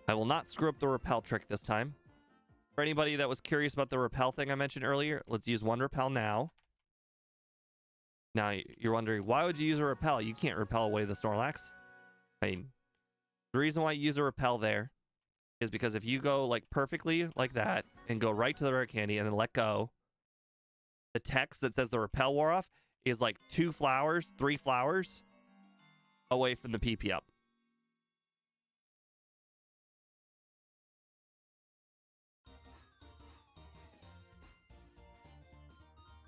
I will not screw up the repel trick this time. For anybody that was curious about the repel thing I mentioned earlier, let's use 1 repel now. Now, you're wondering, why would you use a repel? You can't repel away the Snorlax. I mean, the reason why you use a repel there is because if you go like perfectly like that and go right to the rare candy and then let go, the text that says the repel wore off is like 2 flowers, 3 flowers away from the PP up.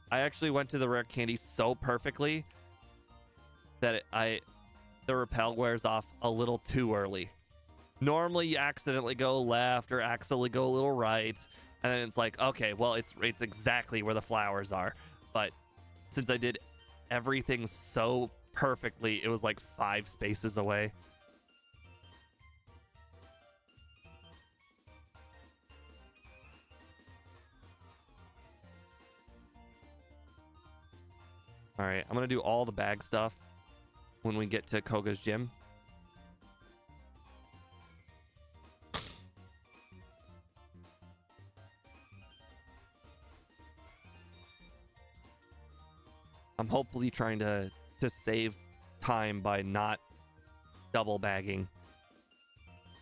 I actually went to the rare candy so perfectly that the repel wears off a little too early. Normally, you accidentally go left or accidentally go a little right, and then it's like, okay, well, it's exactly where the flowers are. But since I did everything so perfectly, it was like 5 spaces away. All right, I'm going to do all the bag stuff when we get to Koga's gym. I'm hopefully trying to save time by not double bagging.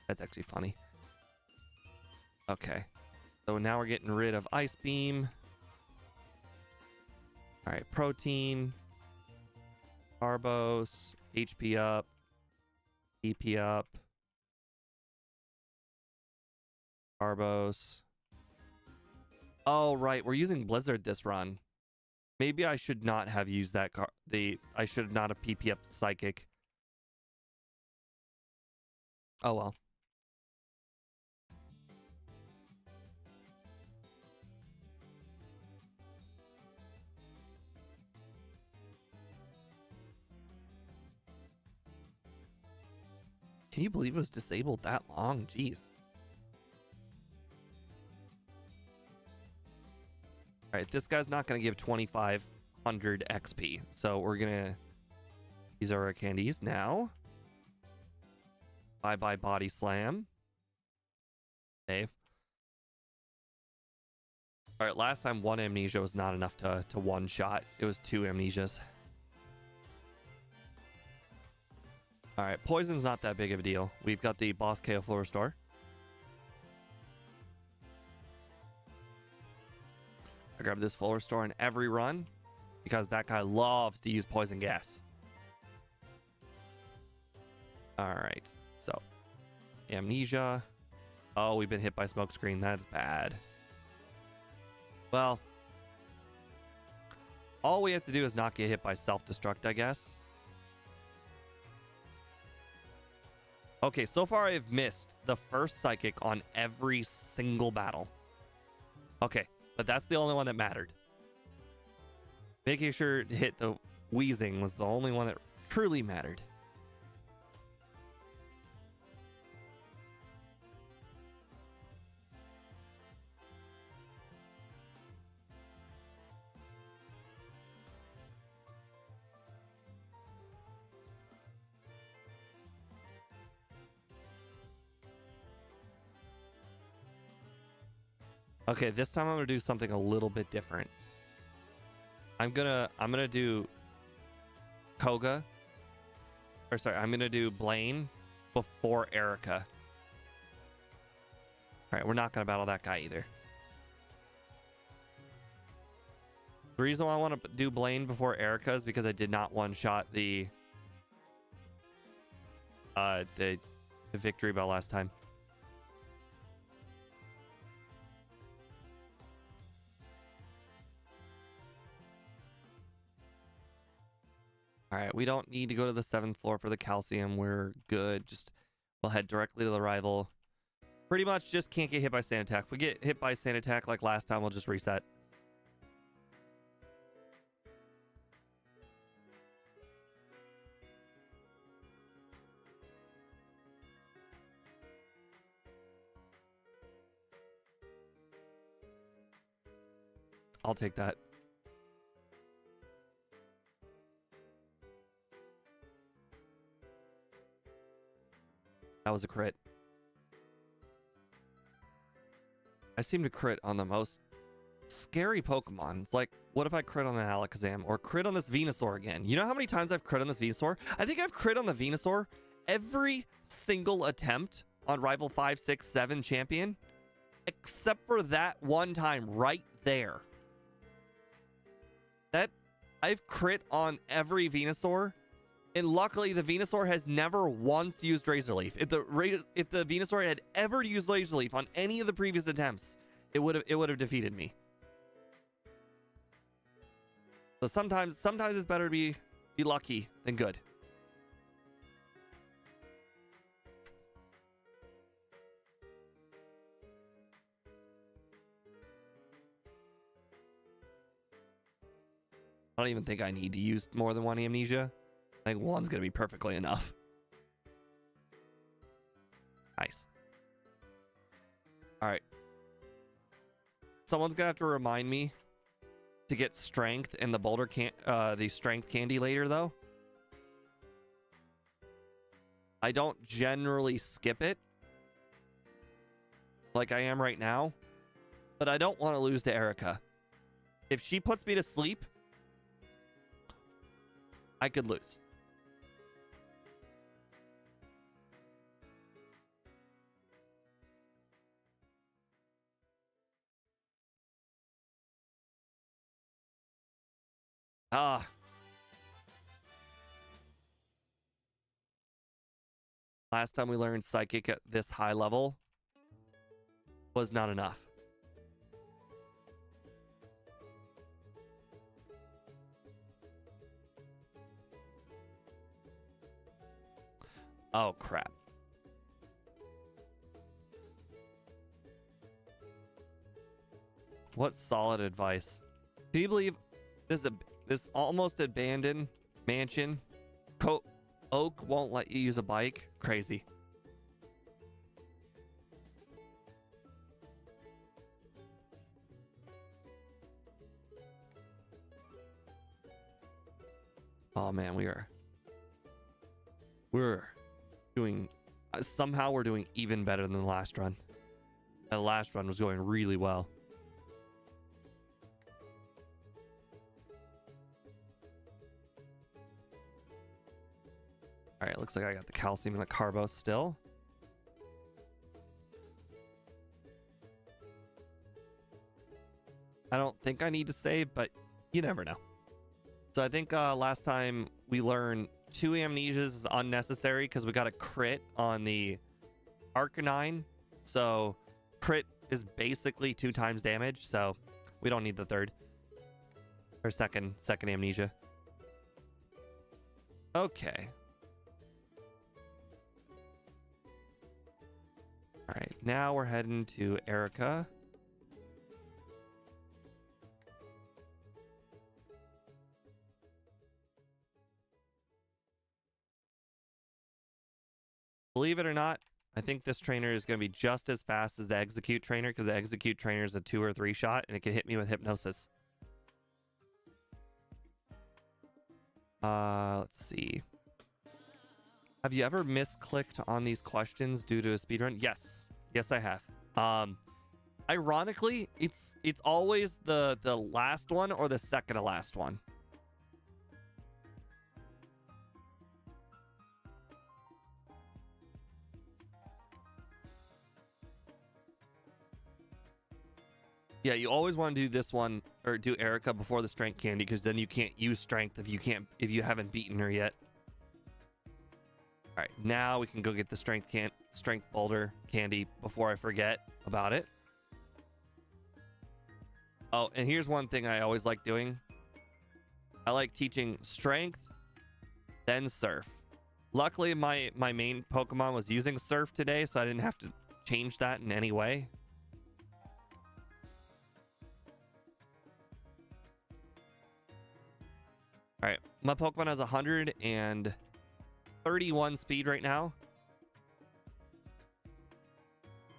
That's actually funny. Okay. So now we're getting rid of Ice Beam. All right, Protein. Carbos. HP up. EP up. Carbos. Oh, right. We're using Blizzard this run. Maybe I should not have used that I should not have PP up Psychic. Oh well. Can you believe it was disabled that long? Jeez. All right, this guy's not going to give 2,500 XP, so we're going to use our candies now. Bye-bye Body Slam. Save. All right, last time 1 Amnesia was not enough to one-shot. It was 2 Amnesias. All right, Poison's not that big of a deal. We've got the Boss KO Full Restore. I grab this Full Restore in every run because that guy loves to use Poison Gas. All right, so Amnesia. Oh, we've been hit by Smokescreen. That's bad. Well, all we have to do is not get hit by Self-Destruct, I guess. Okay, so far I've missed the first Psychic on every single battle. Okay, but that's the only one that mattered. Making sure to hit the Wheezing was the only one that truly mattered. Okay, this time I'm gonna do something a little bit different. I'm gonna do Koga. Or sorry, I'm gonna do Blaine before Erica. Alright, we're not gonna battle that guy either. The reason why I want to do Blaine before Erica is because I did not one-shot the victory bell last time. All right, we don't need to go to the 7th floor for the calcium. We're good. Just we'll head directly to the rival. Pretty much just can't get hit by sand attack. If we get hit by sand attack like last time, we'll just reset. I'll take that. That was a crit. I seem to crit on the most scary Pokemon. It's like, what if I crit on an Alakazam or crit on this Venusaur again? You know how many times I've crit on this Venusaur? I think I've crit on the Venusaur every single attempt on Rival 5, 6, 7 champion, except for that one time right there. That I've crit on every Venusaur. And luckily, the Venusaur has never once used Razor Leaf. If the Venusaur had ever used Razor Leaf on any of the previous attempts, it would have defeated me. So sometimes it's better to be lucky than good. I don't even think I need to use more than one Amnesia. I think one's going to be perfectly enough. Nice. All right. Someone's going to have to remind me to get strength in the the strength candy later, though. I don't generally skip it like I am right now, but I don't want to lose to Erica. If she puts me to sleep, I could lose. Last time we learned Psychic at this high level was not enough. Oh, crap. What solid advice. Can you believe this almost abandoned mansion? Oak won't let you use a bike? Crazy. Oh man, we're doing somehow we're doing even better than the last run. The last run was going really well. All right, looks like I got the calcium and the carbo still. I don't think I need to save, but you never know. So I think last time we learned 2 amnesias is unnecessary because we got a crit on the Arcanine. So crit is basically 2 times damage, so we don't need the third or second amnesia. Okay. All right, now we're heading to Erica. Believe it or not, I think this trainer is going to be just as fast as the Execute trainer because the Execute trainer is a 2 or 3 shot and it can hit me with Hypnosis. Let's see. Have you ever misclicked on these questions due to a speedrun? Yes. Yes, I have. Ironically, it's always the last one or the second to last one. Yeah, you always want to do this one or do Erica before the strength candy, because then you can't use strength if you haven't beaten her yet. All right, now we can go get the strength boulder candy before I forget about it. Oh, and here's one thing I always like doing. I like teaching strength, then surf. Luckily, my main Pokemon was using surf today, so I didn't have to change that in any way. All right, my Pokemon has 131 speed right now.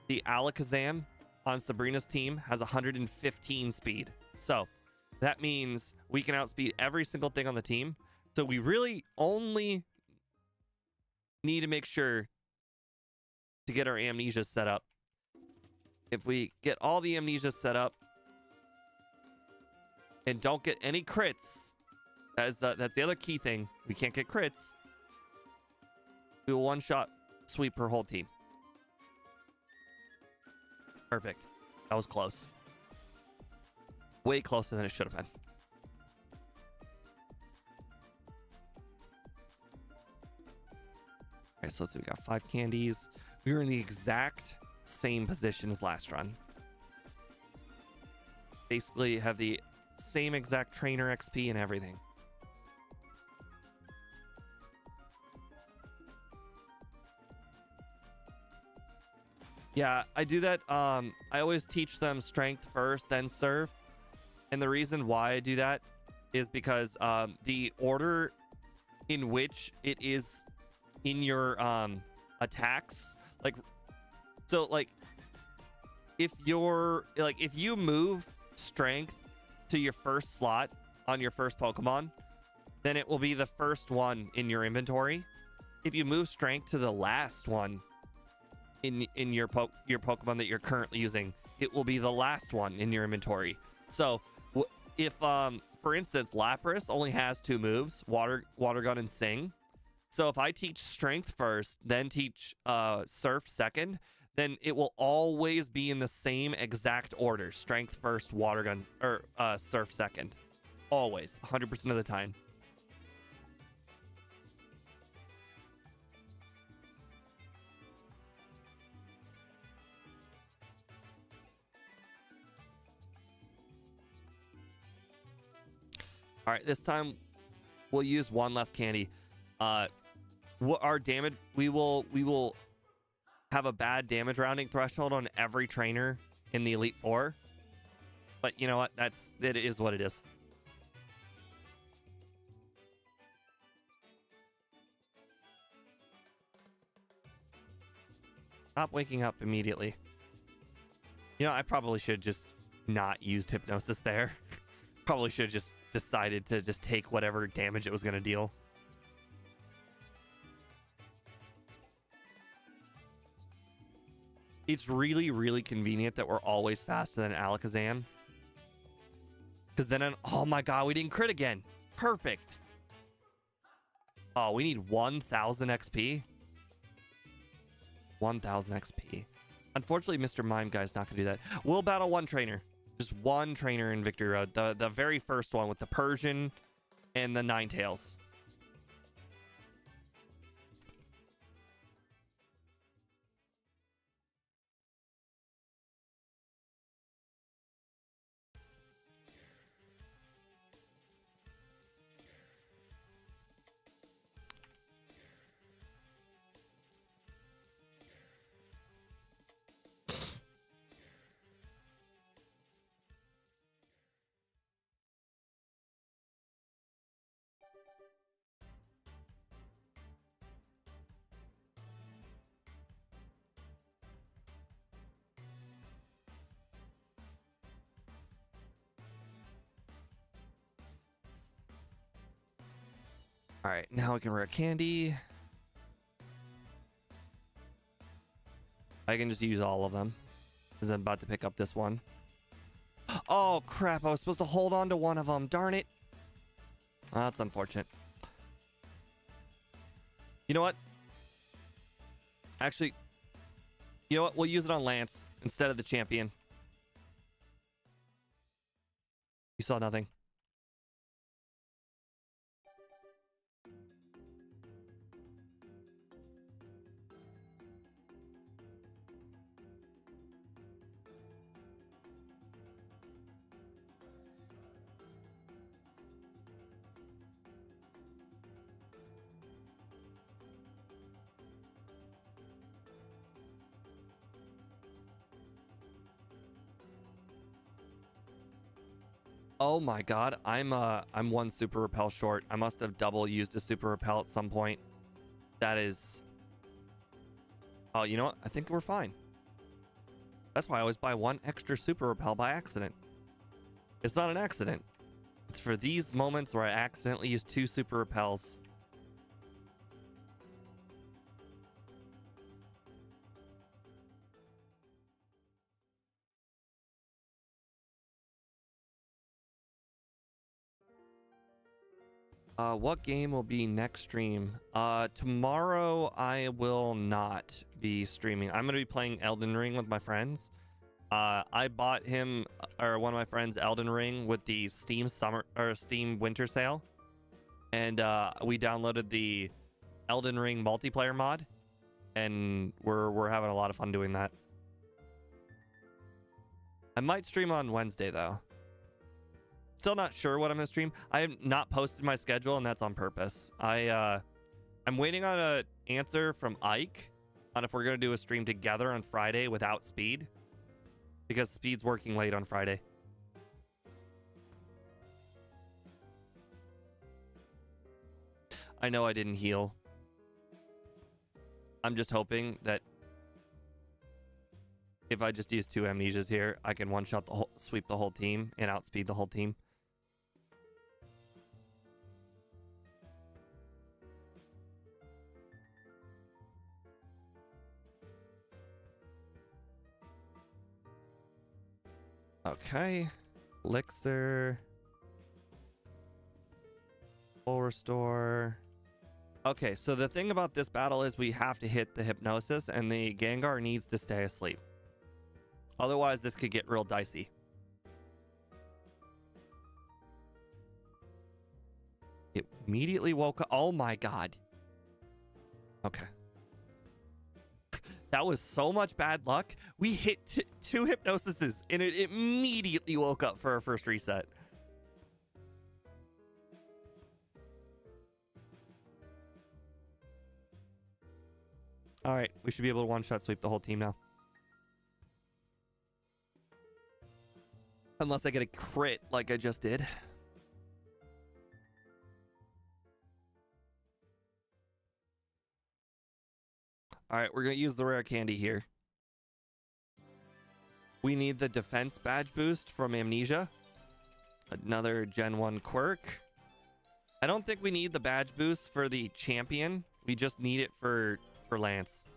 The Alakazam on Sabrina's team has 115 speed. So that means we can outspeed every single thing on the team. So we really only need to make sure to get our amnesia set up. If we get all the amnesia set up and don't get any crits, that's the other key thing. We can't get crits. We will one-shot sweep her whole team. Perfect. That was close. Way closer than it should have been. All right, so let's see. We got 5 candies. We were in the exact same position as last run. Basically have the same exact trainer XP and everything. Yeah, I do that. I always teach them strength first, then serve. And the reason why I do that is because the order in which it is in your attacks, like if you move strength to your first slot on your first Pokemon, then it will be the first one in your inventory. If you move strength to the last one in your Pokemon that you're currently using, it will be the last one in your inventory. So if for instance Lapras only has 2 moves, Water Gun and Sing. So if I teach strength first, then teach surf second, then it will always be in the same exact order: strength first, water guns, or surf second. Always, 100% of the time. All right, this time we'll use 1 less candy. What our damage, we will have a bad damage rounding threshold on every trainer in the Elite Four. But you know what? It is what it is. Stop waking up immediately. You know, I probably should just not used hypnosis there. Probably should have just decided to just take whatever damage it was going to deal. It's really, really convenient that we're always faster than Alakazam. Because then, oh my god, we didn't crit again. Perfect. Oh, we need 1,000 XP. 1,000 XP. Unfortunately, Mr. Mime Guy's not going to do that. We'll battle 1 trainer. Just 1 trainer in Victory Road. The very first one with the Persian and the Ninetales. All right, now we can rare candy. I can just use all of them. Because I'm about to pick up this one. Oh, crap. I was supposed to hold on to one of them. Darn it. Oh, that's unfortunate. You know what? Actually, you know what? We'll use it on Lance instead of the champion. You saw nothing. Oh my god, I'm one super repel short. I must have double used a super repel at some point. That is... Oh, you know what? I think we're fine. That's why I always buy one extra super repel by accident. It's not an accident. It's for these moments where I accidentally use 2 super repels. What game will be next stream? Tomorrow I will not be streaming. I'm gonna be playing Elden Ring with my friends. I bought him or one of my friends Elden Ring with the Steam summer or Steam winter sale, and we downloaded the Elden Ring multiplayer mod, and we're having a lot of fun doing that. I might stream on Wednesday though. Still not sure what I'm gonna stream. I have not posted my schedule, and that's on purpose. I'm waiting on an answer from Ike on if we're gonna do a stream together on Friday without Speed, because Speed's working late on Friday. I know I didn't heal. I'm just hoping that if I just use 2 amnesias here, I can one-shot the whole, sweep the whole team and outspeed the whole team. Okay, elixir, full restore. Okay, so the thing about this battle is we have to hit the hypnosis, and the Gengar needs to stay asleep. Otherwise, this could get real dicey. It immediately woke up. Oh my god. Okay. That was so much bad luck. We hit 2 hypnosises and it immediately woke up for our first reset. All right, we should be able to one-shot sweep the whole team now. Unless I get a crit like I just did. All right, we're going to use the rare candy here. We need the defense badge boost from Amnesia. Another Gen 1 quirk. I don't think we need the badge boost for the champion. We just need it for Lance.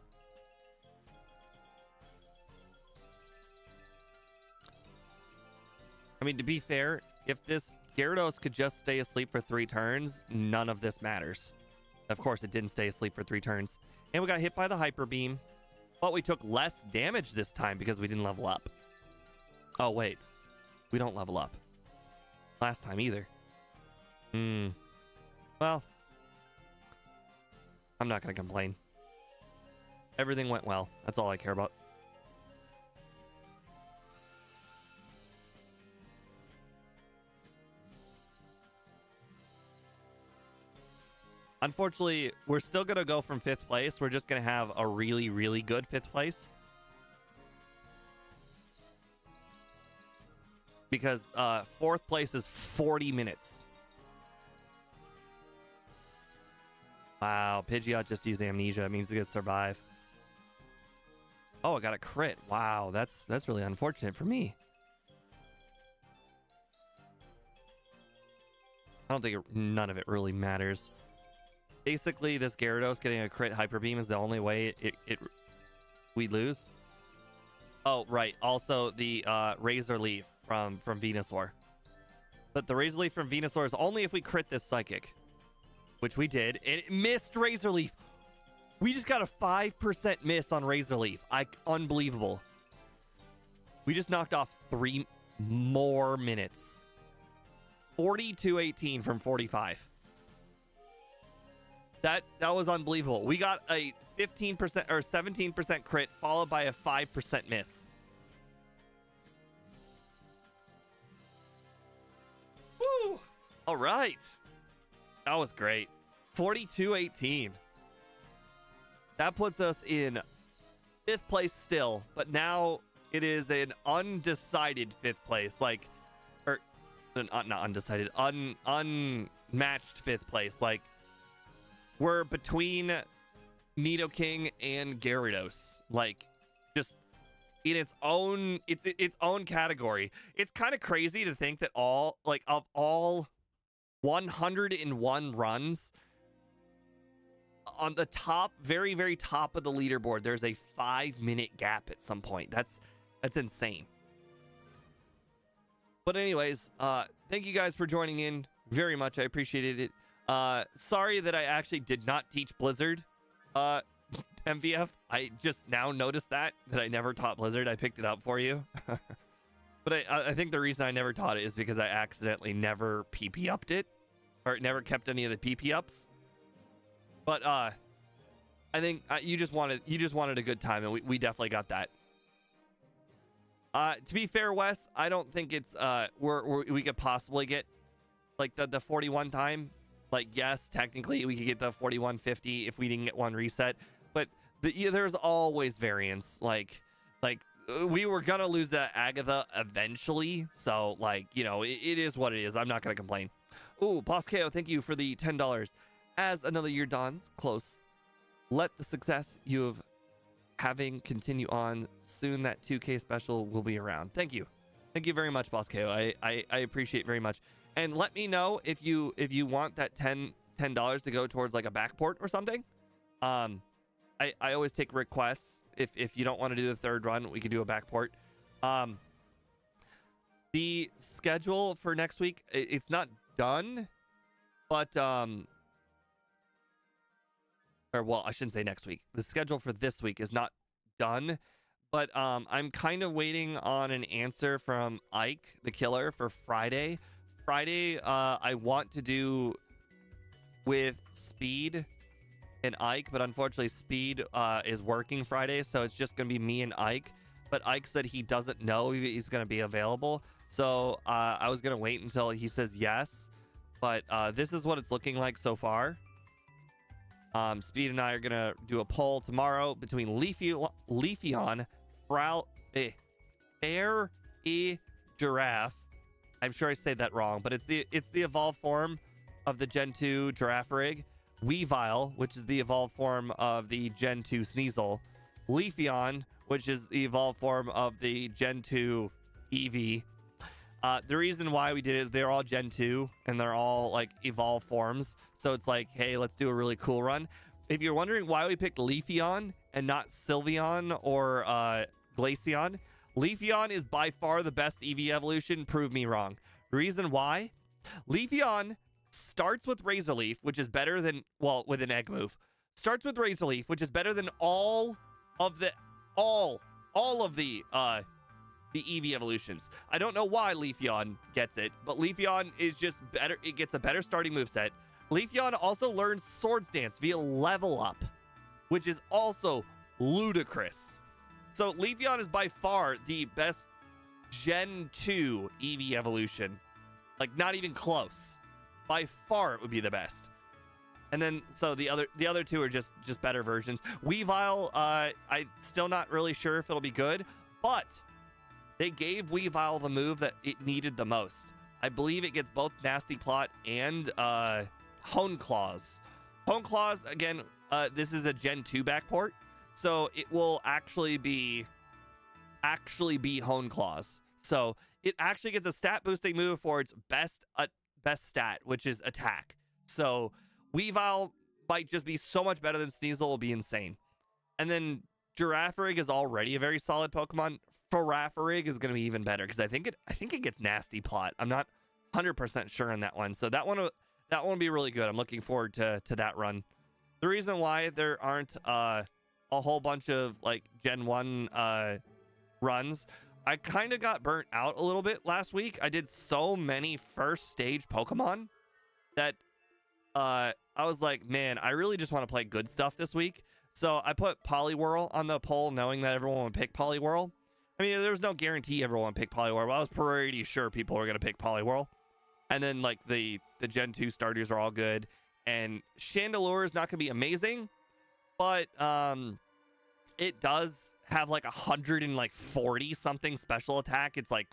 I mean, to be fair, if this Gyarados could just stay asleep for 3 turns, none of this matters. Of course, it didn't stay asleep for 3 turns. And we got hit by the Hyper Beam. But we took less damage this time because we didn't level up. Oh, wait. We don't level up. Last time either. Well, I'm not going to complain. Everything went well. That's all I care about. Unfortunately, we're still going to go from 5th place. We're just going to have a really, really good 5th place. Because 4th place is 40 minutes. Wow, Pidgeot just used Amnesia. It means he's going to survive. Oh, I got a crit. Wow, that's really unfortunate for me. I don't think none of it really matters. Basically, this Gyarados getting a crit Hyper Beam is the only way we lose. Oh, right. Also, the Razor Leaf from Venusaur. But the Razor Leaf from Venusaur is only if we crit this Psychic, which we did. And it missed Razor Leaf. We just got a 5% miss on Razor Leaf. Unbelievable. We just knocked off 3 more minutes. 42-18 from 45. That was unbelievable. We got a 15% or 17% crit followed by a 5% miss. Woo! All right. That was great. 42-18. That puts us in 5th place still, but now it is an undecided 5th place. Like, or not undecided, unmatched 5th place. Like, we're between Nidoking and Gyarados. Like, just in its own category. It's kind of crazy to think that of all 101 runs, on the top, very, very top of the leaderboard, there's a 5-minute gap at some point. That's insane. But anyways, thank you guys for joining in very much. I appreciated it. Sorry that I actually did not teach Blizzard MVF. I just now noticed that I never taught Blizzard. I picked it up for you. But I think the reason I never taught it is because I accidentally never PP upped it, or never kept any of the PP ups. But I think you just wanted a good time, and we definitely got that. To be fair, Wes, I don't think it's we could possibly get like the 41 time. Like, yes, technically we could get the 4150 if we didn't get one reset, but there's always variance. Like we were gonna lose that Agatha eventually, so like, you know, it is what it is. I'm not gonna complain. Ooh, Boss KO, thank you for the $10. As another year dawns close, let the success you have having continue on. Soon that 2K special will be around. Thank you very much, Boss KO. I appreciate it very much. And let me know if you want that $10 to go towards like a backport or something. I always take requests. If you don't want to do the 3rd run, we can do a backport. The schedule for next week, it's not done, but or well, I shouldn't say next week. The schedule for this week is not done, but I'm kind of waiting on an answer from Ike the Killer for Friday. I want to do with Speed and Ike, but unfortunately Speed is working Friday, so it's just gonna be me and Ike. But Ike said he doesn't know if he's gonna be available, so I was gonna wait until he says yes. But this is what it's looking like so far. Speed and I are gonna do a poll tomorrow between Leafeon, Bear, Giraffe. I'm sure I said that wrong, but it's the evolved form of the Gen 2 Girafarig, Weavile, which is the evolved form of the Gen 2 Sneasel, Leafeon, which is the evolved form of the Gen 2 Eevee. The reason why we did it is they're all Gen 2 and they're all like evolved forms, so it's like, hey, let's do a really cool run. If you're wondering why we picked Leafeon and not Sylveon or Glaceon, Leafeon is by far the best Eevee evolution. Prove me wrong. Reason why? Leafeon starts with Razor Leaf, which is better than, well, with an egg move. Starts with Razor Leaf, which is better than all of the Eevee evolutions. I don't know why Leafeon gets it, but Leafeon is just better. It gets a better starting moveset. Leafeon also learns Swords Dance via level up, which is also ludicrous. So Leafeon is by far the best Gen 2 Eevee evolution. Like, not even close. By far it would be the best. And then so the other two are just better versions. Weavile, I'm still not really sure if it'll be good, but they gave Weavile the move that it needed the most. I believe it gets both Nasty Plot and Hone Claws. Hone Claws, again, this is a Gen 2 backport, so it will actually be Hone Claws. So it actually gets a stat boosting move for its best stat, which is attack. So Weavile might just be so much better than Sneasel, will be insane. And then Girafarig is already a very solid Pokemon Faraffarig is going to be even better because I think it gets nasty plot. I'm not 100% sure on that one. So that one will be really good. I'm looking forward to that run. The reason why there aren't a whole bunch of like Gen 1 runs, I kind of got burnt out a little bit last week. I did so many first stage Pokemon that I was like, man, I really just want to play good stuff this week. So I put Poliwhirl on the poll knowing that everyone would pick Poliwhirl. I mean, there was no guarantee everyone would pick Poliwhirl, but I was pretty sure people were going to pick Poliwhirl. And then like the Gen 2 starters are all good. And Chandelure is not going to be amazing, but it does have like 140 something special attack. It's like,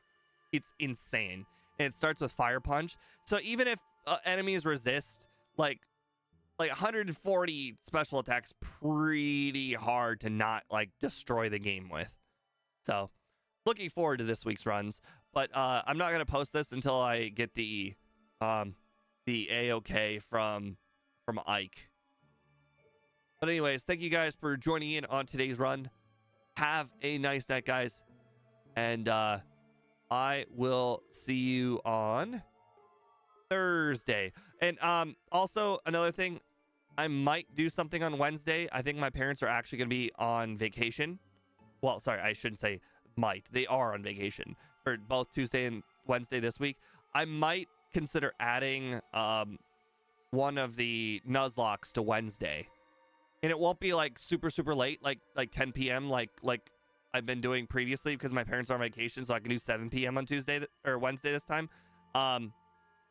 it's insane. And it starts with Fire Punch. So even if enemies resist, like 140 special attacks, pretty hard to not like destroy the game with. So looking forward to this week's runs, but I'm not going to post this until I get the A-OK from Ike. But anyways, thank you guys for joining in on today's run. Have a nice night, guys. And I will see you on Thursday. And also another thing, I might do something on Wednesday. I think my parents are actually going to be on vacation. Well, sorry, I shouldn't say might. They are on vacation for both Tuesday and Wednesday this week. I might consider adding one of the Nuzlocks to Wednesday. And it won't be like super late, like 10 p.m. like I've been doing previously because my parents are on vacation, so I can do 7 p.m. on Tuesday or Wednesday this time.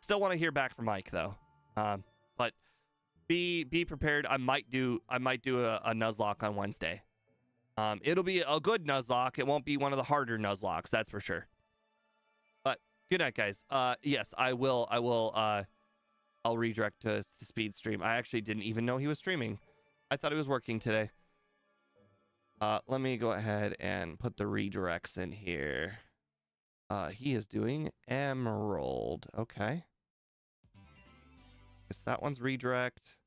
Still want to hear back from Mike though. But be prepared. I might do a Nuzlocke on Wednesday. It'll be a good Nuzlocke. It won't be one of the harder Nuzlocks, that's for sure. But good night, guys. Yes, I will. I'll redirect to Speed Stream. I actually didn't even know he was streaming. I thought he was working today. Let me go ahead and put the redirects in here. He is doing Emerald. Okay. Guess that one's redirect.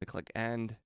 We click end.